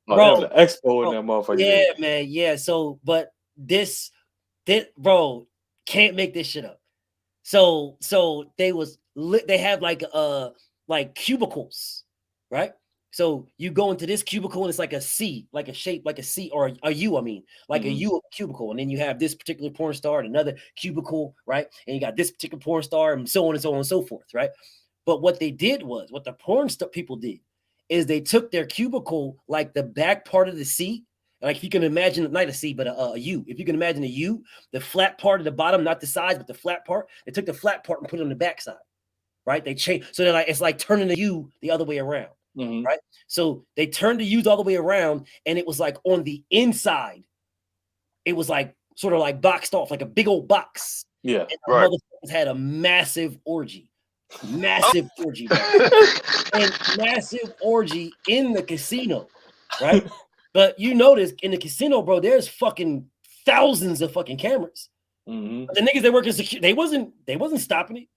Bro, the expo in that motherfucker. Yeah, man, yeah. So, but this bro can't make this shit up. So they have like cubicles, right? So you go into this cubicle and it's like a C, like a shape, like a C or a U, I mean, like a U of a cubicle. And then you have this particular porn star and another cubicle, right? And you got this particular porn star and so on and so on and so forth, right? But what they did was, what the porn star people did is they took their cubicle, like the back part of the C, like if you can imagine, not a C, but a U. If you can imagine a U, the flat part of the bottom, not the sides, but the flat part, they took the flat part and put it on the backside, right? They changed. So it's like turning the U the other way around. Right, so they turned the U's all the way around, and it was like on the inside, it was like sort of like boxed off, like a big old box. Yeah, and the motherfuckers had a massive orgy, and massive orgy in the casino, right? But you notice in the casino, bro, there's fucking thousands of fucking cameras. But the niggas that work in security, they wasn't stopping it.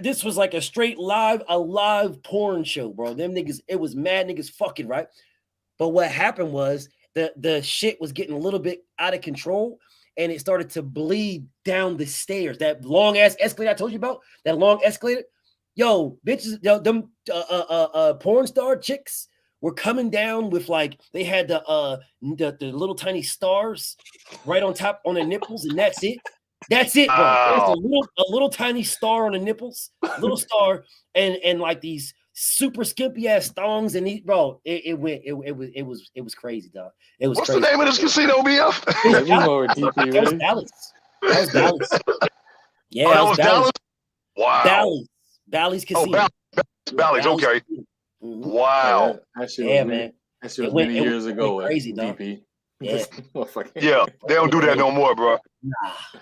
This was like a straight live porn show, bro. Them niggas, it was mad niggas fucking, right? But what happened was the shit was getting a little bit out of control, and it started to bleed down the stairs. That long ass escalator I told you about, that long escalator. Yo, bitches, them porn star chicks were coming down with like they had the little tiny stars right on top on their nipples, and that's it. That's it, bro. There's a little tiny star on the nipples, little star, and like these super skimpy ass thongs, and it was crazy, dog. It was. What's crazy. the name of this casino, BF? That was Dallas. That was Dallas. Yeah, that was Dallas. Wow. Bally's Casino. Bally's. Okay. Wow. Yeah, man. That shit was many years ago. Crazy, dog. DP. Yeah. Yeah, they don't do that no more, bro.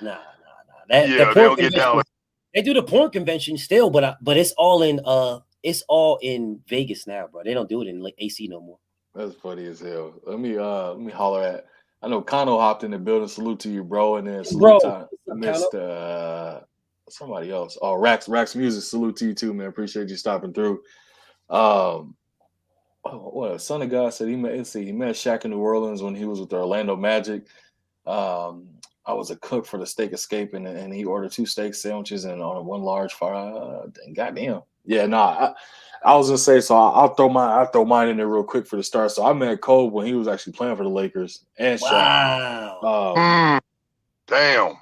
Nah. They don't get down. They do the porn convention still, but it's all in Vegas now, bro. They don't do it in like AC no more. That's funny as hell. Let me holler at. I know Kano hopped in the building. Salute to you, bro. And then salute to I missed somebody else. Oh, Rax Music. Salute to you too, man. Appreciate you stopping through. What Son of God said he met Shaq in New Orleans when he was with the Orlando Magic. I was a cook for the Steak Escape, and he ordered 2 steak sandwiches and on one large fry. Goddamn. Yeah, nah. I was gonna say, so I'll throw mine in there real quick for the start. So I met Kobe when he was actually playing for the Lakers and Shaq. Wow. Damn.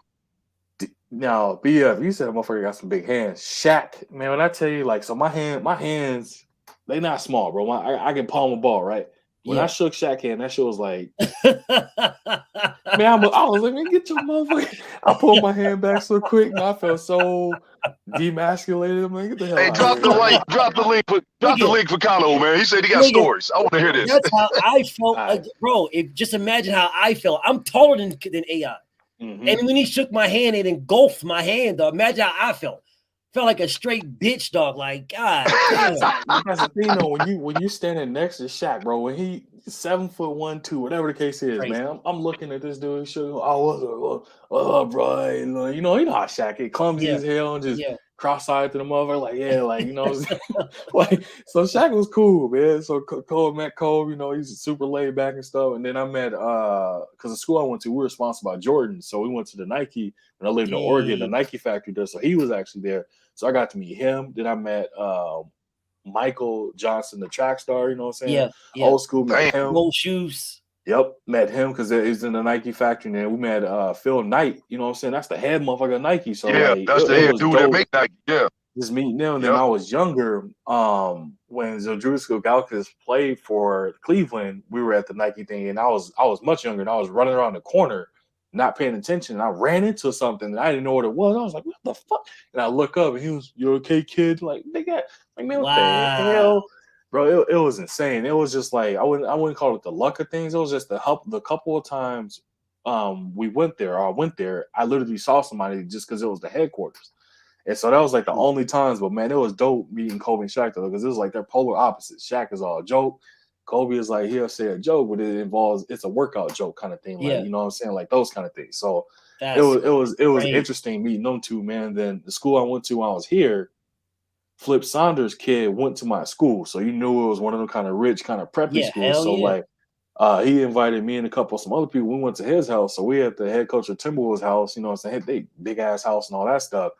Now, BF, you said motherfucker got some big hands. Shaq, man, when I tell you, like, so my hands, they not small, bro. I can palm a ball, right? When I shook Shaq hand, that shit was like, man, I was like, man, get your motherfucker. I pulled my hand back so quick, and I felt so demasculated. I'm like, get the hell Hey, out drop of the here. link. Drop the link for Kano, man. He said he got stories. I want to hear this. That's how I felt, bro. Just imagine how I felt. I'm taller than AI, and when he shook my hand, it engulfed my hand. Dog. Imagine how I felt. Felt like a straight bitch, dog. Like, God damn. That's the thing, though. When you standing next to Shaq, bro, when he 7'1", 2", whatever the case is, man. I'm looking at this dude. What's up, bro? And, you know how Shaq is, clumsy as hell, and just cross-eyed to the mother, like, like, so Shaq was cool, man. So Cole met Cole, you know, he's super laid back and stuff. And then I met because the school I went to, we were sponsored by Jordan, so we went to the Nike. When I lived in Oregon, the Nike factory there, so he was actually there. So I got to meet him. Then I met Michael Johnson, the track star, you know what I'm saying? Yeah. Old school, met him. Gold shoes. Yep, met him because he's in the Nike factory. And then we met Phil Knight, you know what I'm saying? That's the head motherfucker of Nike. So that's the head dude that make Nike. Yeah. Just meeting them. Then I was younger. When Zydrunas Ilgauskas played for Cleveland, we were at the Nike thing, and I was much younger, and I was running around the corner, not paying attention, and I ran into something, and I didn't know what it was. I was like, "What the fuck?" And I look up, and he was, "You okay, kid?" Like, nigga, like, man, what the hell, bro? It was insane. It was just like I wouldn't call it the luck of things. It was just the couple of times we went there, or I went there, I literally saw somebody just because it was the headquarters. And so that was like the only times, but man, it was dope meeting Kobe and Shaq though, because it was like they're polar opposites. Shaq is all a joke. Kobe is like, he'll say a joke, but it's a workout joke kind of thing. Like, you know what I'm saying? Like those kind of things. So it was interesting meeting them two, man. Then the school I went to when I was here, Flip Saunders' kid went to my school. So you knew it was one of them kind of rich, kind of preppy schools. So like he invited me and a couple of some other people. We went to his house. So we at the head coach of Timberwolves' house, you know what I'm saying? They big ass house and all that stuff.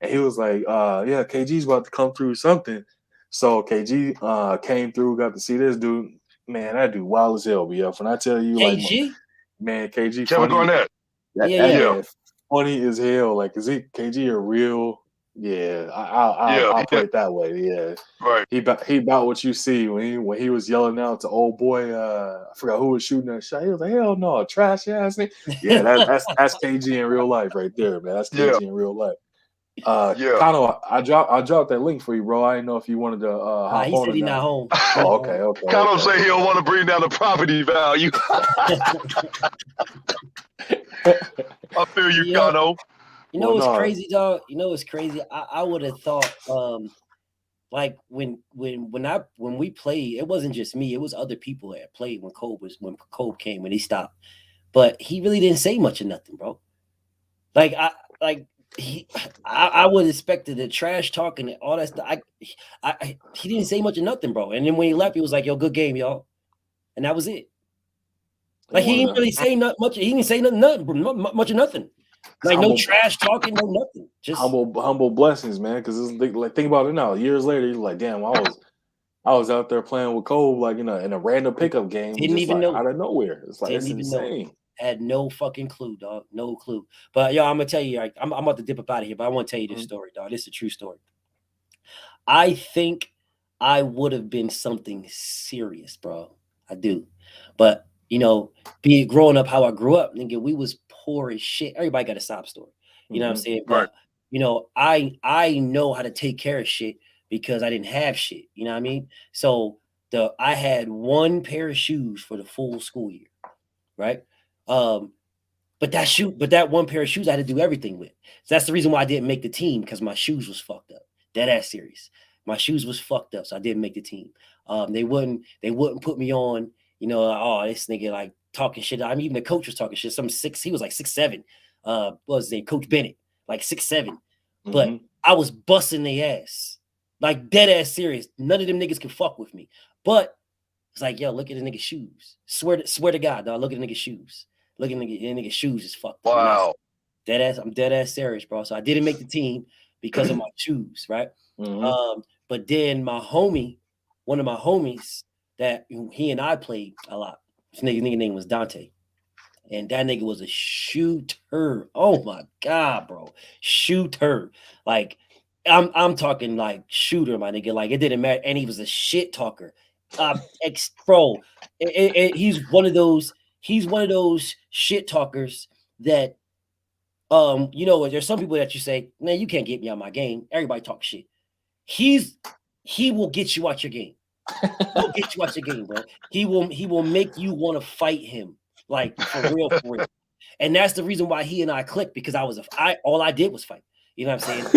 And he was like, yeah, KG's about to come through something. So KG came through, got to see this dude. Man, that dude wild as hell, BF. When I tell you, KG? like, man, KG Kevin funny. Garnett. Yeah. Funny as hell. Like, is he KG a real? Yeah, I'll put it that way. Yeah, right. He about what you see when he was yelling out to old boy. I forgot who was shooting that shot. He was like, "Hell no, trash ass nigga." Yeah, that's KG in real life right there, man. That's KG in real life. Kano, I dropped that link for you, bro. I didn't know if you wanted to hop he on. Said he's not home. Oh, okay. Kano say he don't want to bring down the property value. I feel you, Kano. You know what's crazy, dog? You know what's crazy? I would have thought, like when we played, it wasn't just me; it was other people that played when Kobe came when he stopped. But he really didn't say much of nothing, bro. I would have expected the trash talking and all that stuff. He didn't say much of nothing, bro. And then when he left, he was like, "Yo, good game, y'all," and that was it. Like he didn't really say much. He didn't say nothing, much of nothing. Like no trash talking, no nothing. Just humble blessings, man. Because it's like think about it now. Years later, he's like, "Damn, I was out there playing with Cole, like in a random pickup game, didn't just even like know out of nowhere." It's like didn't it's even insane. Know. Had no fucking clue, dog. No clue. But yo, I'm gonna tell you, like, I'm about to dip up out of here, but I want to tell you this story, dog. This is a true story. I think I would have been something serious, bro. I do, but you know, being growing up how I grew up, nigga, we was poor as shit. Everybody got a sob story. You know what I'm saying? But you know, I know how to take care of shit because I didn't have shit. You know what I mean? So I had one pair of shoes for the full school year, right? But that one pair of shoes I had to do everything with. So that's the reason why I didn't make the team, because my shoes was fucked up. Dead ass serious. My shoes was fucked up, so I didn't make the team. They wouldn't put me on. You know, oh, this nigga like talking shit. I mean, even the coach was talking shit. He was like 6'7". What was his name? Coach Bennett, like 6'7". But I was busting their ass, like dead ass serious. None of them niggas could fuck with me. But it's like, yo, look at the nigga's shoes. Swear to God, dog. Look at the nigga's shoes. Look at the nigga's shoes is fucked up. Wow. I'm dead ass serious, bro. So I didn't make the team because of my shoes, right? But then my homie, one of my homies that he and I played a lot. This nigga name was Dante. And that nigga was a shooter. Oh my God, bro. Shooter. Like I'm talking like shooter, my nigga. Like it didn't matter. And he was a shit talker. Bro, he's one of those. He's one of those shit talkers that, you know, there's some people that you say, man, you can't get me out of my game. Everybody talk shit. He will get you out your game. He'll get you out your game, bro. He will make you want to fight him, like for real, for real. And that's the reason why he and I clicked, because all I did was fight. You know what I'm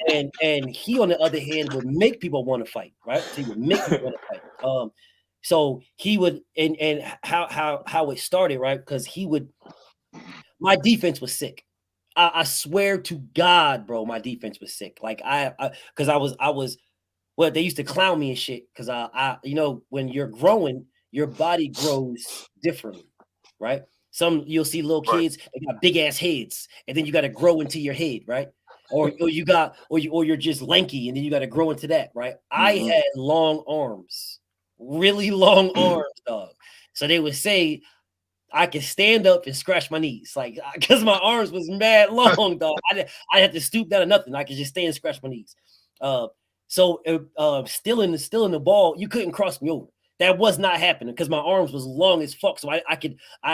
saying? And he, on the other hand, would make people want to fight, right? So he would make people want to fight. So he would, and how it started, right? Because my defense was sick. I swear to God, bro, my defense was sick. Like because I was, well, they used to clown me and shit. Because you know, when you're growing, your body grows differently, right? You'll see little kids, they got big ass heads, and then you got to grow into your head, right? Or you're just lanky, and then you got to grow into that, right? I had long arms, really long arms, dog. So they would say I could stand up and scratch my knees, like, because my arms was mad long, dog. I had to stoop down to nothing. I could just stand and scratch my knees. So still in the ball, you couldn't cross me over. That was not happening because my arms was long as fuck. So I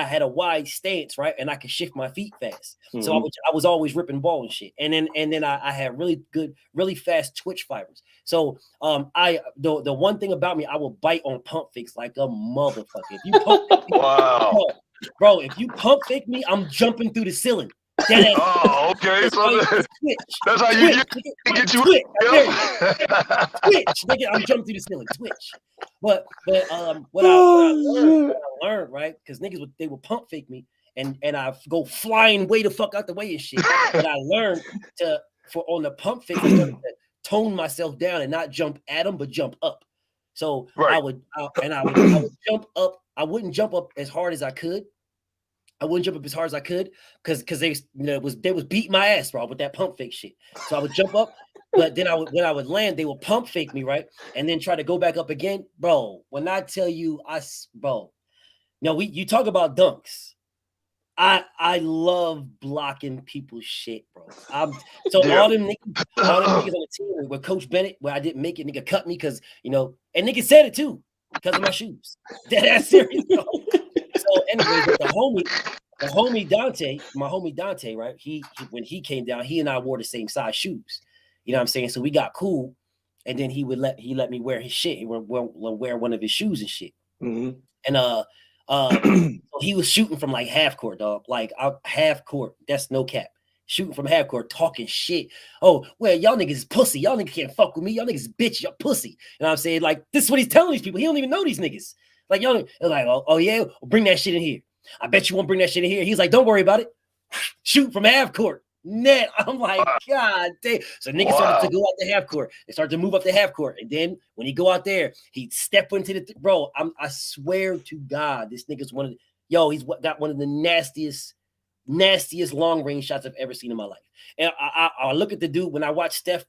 had a wide stance, right? And I could shift my feet fast. So I was always ripping ball and shit. And then I had really good, really fast twitch fibers. So the one thing about me, I will bite on pump fakes like a motherfucker. If you pump fake me, bro, if you pump fake me, I'm jumping through the ceiling. Oh, okay. That's how you get you. Twitch, nigga, I'm jumping through the ceiling. Twitch. But what I learned, right? Because niggas they would pump fake me, and I go flying way the fuck out the way and shit. But I learned on the pump fake, I started to tone myself down and not jump at them, but jump up. So I would jump up. I wouldn't jump up as hard as I could. I wouldn't jump up as hard as I could because they, they was beating my ass, bro, with that pump fake shit. So I would jump up, but then when I would land, they would pump fake me, right, and then try to go back up again, bro. When I tell you, you talk about dunks. I love blocking people's shit, bro. All them niggas on the team with Coach Bennett, where I didn't make it, nigga cut me because and nigga said it too because of my shoes. That's serious, bro. So anyway, the homie Dante, my homie Dante, right? He when he came down, he and I wore the same size shoes. You know what I'm saying? So we got cool, and then he let me wear his shit. He would wear one of his shoes and shit. And so he was shooting from like half court, dog. Like half court. That's no cap. Shooting from half court, talking shit. Oh, well, y'all niggas is pussy. Y'all niggas can't fuck with me. Y'all niggas is bitch. Y'all pussy. You know what I'm saying? Like, this is what he's telling these people. He don't even know these niggas. Like, y'all, like, oh yeah, well, bring that shit in here. I bet you won't bring that shit in here. He's like, don't worry about it. Shoot from half court. Net. I'm like, God damn. So niggas started to go out the half court. They started to move up the half court. And then when he go out there, he'd step into the bro. I swear to God, this nigga's he's got one of the nastiest long range shots I've ever seen in my life. And I look at the dude when I watch Steph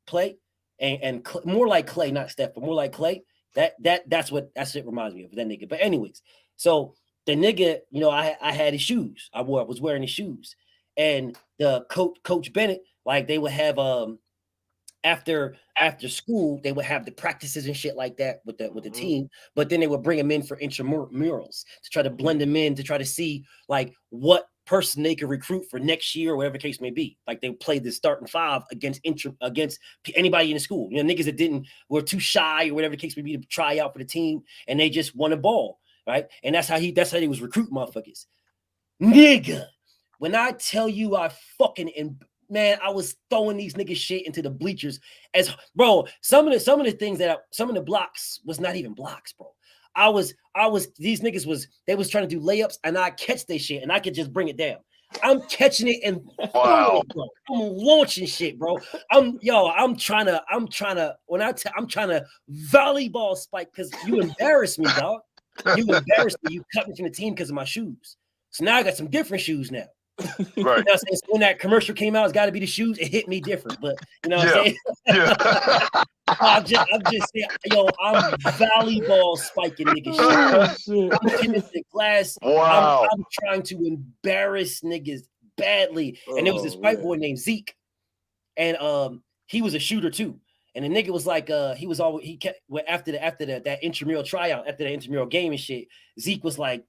play, and more like Clay, not Steph, but more like Clay. That's what reminds me of that nigga. But anyways, so the nigga, I had his shoes. I was wearing his shoes, and the Coach Bennett, like, they would have after school, they would have the practices and shit like that with the team, but then they would bring them in for intramurals to try to blend them in, to try to see like what person they could recruit for next year or whatever the case may be. Like, they play the starting five against anybody in the school. Niggas that were too shy or whatever the case may be to try out for the team, and they just won a ball, right? And that's how they was recruiting motherfuckers. Nigga, when I tell you man, I was throwing these niggas shit into the bleachers bro. Some of the things some of the blocks was not even blocks, bro. These niggas they was trying to do layups, and I catch their shit and I could just bring it down. I'm catching it and throwing it, bro. I'm launching shit, bro. I'm trying to volleyball spike because you embarrassed me, dog. You embarrassed me. You cut me from the team because of my shoes. So now I got some different shoes now. Right. So when that commercial came out, it's got to be the shoes. It hit me different, but what I'm saying? Yeah. I'm just saying, I'm volleyball spiking niggas. Shit. I'm getting the glass. Wow. I'm trying to embarrass niggas badly. And there was this white boy named Zeke, and he was a shooter too. And the nigga was like, he was always he kept after that intramural tryout, after the intramural game and shit. Zeke was like,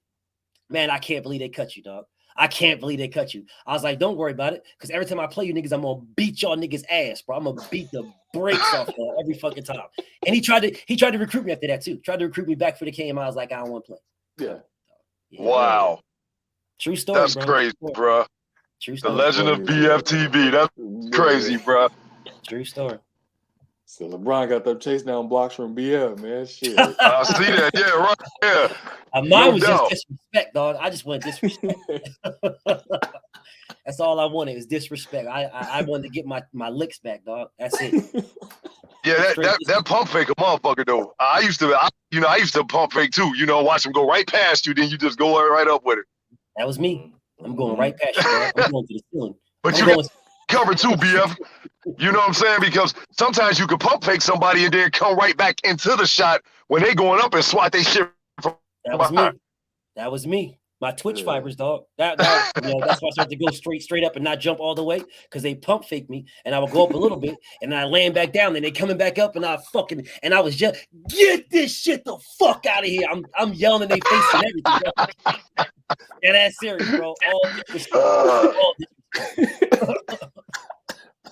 man, I can't believe they cut you, dog. I can't believe they cut you. I was like, don't worry about it, because every time I play you niggas, I'm gonna beat y'all niggas ass, bro. I'm gonna beat the brakes off y'all every fucking time. And he tried to recruit me after that too. Tried to recruit me back for the game. I was like, I don't want to play. Yeah. Wow. True story, That's bro. crazy, bro. True The story. legend of BFTB. That's crazy, bro. True story. So LeBron got them chase down blocks from BF, man. Shit. I see that. Yeah, right. Yeah. Mine was just disrespect, dog. I just wanted disrespect. That's all I wanted was disrespect. I wanted to get my licks back, dog. That's it. Yeah, that pump fake a motherfucker though. I used to pump fake too. You know, watch him go right past you, then you just go right up with it. That was me. I'm going right past you, dog. I'm going to the ceiling. But you got covered too, BF. You know what I'm saying? Because sometimes you could pump fake somebody and then come right back into the shot when they going up and swat they shit from behind. That was me. My twitch fibers, dog. That's why I started to go straight up and not jump all the way, because they pump fake me, and I would go up a little bit, and I land back down, and they coming back up, and I was just get this shit the fuck out of here. I'm yelling in their face and everything, bro. And that's serious, bro. All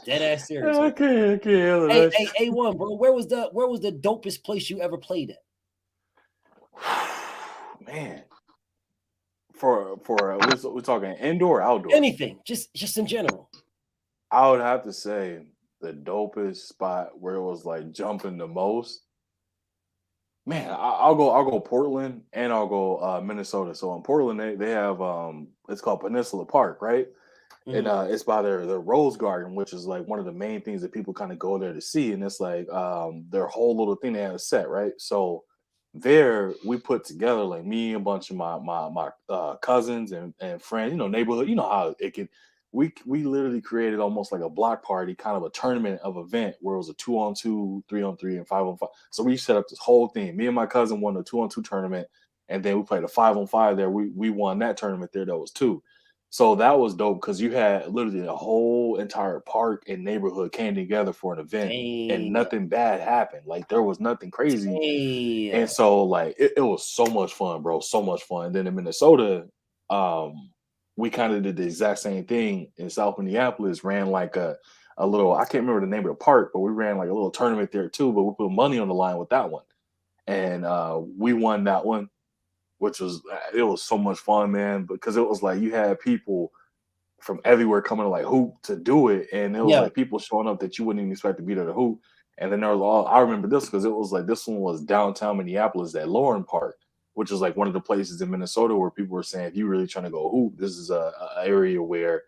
dead ass serious. I can't. Hey, A1, bro. Where was the dopest place you ever played at? Man. For we're talking indoor or outdoor? Anything, just in general. I would have to say the dopest spot where it was like jumping the most. Man, I'll go Portland, and I'll go Minnesota. So in Portland, they have it's called Peninsula Park, right? Mm-hmm. And it's by their Rose Garden, which is like one of the main things that people kind of go there to see. And it's like their whole little thing they have set, right? So there we put together, like me, a bunch of my cousins and friends, neighborhood, how it can. We literally created almost like a block party, kind of a tournament of event where it was a 2-on-2, 3-on-3, and 5-on-5. So we set up this whole thing. Me and my cousin won the 2-on-2 tournament, and then we played a 5-on-5 there. We won that tournament there. That was 2. So that was dope because you had literally a whole entire park and neighborhood came together for an event. Damn. And nothing bad happened. Like there was nothing crazy. Damn. And so like it was so much fun, bro. So much fun. And then in Minnesota, we kind of did the exact same thing in South Minneapolis, ran like a little, I can't remember the name of the park, but we ran like a little tournament there too, but we put money on the line with that one. And we won that one. It was so much fun, man, because it was like you had people from everywhere coming to like hoop to do it. And it was like people showing up that you wouldn't even expect to be there to hoop. And then there was I remember this because it was like this one was downtown Minneapolis at Lauren Park, which is like one of the places in Minnesota where people were saying, if you're really trying to go hoop, this is a area where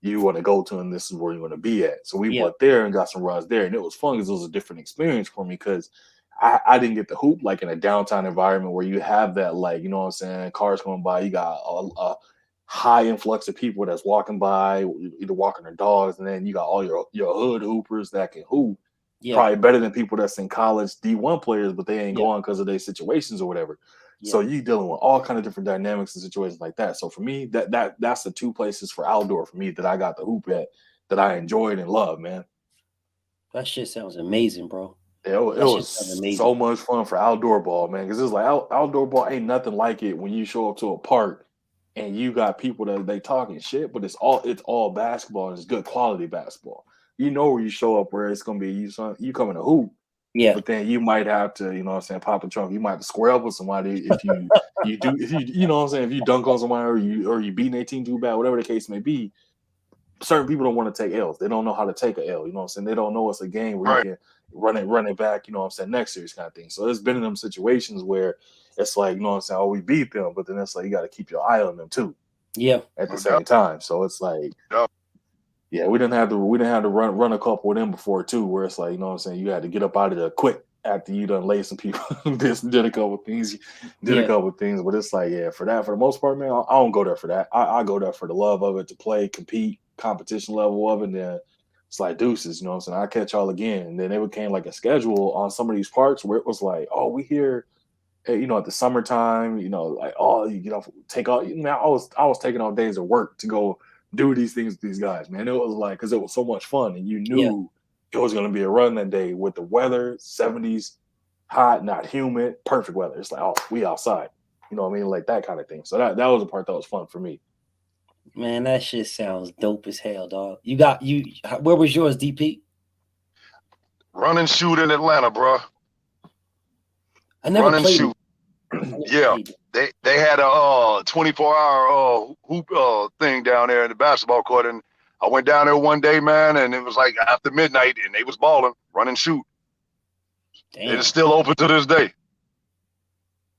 you want to go to and this is where you want to be at. So we went there and got some runs there. And it was fun because it was a different experience for me because I didn't get to hoop like in a downtown environment where you have that, like, you know what I'm saying, cars going by, you got a high influx of people that's walking by, either walking their dogs, and then you got all your hood hoopers that can hoop. Probably better than people that's in college D1 players, but they ain't going because of their situations or whatever. So you dealing with all kind of different dynamics and situations like that. So for me, that's the 2 places for outdoor for me that I got the hoop at that I enjoyed and loved, man. That shit sounds amazing, bro. It was so much fun for outdoor ball, man. Because it's like outdoor ball ain't nothing like it when you show up to a park and you got people that they talking shit, but it's all basketball and it's good quality basketball. You know where you show up where it's gonna be you coming to hoop. Yeah. But then you might have to, you know what I'm saying, pop a trunk. You might have to square up with somebody if you you know what I'm saying, if you dunk on somebody or you beating their team too bad, whatever the case may be. Certain people don't want to take L's. They don't know how to take a L. You know what I'm saying? They don't know it's a game where you can run it back, you know what I'm saying, next series kind of thing. So it's been in them situations where it's like, you know what I'm saying, oh, we beat them, but then it's like you got to keep your eye on them too. Yeah. At the same time. So it's like, we didn't have to run a couple of them before too, where it's like, you know what I'm saying, you had to get up out of there quick after you done laid some people, did a couple of things, but it's like, for the most part, man, I don't go there for that. I go there for the love of it, to play, compete, competition level of it, and then it's like deuces, you know what I'm saying? I'll catch y'all again. And then it became like a schedule on some of these parks where it was like, oh, we here, you know, at the summertime, you know, like, oh, you know, take all, you know, I was taking all days of work to go do these things with these guys, man. It was like, because it was so much fun, and you knew it was going to be a run that day with the weather, 70s, hot, not humid, perfect weather. It's like, oh, we outside. You know what I mean? Like that kind of thing. So that was the part that was fun for me. Man, that shit sounds dope as hell, dog. You got you. Where was yours, DP? Run and shoot in Atlanta, bro. I never Run and played. shoot. Yeah, they had a 24-hour hoop thing down there in the basketball court, and I went down there one day, man, and it was like after midnight, and they was balling, run and shoot. Damn. It is still open to this day.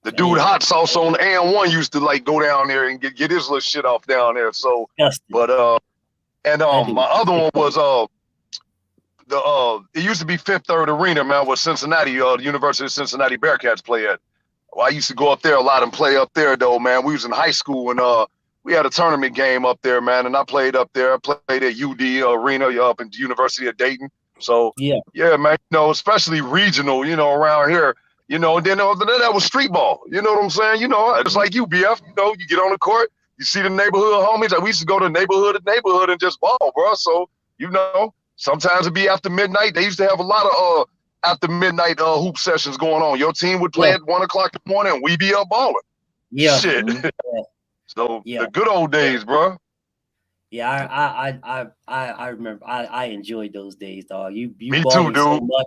The dude Hot Sauce on AN1 used to like go down there and get his little shit off down there. So, but my other one was it used to be Fifth Third Arena, man, where Cincinnati, the University of Cincinnati Bearcats play at. Well, I used to go up there a lot and play up there, though, man. We was in high school and we had a tournament game up there, man, and I played up there. I played at UD Arena up in the University of Dayton. So, yeah, man, you know, especially regional, you know, around here, you know, and then other than that was street ball. You know what I'm saying? You know, it's like you, BF, you know, you get on the court, you see the neighborhood homies. Like, we used to go to neighborhood to neighborhood and just ball, bro. So, you know, sometimes it'd be after midnight. They used to have a lot of after midnight hoop sessions going on. Your team would play at 1 o'clock in the morning and we be up balling. Yeah. Shit. So the good old days, bro. Yeah, I remember I enjoyed those days, dog. You Me too, dude. So much.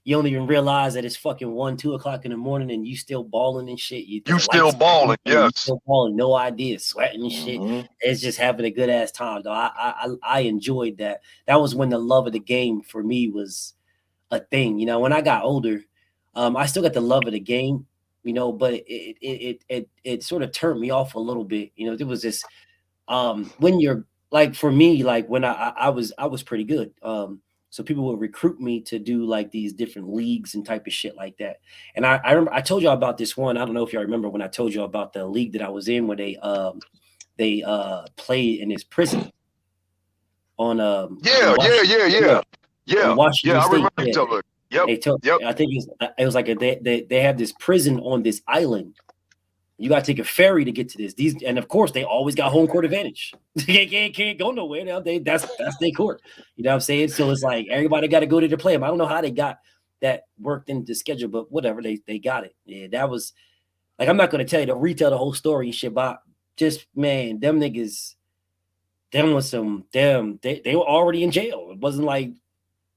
You don't even realize that it's fucking 1, 2 o'clock in the morning and you still balling and shit. You still balling, yes. You still balling, no idea, sweating and shit. It's just having a good ass time, dog. I enjoyed that. That was when the love of the game for me was a thing. You know, when I got older, I still got the love of the game, you know, but it sort of turned me off a little bit. You know, there was this when you're like, for me, like when I was pretty good. So people would recruit me to do like these different leagues and type of shit like that. And I remember I told y'all about this one. I don't know if y'all remember when I told you about the league that I was in where they played in this prison on Washington I State. remember you told her. Yep. I think it was like they have this prison on this island. You got to take a ferry to get to this. And of course, they always got home court advantage. They can't go nowhere now. That's their court. You know what I'm saying? So it's like everybody got to go there to play them. I don't know how they got that worked into the schedule, but whatever, they got it. Yeah, that was like, I'm not going to tell you to retell the whole story and shit, but just, man, them niggas, them was some damn. They were already in jail. It wasn't like,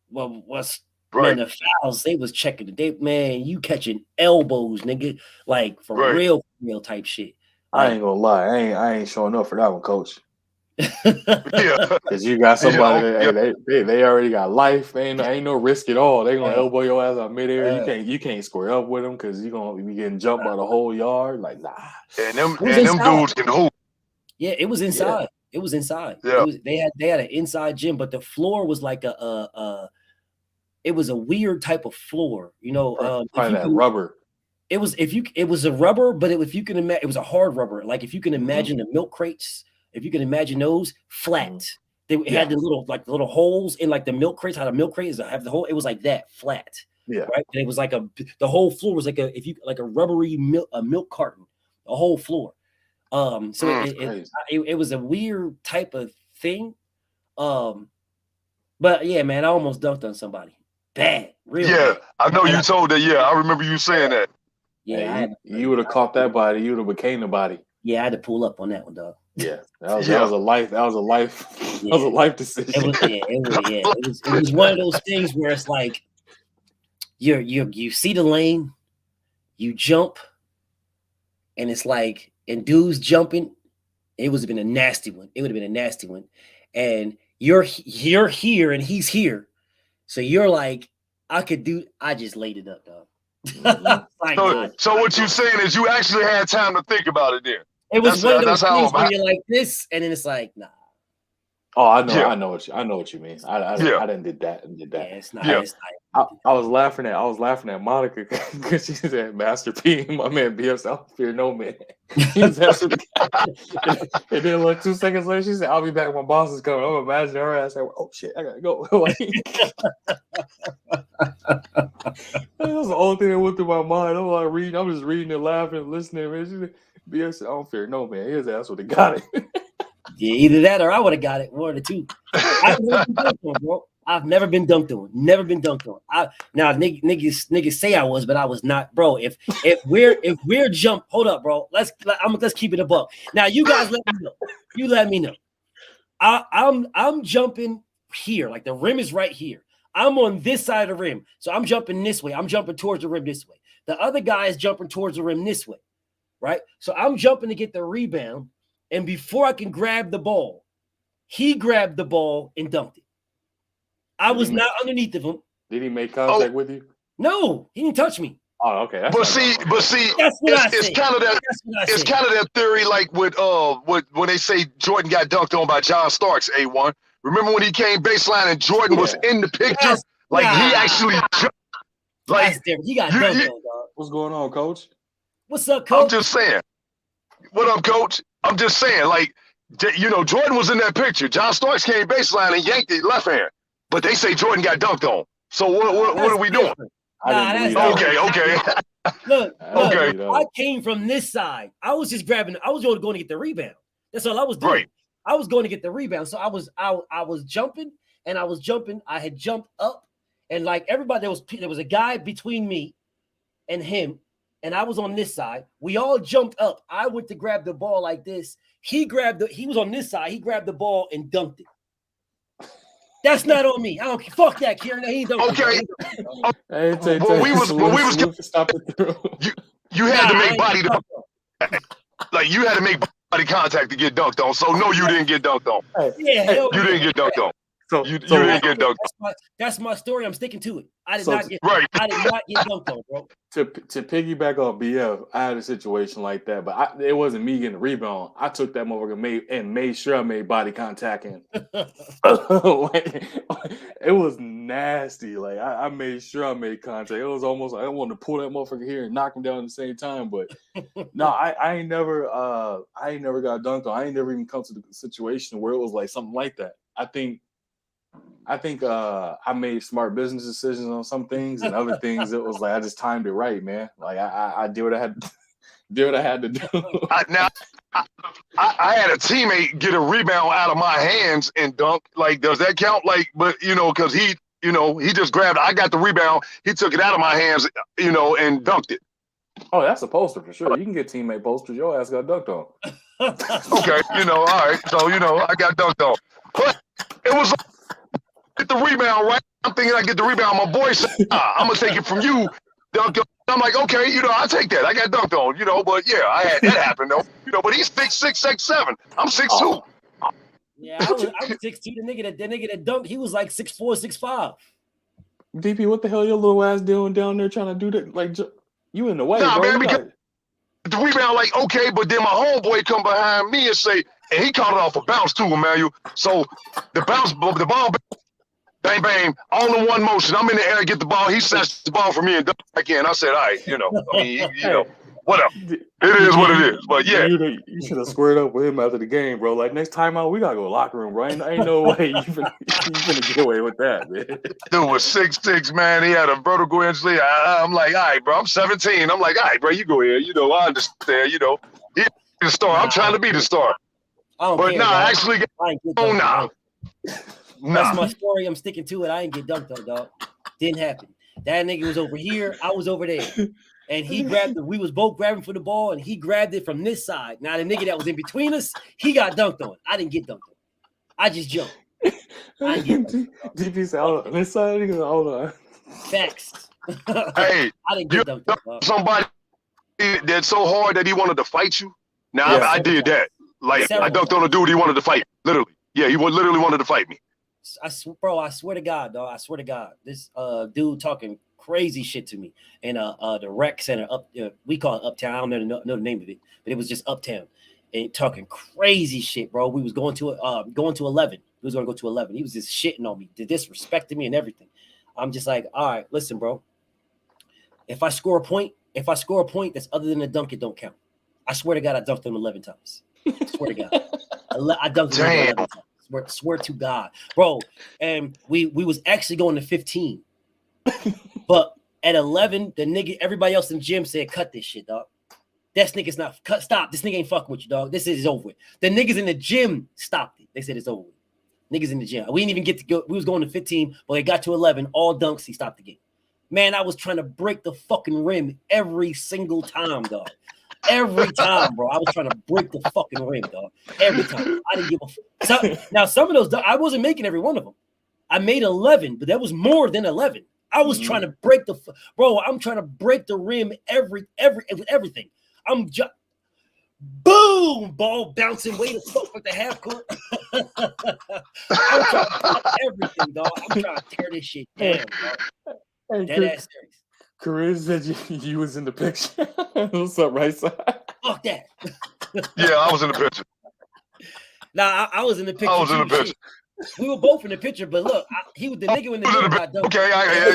well, what's right. Man, the fouls, they was checking the day. Man, you catching elbows, nigga. Like for real type shit. Like, I ain't gonna lie. I ain't showing up for that one, coach. Because you got somebody they already got life. Ain't no risk at all. They gonna elbow your ass out midair. You can't square up with them because you gonna be getting jumped by the whole yard. Like, nah. And them dudes can hoop. Yeah, it was inside. It was inside. Yeah. They had an inside gym, but the floor was like it was a weird type of floor, you know. Probably that rubber. It was a rubber, but if you can imagine, it was a hard rubber. Like if you can imagine the milk crates, if you can imagine those flat, they had the little holes in like the milk crates. How the milk crates have the hole. It was like that flat. Yeah. Right. And it was like the whole floor was like a rubbery milk carton, the whole floor. So it was a weird type of thing. But yeah, man, I almost dunked on somebody. Bad, real. Yeah, bad. I know you told that. Yeah, I remember you saying that. Yeah, you would have caught that body. You would have became the body. Yeah, I had to pull up on that one, dog. Yeah, that was a life. That was a life decision. It was one of those things where it's like you see the lane, you jump, and it's like, and dudes jumping. It would have been a nasty one. And you're here and he's here. So you're like, I just laid it up, dog. So what you're saying is you actually had time to think about it there. It was one of those things where you're like this, and then it's like, nah. Oh, I know, I know what you mean. I didn't did that. Yeah, it's not. Yeah. I was laughing at Monica because she said Master P, my man BS, I don't fear no man. And then like 2 seconds later, she said, I'll be back when my boss is coming. I'm imagining her ass like, oh shit, I gotta go. That was the only thing that went through my mind. I'm just reading and laughing, listening, man. She said, BS, I don't fear no man. His ass would have got it. Yeah, either that or I would have got it. One of the two. I I've never been dunked on. Never been dunked on. Now niggas say I was, but I was not, bro. If we're jump, hold up, bro. Let's keep it a buck. Now you guys let me know. You let me know. I'm jumping here, like the rim is right here. I'm on this side of the rim, so I'm jumping this way. I'm jumping towards the rim this way. The other guy is jumping towards the rim this way, right? So I'm jumping to get the rebound, and before I can grab the ball, he grabbed the ball and dunked it. I was not underneath of him. Did he make contact with you? No, he didn't touch me. Oh, okay. But see, it's kind of that theory, like with when they say Jordan got dunked on by John Starks, A1. Remember when he came baseline and Jordan was in the picture? He actually jumped. Like he got dunked on, dog. What's going on, coach? What's up, coach? I'm just saying. What up, coach? I'm just saying, like, Jordan was in that picture. John Starks came baseline and yanked it left hand. But they say Jordan got dunked on. So what are we doing? Okay. Look, I came from this side. I was just grabbing. I was going to get the rebound. That's all I was doing. Right. I was going to get the rebound. So I was jumping and I was jumping. I had jumped up, and like everybody, there was a guy between me and him, and I was on this side. We all jumped up. I went to grab the ball like this. He was on this side. He grabbed the ball and dunked it. That's not on me. I don't fuck that, Kieran. He don't. Okay. When we was stop it through. You had to make body like you had to make body contact to get dunked on. So no, you didn't get dunked on. You didn't get dunked on. So you didn't get dunked on. That's my story. I'm sticking to it. I did not get dunked on, bro. To piggyback off BF, I had a situation like that, but it wasn't me getting the rebound. I took that motherfucker made sure I made body contact, and it was nasty. Like I made sure I made contact. It was almost like I wanted to pull that motherfucker here and knock him down at the same time. But no, I ain't never got dunked on. I ain't never even come to the situation where it was like something like that. I think I made smart business decisions on some things, and other things it was like I just timed it right, man. Like I did what I had to do. I had a teammate get a rebound out of my hands and dunk. Like, does that count? Like, but because he just grabbed. I got the rebound. He took it out of my hands, and dunked it. Oh, that's a poster for sure. You can get teammate posters. Your ass got dunked on. Okay, all right. So I got dunked on, but it was. Get the rebound, right? I'm thinking I get the rebound. My boy said, I'm going to take it from you. I'm like, okay, I'll take that. I got dunked on, but yeah, I had that happen, though. But he's 6'6", 6'7". I'm 6'2". Yeah, I was 6'2". The nigga that dunked, he was like 6'4", 6'5". DP, what the hell your little ass doing down there trying to do that? Like, you in the way, nah, bro. Man, because the rebound, like, okay, but then my homeboy come behind me and say, and he caught it off a bounce too, Emmanuel. So the ball, bang, bang, all in one motion. I'm in the air, get the ball. He snatched the ball from me and dunked back in. I said, all right, whatever. It is what it is. But yeah. You should have squared up with him after the game, bro. Like, next time out, we got to go to the locker room, bro. Ain't no way you finna get away with that, man. Dude was 6'6", man. He had a vertical entry. I'm like, all right, bro. I'm 17. I'm like, all right, bro, you go ahead. I understand. He's the star. I'm trying to be the star. But actually, That's my story. I'm sticking to it. I ain't get dunked on, dog. Didn't happen. That nigga was over here. I was over there. And he grabbed we was both grabbing for the ball, and he grabbed it from this side. Now, the nigga that was in between us, he got dunked on. I didn't get dunked on. I just jumped. I didn't get dunked on. DP said, on this side, nigga, hold on. Facts. Hey, I didn't get dunked on. Somebody that's so hard that he wanted to fight you. Now, I did that. Like, I dunked on a dude he wanted to fight. Literally. Yeah, he literally wanted to fight me. I swear to God, dog. I swear to God, this dude talking crazy shit to me in the rec center we call it Uptown. I don't know the name of it, but it was just Uptown, and talking crazy shit, bro. We was going to 11. We was gonna go to 11. He was just shitting on me, disrespecting me and everything. I'm just like, all right, listen, bro. If I score a point that's other than a dunk, it don't count. I swear to God, I dunked him 11 times. I swear to God, I dunked him 11 times. Swear to God, bro. And we was actually going to 15, but at 11, everybody else in the gym said, "Cut this shit, dog. That nigga's not cut. Stop. This nigga ain't fucking with you, dog. This is over with." The niggas in the gym stopped it. They said it's over with. Niggas in the gym. We didn't even get to go. We was going to 15, but it got to 11. All dunks. He stopped the game. Man, I was trying to break the fucking rim every single time, dog. Every time, bro. I was trying to break the fucking rim, dog. Every time. I didn't give a fuck. Now, some of those, I wasn't making every one of them. I made 11, but that was more than 11. I was trying to break bro. I'm trying to break the rim everything. I'm just boom, ball bouncing way the fuck with the half court. I'm trying to do everything, dog. I'm trying to tear this shit down, dog. Hey, Dead ass serious. Corinne said you was in the picture. What's up, right side? Fuck that. Yeah, I was in the picture. Nah, I was in the picture. I was in the picture. Shit. We were both in the picture, but look, he was the nigga in the middle. Goddamn. Okay,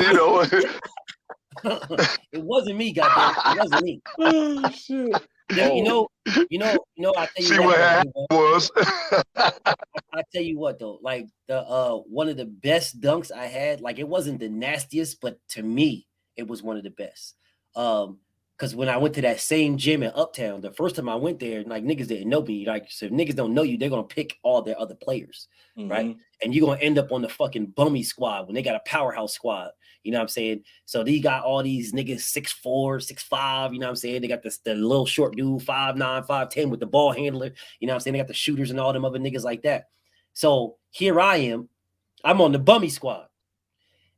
you know. It wasn't me, goddamn. It wasn't me. Oh shit. You know. I tell you See what happened was. I tell you what though, like the one of the best dunks I had, like it wasn't the nastiest, but to me, it was one of the best. Because when I went to that same gym in Uptown, the first time I went there, like niggas didn't know me. Like, so if niggas don't know you, they're gonna pick all their other players, right? And you're gonna end up on the fucking bummy squad when they got a powerhouse squad. You know what I'm saying? So they got all these niggas 6'4", 6'5", you know what I'm saying? They got the little short dude, 5'9", 5'10" with the ball handler, you know what I'm saying? They got the shooters and all them other niggas like that. So here I am, I'm on the bummy squad.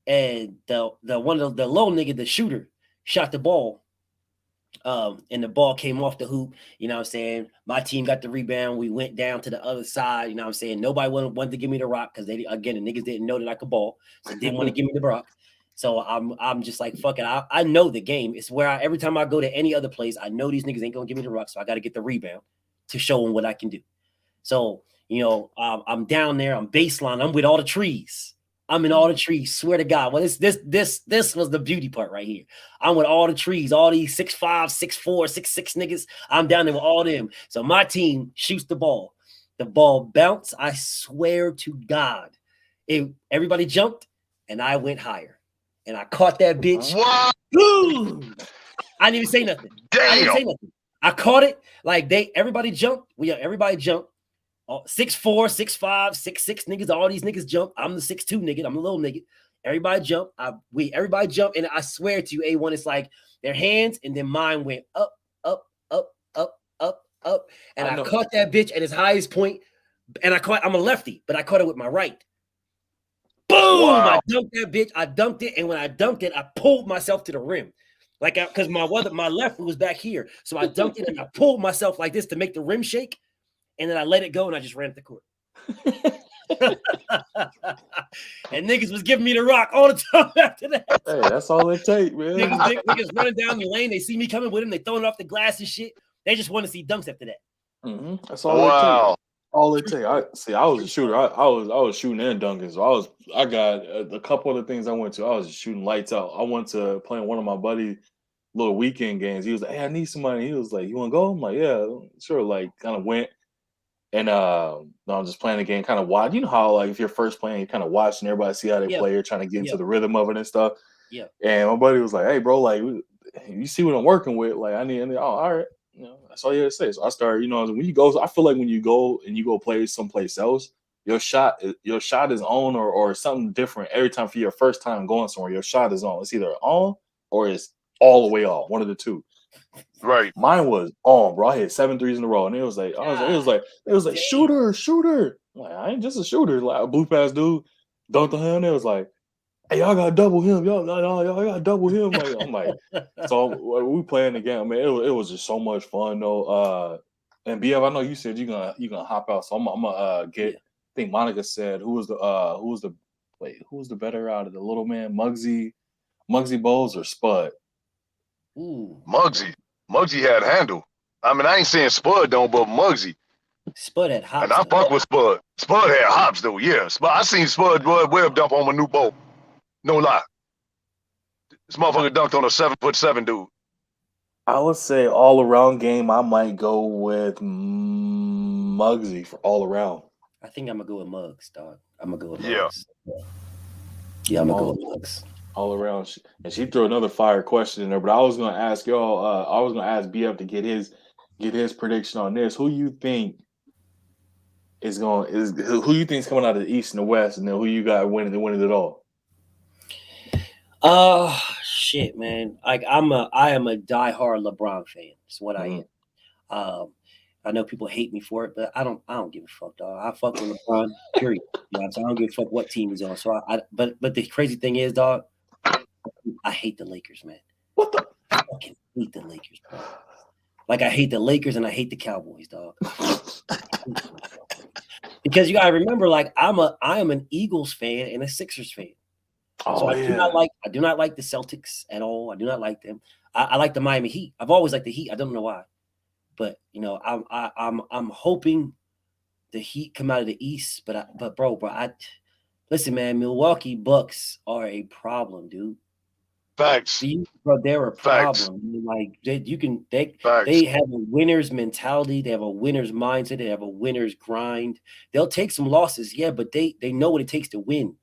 And the one of the low nigga, the shooter, shot the ball. And the ball came off the hoop, you know what I'm saying? My team got the rebound. We went down to the other side, you know what I'm saying? Nobody wanted to give me the rock because the niggas didn't know that I could ball, so they didn't want to give me the rock. So I'm just like, fuck it. I know the game. It's where every time I go to any other place, I know these niggas ain't gonna give me the rock, so I got to get the rebound to show them what I can do. So, you know, I'm down there, I'm baseline, I'm with all the trees. I'm in all the trees, swear to God. Well, this was the beauty part right here. I'm with all the trees, all these 6'5", 6'4", 6'6" niggas. I'm down there with all them. So my team shoots the ball. The ball bounced. I swear to God. Everybody jumped, and I went higher. And I caught that bitch. What? Boom! I didn't even say nothing. Damn. I didn't say nothing. I caught it. Like everybody jumped. Everybody jumped. 6'4", 6'5", 6'6" niggas. All these niggas jump. I'm the 6'2" nigga. I'm the little nigga. Everybody jump. Everybody jump. And I swear to you, A1, it's like their hands and then mine went up, up, up, up, up, up. And I caught that bitch at its highest point. And I'm a lefty, but I caught it with my right. Boom! Wow. I dunked that bitch. I dunked it. And when I dunked it, I pulled myself to the rim. Like, because my left was back here. So I dunked it and I pulled myself like this to make the rim shake. And then I let it go and I just ran up the court. And niggas was giving me the rock all the time after that. Hey, that's all it takes, man. Niggas running down the lane. They see me coming with them. They throwing it off the glass and shit. They just want to see dunks after that. That's all it takes. All it takes. I was a shooter. I was shooting and dunking. So I got a couple of the things I went to. I was just shooting lights out. I went to playing one of my buddy little weekend games. He was like, "Hey, I need somebody." He was like, "You want to go?" I'm like, "Yeah, sure." Like, kind of went. And I'm just playing the game, kind of watch. You know how like if you're first playing, you kind of watching everybody see how they play, you're trying to get into the rhythm of it and stuff. Yeah. And my buddy was like, "Hey, bro, like you see what I'm working with? Like I need all right." You know, that's all you had to say. So I started, you know, when you go, I feel like when you go play someplace else, your shot is on or something different every time for your first time going somewhere. Your shot is on. It's either on or it's all the way off. One of the two. Right. Mine was on, bro. I hit 7 threes in a row, and it was like, it was like, shooter. I'm like, I ain't just a shooter. Like a blue pass dude dunked on him. It was like, hey, y'all gotta double him. Y'all gotta double him. Like, I'm like, so we playing the game. Man, it was just so much fun though. And BF, I know you said you're gonna hop out, so I'm gonna get. I think Monica said who was the better out of the little man, Muggsy Bowles or Spud? Ooh. Muggsy had handle. I mean, I ain't saying Spud don't, but Muggsy. Spud had hops. And I fuck with Spud. Spud had hops though, yeah. I seen Spud Webb dump on my new boat. No lie. This motherfucker dunked on a 7'7" dude. I would say all around game, I might go with Muggsy for all around. I think I'm gonna go with Muggs, dog. I'm gonna go with Muggs. Yeah, I'm gonna go with Muggs. All around, and she threw another fire question in there. But I was gonna ask y'all. I was gonna ask BF to get his prediction on this. Who you think is who you think is coming out of the East and the West, and then who you got winning it all? Shit, man. Like I am a diehard LeBron fan. That's what I am. I know people hate me for it, but I don't give a fuck, dog. I fuck with LeBron. Period. You know what I'm saying? I don't give a fuck what team he's on. So but the crazy thing is, dog, I hate the Lakers, man. What the? I fucking hate the Lakers, bro. Like I hate the Lakers and I hate the Cowboys, dog. Because you gotta remember, like I am an Eagles fan and a Sixers fan. So I do not like the Celtics at all. I do not like them. I like the Miami Heat. I've always liked the Heat. I don't know why, but you know, I'm hoping the Heat come out of the East. But bro, listen, man. Milwaukee Bucks are a problem, dude. Facts. Bro, they're a Facts. problem. Like they Facts. have a winner's mentality. They have a winner's mindset. They have a winner's grind. They'll take some losses, yeah, but they know what it takes to win,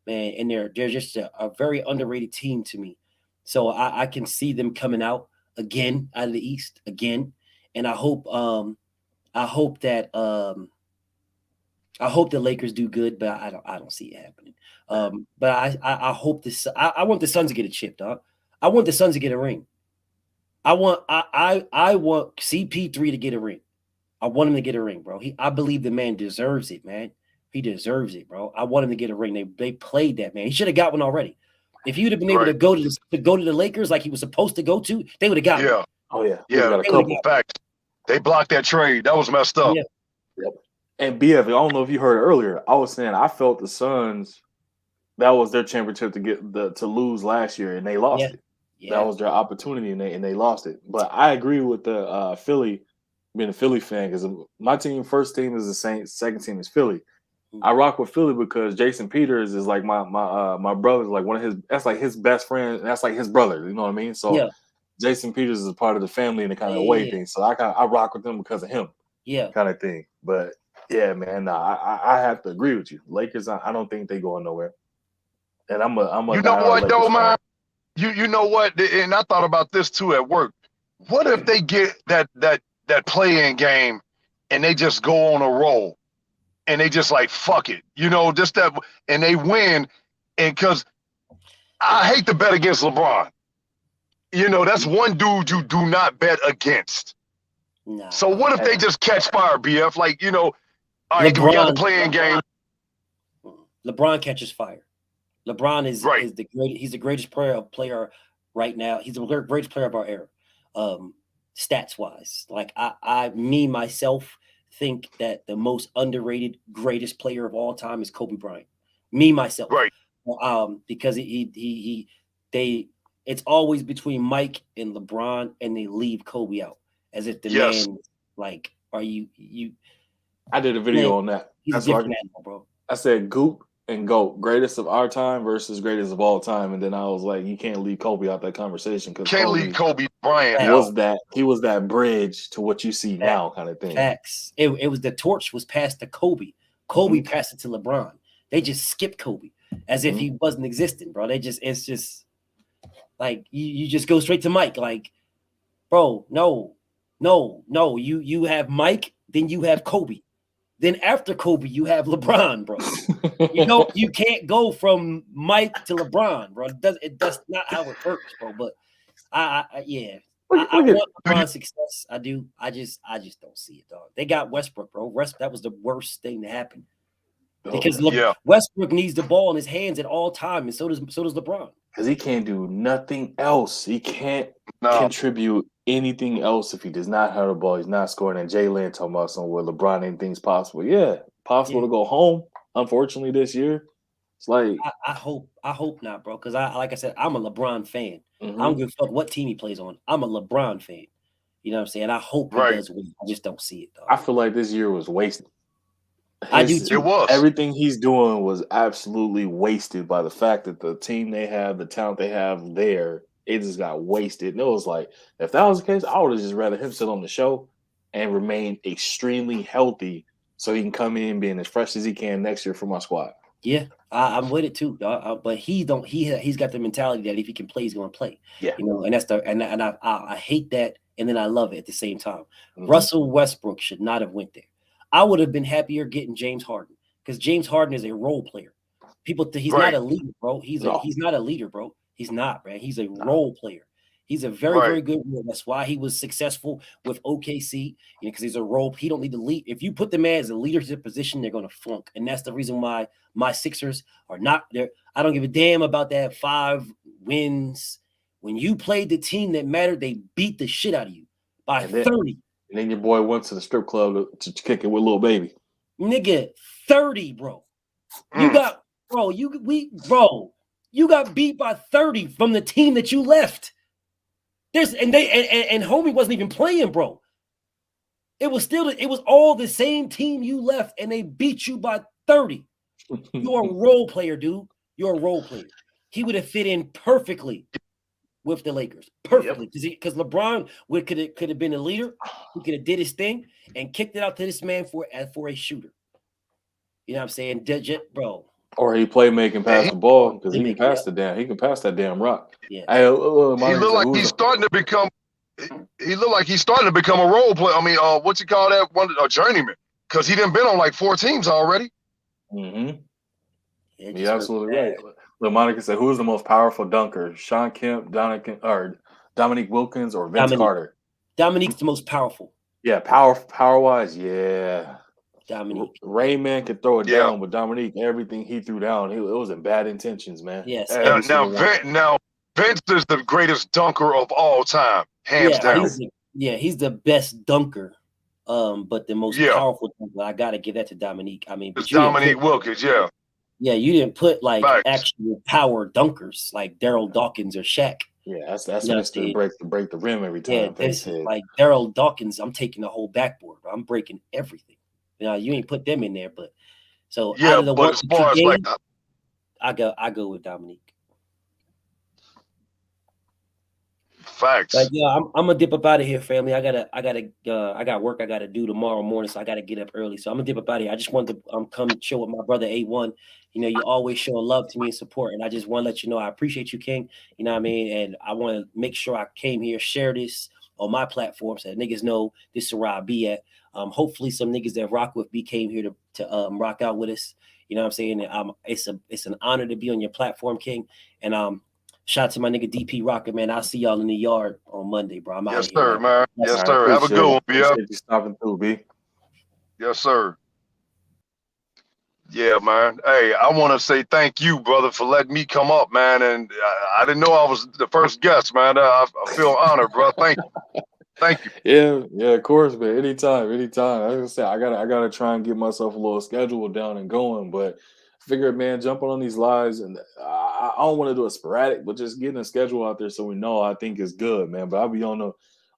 man. And they're just a very underrated team to me. So I can see them coming out again out of the East again, and I hope that I hope the Lakers do good, but I don't see it happening. But I hope this. I want the Suns to get a chip, dog. I want the Suns to get a ring. I want CP3 to get a ring. I want him to get a ring, bro. I believe the man deserves it, man. He deserves it, bro. I want him to get a ring. They played that, man. He should have got one already. If he would have been able to go to the Lakers like he was supposed to go to, they would have got one. Oh yeah. Yeah. Facts. They blocked that trade. That was messed up. Yeah. Yep. And BF, I don't know if you heard earlier. I was saying I felt the Suns. That was their championship to lose last year, and they lost it. Yeah. That was their opportunity, and they lost it. But I agree with the Philly, being a Philly fan, because my first team is the Saints, second team is Philly. I rock with Philly because Jason Peters is like my brother's like one of his. That's like his best friend. And that's like his brother. You know what I mean? So Jason Peters is a part of the family in the kind of way thing. So I rock with them because of him. Yeah, kind of thing. But yeah, man, I have to agree with you. Lakers, I don't think they going nowhere. And I'm a. You know what, though, man? You know what? And I thought about this too at work. What if they get that play-in game and they just go on a roll and they just like fuck it, you know, just that, and they win, and because I hate to bet against LeBron. You know, that's one dude you do not bet against. No, so what if they just catch fire, BF? Like, you know, all right, we got the play-in game. LeBron catches fire. LeBron is the great. He's the greatest player right now. He's the greatest player of our era, stats wise. Like me myself think that the most underrated, greatest player of all time is Kobe Bryant. Me myself, because it's always between Mike and LeBron, and they leave Kobe out as if the man, like, are you? I did a video on that. He's different animal, bro. I said Goop and GOAT, greatest of our time versus greatest of all time, and then I was like, you can't leave Kobe out that conversation because leave Kobe Bryant. He was that bridge to what you see now, kind of thing. Facts. It was the torch was passed to Kobe. Kobe passed it to LeBron. They just skipped Kobe as if he wasn't existing, bro. It's just like you just go straight to Mike, like, bro, no. You have Mike, then you have Kobe. Then after Kobe, you have LeBron, bro. You can't go from Mike to LeBron, bro. That's not how it works, bro. But I want LeBron's success. I do. I just don't see it, dog. They got Westbrook, bro. That was the worst thing to happen. Because Westbrook needs the ball in his hands at all times, and so does LeBron. Because he can't do nothing else. He can't contribute anything else if he does not have the ball. He's not scoring. And Jalen talking about somewhere LeBron, anything's possible. Yeah, possible to go home. Unfortunately, this year, it's like I hope not, bro. Because like I said, I'm a LeBron fan. I don't give a fuck what team he plays on. I'm a LeBron fan. You know what I'm saying? I hope he does win. I just don't see it, dog. I feel like this year was wasted. I do too. It was. Everything he's doing was absolutely wasted by the fact that the team they have, the talent they have there, it just got wasted. And it was like, if that was the case, I would have just rather him sit on the show and remain extremely healthy so he can come in being as fresh as he can next year for my squad. Yeah, I'm with it too, dog. But he's got the mentality that if he can play, he's going to play. Yeah, you know, and that's I hate that, and then I love it at the same time. Russell Westbrook should not have went there. I would have been happier getting James Harden because James Harden is a role player. He's not Right. a leader, bro. No, He's not a leader, bro. He's not, man. He's a no. role player. He's a very, Right. very good role. That's why he was successful with OKC, because he's a role. He don't need to lead. If you put the man as a leadership position, they're going to flunk, and that's the reason why my Sixers are not there. I don't give a damn about that 5 wins. When you played the team that mattered, they beat the shit out of you by And then, 30. and then your boy went to the strip club to kick it with Lil Baby. Nigga, 30, bro. You Mm. got, bro, you got beat by 30 from the team that you left. And homie wasn't even playing, bro. It was all the same team you left, and they beat you by 30. You're a role player, dude. You're a role player. He would have fit in perfectly with the Lakers. Perfectly. Because LeBron could have been a leader. He could have did his thing and kicked it out to this man for a shooter. You know what I'm saying? Bro. Or he playmaking past the ball because he can pass He can pass that damn rock. Yeah. He looked like he's starting to become. He looked like he's starting to become a role player. I mean, what you call that one? A journeyman, because he done been on like 4 teams already. Mm-hmm. You're absolutely right. Look, Monica said, "Who's the most powerful dunker? Sean Kemp, Dominique Wilkins, or Vince Carter?" Dominique's the most powerful. Yeah, power wise, yeah. Dominique. Rayman could throw it down, but Dominique, everything he threw down, it was in bad intentions, man. Yes. Now Vince is the greatest dunker of all time, hands down. He's the best dunker. But the most powerful dunker, I gotta give that to Dominique. I mean, it's Dominique Wilkins, Yeah, you didn't put like actual power dunkers like Daryl Dawkins or Shaq. Yeah, that's Mr. break the rim every time. Yeah, this is like Daryl Dawkins. I'm taking the whole backboard, bro. I'm breaking everything. You ain't put them in there, but so out of the but as far as games, I go with Dominique. Facts. But yeah, I'm gonna dip up out of here, family. I got work I gotta do tomorrow morning, so I gotta get up early. So I'm gonna dip up out of here. I just wanted to come chill with my brother A1. You always show love to me and support, and I just want to let you know I appreciate you, King. You know what I mean? And I want to make sure I came here, share this on my platform so that niggas know this is where I be at. Hopefully some niggas that rock with me came here to rock out with us. You know what I'm saying? And, it's an honor to be on your platform, King. And shout out to my nigga DP Rocker, man. I'll see y'all in the yard on Monday, bro. I'm out of here. Man. Yes, sir. Have a good one, B. Appreciate you stopping through, B. Yes, sir. Yeah, man. Hey, I want to say thank you, brother, for letting me come up, man. And I didn't know I was the first guest, man. I feel honored, bro. Thank you. Thank you. Yeah, of course, man. Anytime. I was gonna say I gotta try and get myself a little schedule down and going, but I figured, man, jumping on these lives, and I don't want to do it sporadic, but just getting a schedule out there so we know, I think is good, man. But I'll be on the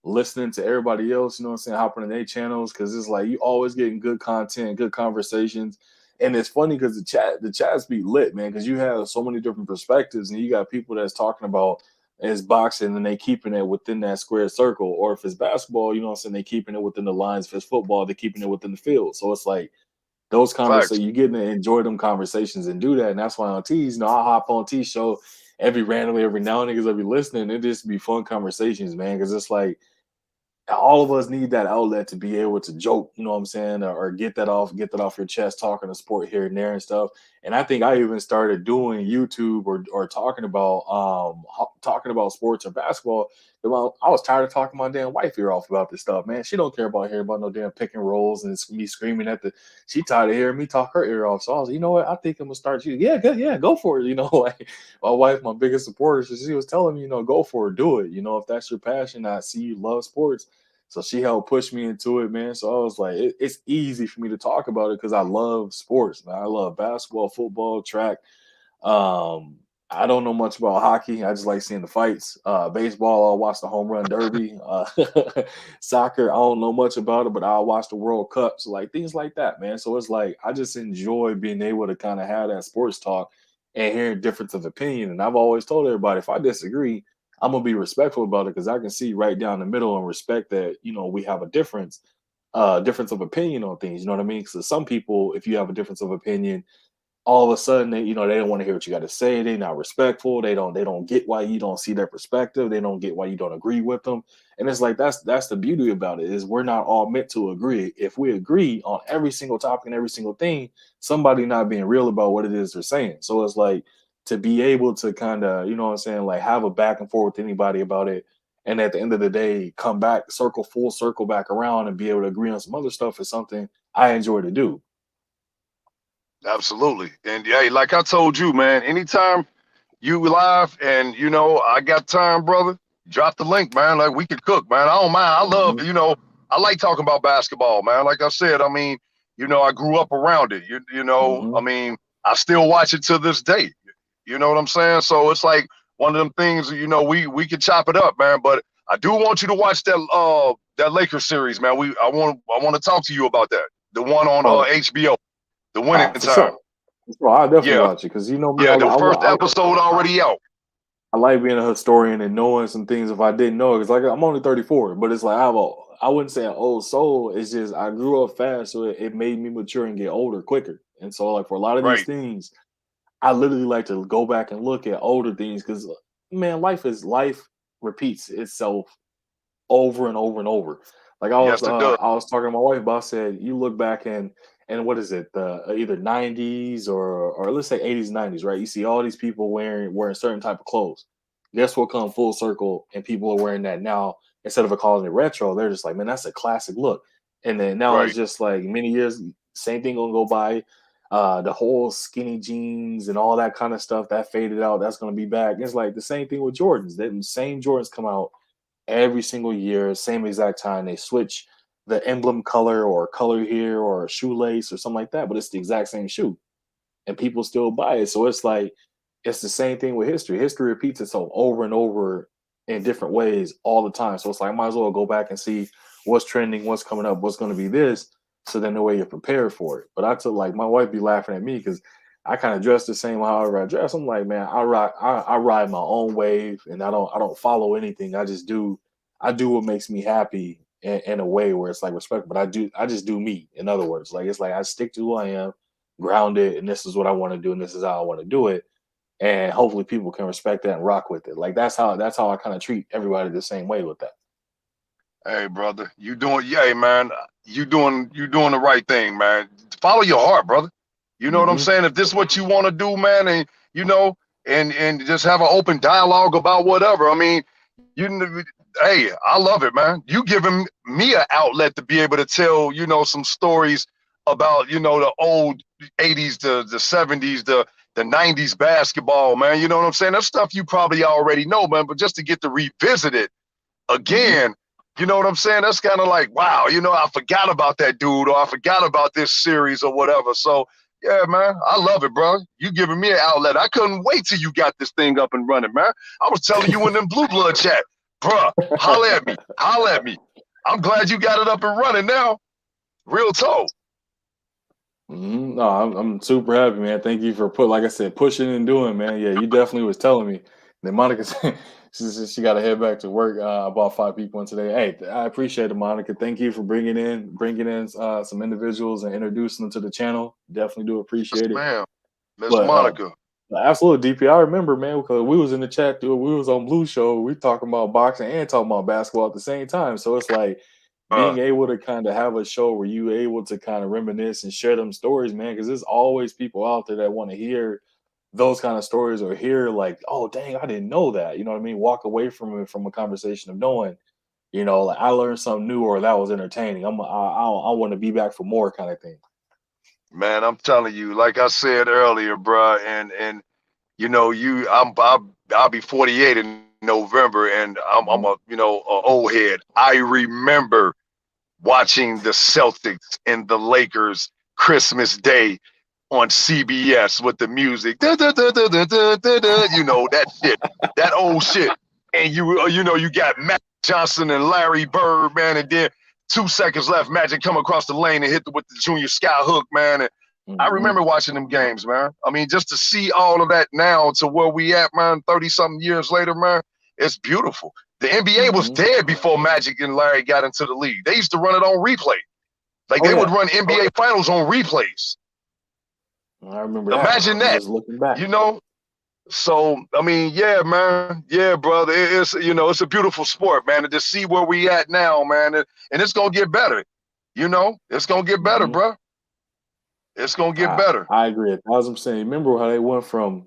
listening to everybody else, you know what I'm saying, hopping in their channels, because it's like you always getting good content, good conversations. And it's funny because the chats be lit, man, because you have so many different perspectives, and you got people that's talking about it's boxing and they keeping it within that square circle, or if it's basketball, you know what I'm saying, they keeping it within the lines. If it's football, they're keeping it within the field. So it's like those conversations, you get to enjoy them conversations and do that. And that's why on T's, I hop on T's show randomly every now and then because I be listening. It just be fun conversations, man, because it's like all of us need that outlet to be able to joke, you know what I'm saying, or get that off your chest, talking to sport here and there and stuff. And I think I even started doing YouTube or talking about sports or basketball. I was tired of talking my damn wife ear off about this stuff, man. She don't care about hearing about no damn pick and rolls and it's me screaming she tired of hearing me talk her ear off. So I was like, you know what? I think I'm gonna start you. Yeah, go for it. Like my wife, my biggest supporter, so she was telling me, go for it, do it. If that's your passion, I see you love sports. So she helped push me into it, man. So I was like, it's easy for me to talk about it because I love sports, man. I love basketball, football, track. I don't know much about hockey. I just like seeing the fights. Baseball, I'll watch the home run derby. Soccer, I don't know much about it, but I'll watch the World Cup. So like things like that, man. So it's like I just enjoy being able to kind of have that sports talk and hearing difference of opinion. And I've always told everybody, if I disagree, I'm gonna be respectful about it because I can see right down the middle and respect that, we have a difference of opinion on things. You know what I mean? Because some people, if you have a difference of opinion, all of a sudden they don't want to hear what you got to say. They're not respectful. They don't get why you don't see their perspective. They don't get why you don't agree with them. And it's like that's the beauty about it, is we're not all meant to agree. If we agree on every single topic and every single thing, somebody not being real about what it is they're saying. So it's like, to be able to kind of, you know what I'm saying, like have a back and forth with anybody about it, and at the end of the day come back, full circle back around, and be able to agree on some other stuff is something I enjoy to do. Absolutely. And hey, like I told you, man, anytime you live and I got time, brother, drop the link, man. Like we could cook, man. I don't mind. I love, Hmm. I like talking about basketball, man. Like I said, I mean, I grew up around it. I Hmm. mean, I still watch it to this day. You know what I'm saying? So it's like one of them things, we could chop it up, man. But I do want you to watch that Lakers series, man. I want to talk to you about that. The one on Oh, HBO, the winning for time. sure. For sure. I'll definitely Yeah. watch it, because you know me, Yeah, the first episode already out. I like being a historian and knowing some things if I didn't know. It's like I'm only 34, but it's like I wouldn't say an old soul. It's just I grew up fast, so it made me mature and get older quicker. And so, like, for a lot of these Right. things, I literally like to go back and look at older things, because, man, life repeats itself over and over and over. Like Yes, it does. I was talking to my wife about, I said, you look back and what is it, the either 90s or let's say 80s, 90s, right? You see all these people wearing certain type of clothes. Guess what, come full circle and people are wearing that now. Instead of calling it retro, they're just like, man, that's a classic look. And then now it's Right. just like many years, same thing gonna go by. The whole skinny jeans and all that kind of stuff that faded out, that's gonna be back. It's like the same thing with Jordans. The same Jordans come out every single year, same exact time. They switch the emblem color or color here or a shoelace or something like that, but it's the exact same shoe, and people still buy it. So it's like it's the same thing with history. History repeats itself over and over in different ways all the time. So it's like I might as well go back and see what's trending, what's coming up, what's going to be this, so then the way you're prepared for it. But I took, like, my wife be laughing at me because I kind of dress the same however I dress. I'm like, man, I ride my own wave, and I don't follow anything. I do what makes me happy in a way where it's like respect. But I just do me. In other words, like, it's like I stick to who I am, grounded, and this is what I want to do, and this is how I want to do it. And hopefully people can respect that and rock with it. Like that's how I kind of treat everybody the same way with that. Hey, brother, yeah, man, you doing the right thing, man. Follow your heart, brother. You know what I'm Hmm. saying? If this is what you want to do, man, and you know, and just have an open dialogue about whatever. I mean, hey, I love it, man. You giving me an outlet to be able to tell, some stories about, the old 80s, the 70s, the 90s basketball, man. You know what I'm saying? That's stuff you probably already know, man. But just to get to revisit it Hmm. again, you know what I'm saying? That's kind of like, wow, I forgot about that dude, or I forgot about this series or whatever. So, yeah, man, I love it, bro. You giving me an outlet. I couldn't wait till you got this thing up and running, man. I was telling you in them Blue Blood chat, bruh, holla at me, holla at me. I'm glad you got it up and running now. Real talk. No, I'm super happy, man. Thank you for like I said, pushing and doing, man. Yeah, you definitely was telling me. Then Monica said she got to head back to work. I bought 5 people in today. Hey, I appreciate it, Monica. Thank you for bringing in some individuals and introducing them to the channel. Definitely do Yes, appreciate it. ma'am. Miss But Monica. absolute DP, I remember, man, because we was in the chat, dude. We was on Blue Show. We talking about boxing and talking about basketball at the same time. So it's like Uh, being able to kind of have a show where you able to kind of reminisce and share them stories, man, because there's always people out there that want to hear those kind of stories, or hear like, oh dang, I didn't know that. You know what I mean? Walk away from it, from a conversation of knowing, like, I learned something new, or that was entertaining. I want to be back for more, kind of thing. man, I'm telling you, like I said earlier, bruh, and I'll be 48 in November, and I'm Mhm. a old head. I remember watching the Celtics and the Lakers Christmas Day on CBS with the music, da, da, da, da, da, da, da, da, that shit, that old shit, and you got Matt Johnson and Larry Bird, man, and then 2 seconds left, Magic come across the lane and hit with the junior sky hook, man, and I Mhm. remember watching them games, man. I mean, just to see all of that now to where we at, man, 30-something years later, man, it's beautiful. The NBA was Mhm. dead before Magic and Larry got into the league. They used to run it on replay. Like Oh they would yeah. run NBA finals on replays. I remember that. Imagine that, Just looking back. you know. So I mean, yeah, man, yeah, brother. It's it's a beautiful sport, man. And to see where we at now, man, and it's gonna get better. You know, it's gonna get better, Mhm. bro. It's gonna get better. I agree 1,000%. Remember how they went from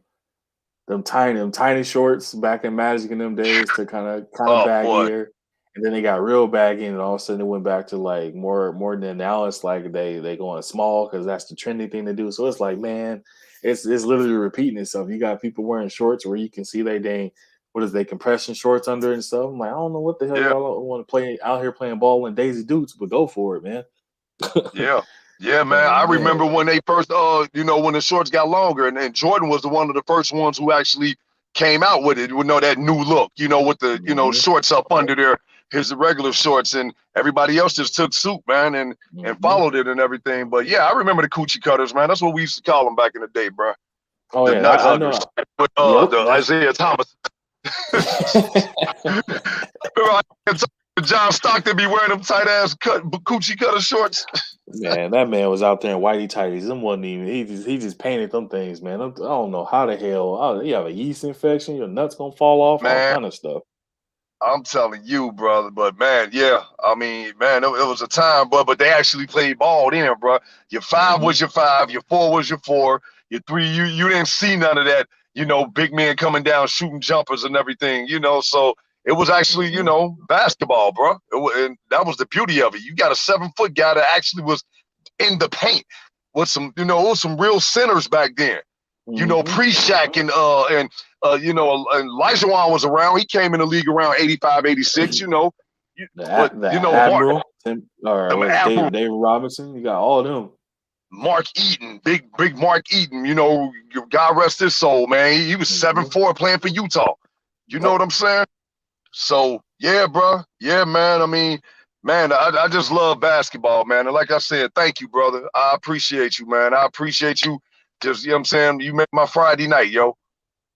them tiny shorts back in Magic in them days to kind of Oh boy, baggier, and then they got real baggy, and all of a sudden it went back to like more than now. It's like they going small because that's the trendy thing to do. So it's like, man, it's literally repeating itself. You got people wearing shorts where you can see they dang what is they compression shorts under and stuff. I'm like, I don't know what the hell yeah, y'all want to play out here playing ball in Daisy Dukes, but go for it, man. yeah, yeah, man. I And remember man, when they first, when the shorts got longer, and Jordan was one of the first ones who actually came out with it. That new look, with the mhm, shorts up under his regular shorts, and everybody else just took suit, man, and mhm. followed it and everything. But yeah, I remember the coochie cutters, man. That's what we used to call them back in the day, bro. Oh The yeah, nut I huggers. know. With Yep, the that's Isaiah Thomas. Remember John Stockton be wearing them tight ass coochie cutter shorts. man. That man was out there in whitey tighties. Them wasn't even. He just painted them things, man. I don't know how the hell. Oh, you have a yeast infection. Your nuts gonna fall off. All Man, kind of stuff. I'm telling you, brother. But man, yeah, I mean, man, it was a time, but they actually played ball then, bro. Your five Hmm. was your five, your four was your four, your three. You didn't see none of that, big men coming down shooting jumpers and everything, So it was actually, Hmm. basketball, bro. And that was the beauty of it. You got a 7 foot guy that actually was in the paint with some, it was some real centers back then. Hmm. Pre-Shaq and Elijah Wan was around. He came in the league around 85, 86, but The Mark Admiral, or was Apple, David Robinson? You got all of them. Mark Eaton, big Mark Eaton, God rest his soul, man. He was Hmm. 7'4" playing for Utah. You know Yep. what I'm saying? So yeah, bro. Yeah, man. I mean, man, I just love basketball, man. And like I said, thank you, brother. I appreciate you, man. I appreciate you. Just, what I'm saying? You made my Friday night, yo.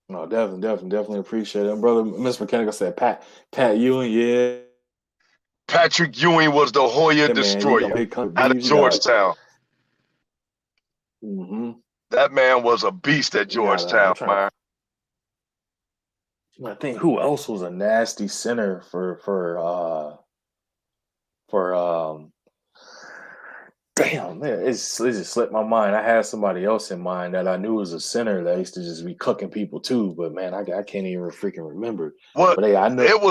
No, definitely appreciate it, brother. Miss Mechanical said Pat Ewing, yeah, Patrick Ewing was the Hoya man. You got Destroyer big out of Beavs. You got Georgetown. mm-hmm. That man was a beast at You got Georgetown, man. I think who else was a nasty center for damn man, it just slipped my mind. I had somebody else in mind that I knew was a center that used to just be cooking people too, but man, I can't even freaking remember. Well, But hey, I know. it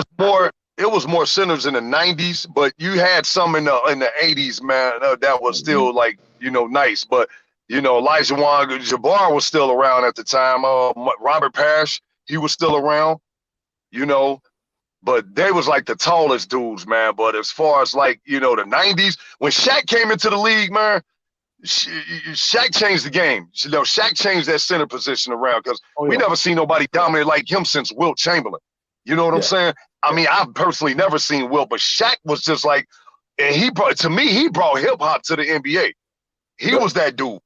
was more centers in the 90s, but you had some in the 80s, man, that was Mhm. still like, nice. But Elijah Wan, Jabbar was still around at the time. Robert Parrish, he was still around, you know. But they was like the tallest dudes, man. But as far as like, the 90s, when Shaq came into the league, man, Shaq changed the game. Shaq changed that center position around because Oh we yeah, never seen nobody dominate like him since Wilt Chamberlain. You know what I'm yeah, saying? I yeah. mean, I've personally never seen Wilt, but Shaq was just like, and he brought hip hop to the NBA. He Yep, was that dude.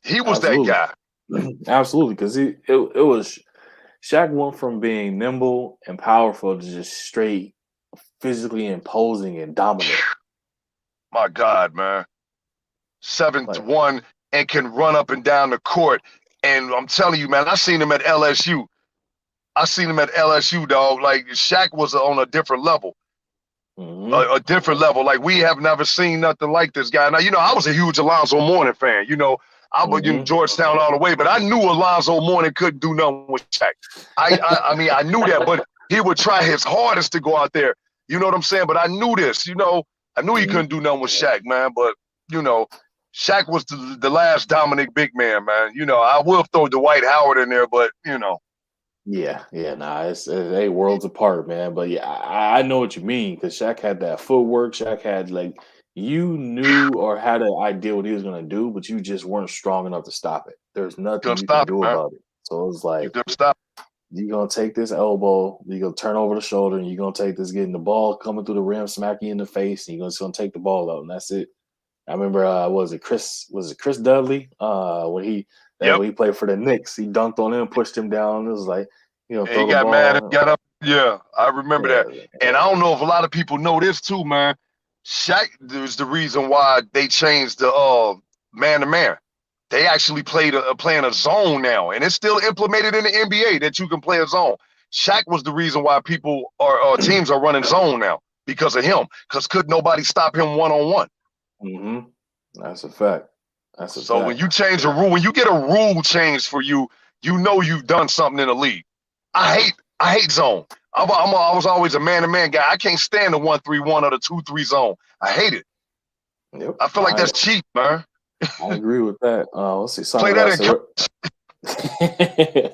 He was that absolutely, guy. absolutely. Because it was Shaq went from being nimble and powerful to just straight physically imposing and dominant. My God, man. 7 to Like, 1 and can run up and down the court. And I'm telling you, man, I seen him at LSU. I seen him at LSU, dog. Like Shaq was on a different level. hmm, A different level. Like we have never seen nothing like this guy. Now, I was a huge Alonzo Mourning fan. I was in hmm, Georgetown all the way, but I knew Alonzo Mourning couldn't do nothing with Shaq. I mean, I knew that, but he would try his hardest to go out there. You know what I'm saying? But I knew this. I knew he hmm. couldn't do nothing with Shaq, man. But Shaq was the last Dominic big man, man. I will throw Dwight Howard in there, but Yeah, nah, it's they worlds apart, man. But yeah, I know what you mean because Shaq had that footwork. Shaq had like you knew or had an idea what he was gonna do, but you just weren't strong enough to stop it. There's nothing couldn't you can stop it, do man. about it. So it's You like couldn't stop. you're gonna take this elbow, you're gonna turn over the shoulder, and you're gonna take this getting the ball coming through the rim, smack you in the face, and you're just gonna take the ball out, and that's it. I remember was it Chris Dudley? Yep. When he played for the Knicks, he dunked on him, pushed him down. It was like, And he throw the got mad and ball. got up. Yeah, I remember that. Yeah. And I don't know if a lot of people know this too, man. Shaq was the reason why they changed the man to man. they actually playing a zone now, and it's still implemented in the NBA that you can play a zone. Shaq was the reason why people or teams are running zone now because of him. Because could nobody stop him one-on-one? Mm-hmm. That's a fact. That's a So when fact. you change a rule, when you get a rule change for you, you know you've done something in the league. I hate zone. I was always a man-to-man guy. I can't stand the 1-3-1 or the 2-3 zone. I hate it. Yep. I feel like that's cheap, man. I agree with that. Let's see. Son Play of that God in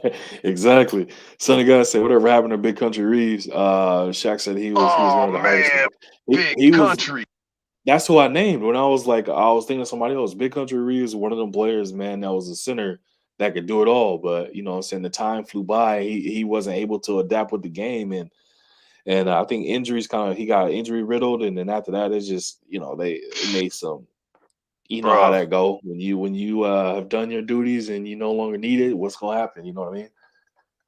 said, exactly. Son of God said, whatever happened to Big Country Reeves? Shaq said he was Oh one of the hardest. man, big He was. country. That's who I named when I was like, I was thinking of somebody else. Big Country Reeves, one of them players, man, that was a center that could do it all. But you know, what I'm saying the time flew by. He wasn't able to adapt with the game, and I think injuries he got injury riddled, and then after that, it's just it made some. You know how Bro. that go when you have done your duties and you no longer need it. What's gonna happen? You know what I mean?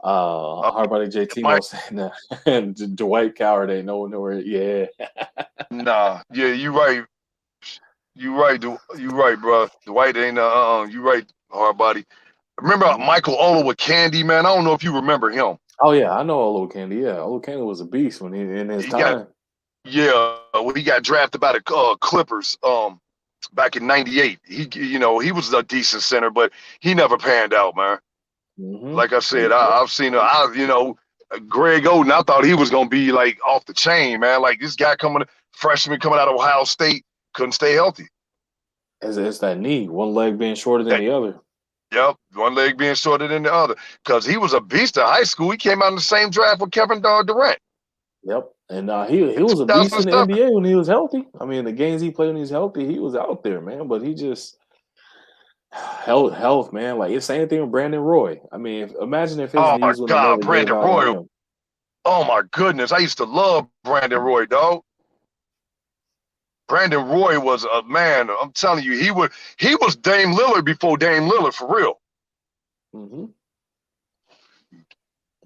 How about JT Mike, saying that? And Dwight Coward ain't nowhere. Yeah. nah, yeah, you right. You right, you right, bro. Dwight ain't you right, hard body. Remember Mhm. Michael Ola with Candy, man? I don't know if you remember him. Oh yeah, I know Olo Candy. Yeah, Olo Candy was a beast when he in his He got time. when he got drafted by the Clippers back in '98. He was a decent center, but he never panned out, man. Mm-hmm. Like I said, I've seen Greg Oden. I thought he was gonna be like off the chain, man. Like this guy freshman coming out of Ohio State, couldn't stay healthy. It's that knee, one leg being shorter than the other. Yep, one leg being shorter than the other. Because he was a beast in high school. He came out in the same draft with Kevin Durant. Yep, and he was a beast in the 2007. NBA when he was healthy. I mean, the games he played when he was healthy, he was out there, man. But he just health, man. Like it's the same thing with Brandon Roy. I mean, imagine if his Oh my knees would have God, never gave Brandon out on Roy. him. Oh my goodness, I used to love Brandon Roy, dog. Brandon Roy was a man. I'm telling you, he was Dame Lillard before Dame Lillard for real. Mm-hmm.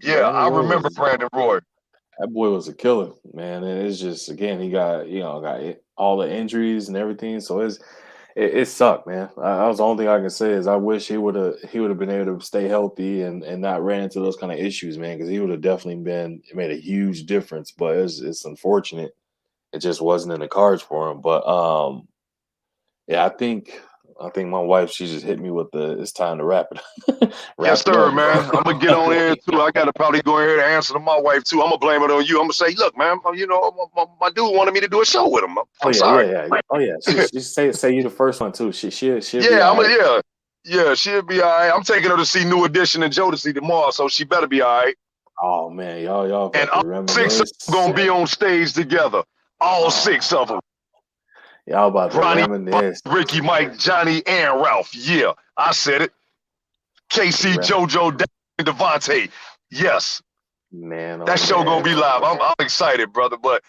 Yeah, Brandon I Roy remember was Brandon Roy. that boy was a killer, man. And it's just again he got all the injuries and everything, so it sucked, man. That was the only thing I can say is I wish he would have been able to stay healthy and not ran into those kind of issues, man, because he would have definitely made a huge difference. But it's unfortunate it just wasn't in the cards for him. But yeah, I think my wife she just hit me with it's time to wrap it Yes, wrap it sir, up, man. bro. I'm gonna get on here too. I gotta probably go ahead and answer to my wife too. I'm gonna blame it on you. I'm gonna say, look, man, my dude wanted me to do a show with him. Oh I'm yeah, sorry. yeah. Oh yeah. She say you the first one too. She'll be Yeah, all right. yeah, she'll be all right. I'm taking her to see New Edition and Jodeci tomorrow, so she better be all right. Oh man, y'all And about to all six of them reminisce. gonna be on stage together. All six of them. Y'all about to Ronnie, reminisce. Ricky, Mike, Johnny, and Ralph. Yeah, I said it. KC, JoJo, and Devontae. Yes, Man, that oh show gonna man. be live. I'm excited, brother. But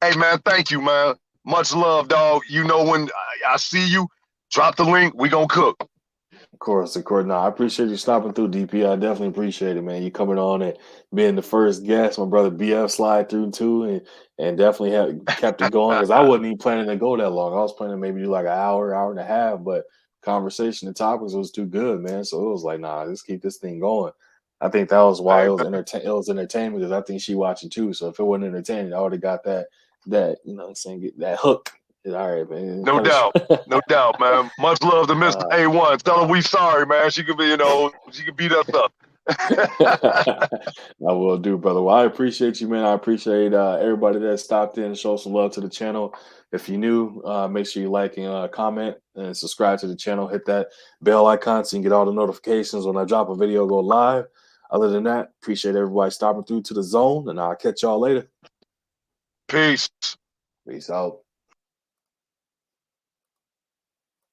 hey, man, thank you, man. Much love, dog. You know when I see you, drop the link. We gonna cook. Of course. No, I appreciate you stopping through, DP. I definitely appreciate it, man. You coming on and being the first guest. My brother BF slide through too, and definitely kept it going because I wasn't even planning to go that long. I was planning maybe do like an hour and a half, but conversation and topics was too good, man. So it was like, nah, let's keep this thing going. I think that was why Hey, it was entertaining because I think she watching too. So if it wasn't entertaining, I would have got that you know what I'm saying, get that hook. All right, man. no doubt. No doubt, man. Much love to Mr. A1. Tell her we sorry, man. She could be, she could beat us up. I will do, brother. Well, I appreciate you, man. I appreciate everybody that stopped in and showed some love to the channel. If you're new, make sure you like and comment and subscribe to the channel. Hit that bell icon so you can get all the notifications when I drop a video go live. Other than that, appreciate everybody stopping through to the zone, and I'll catch y'all later. Peace. Peace out.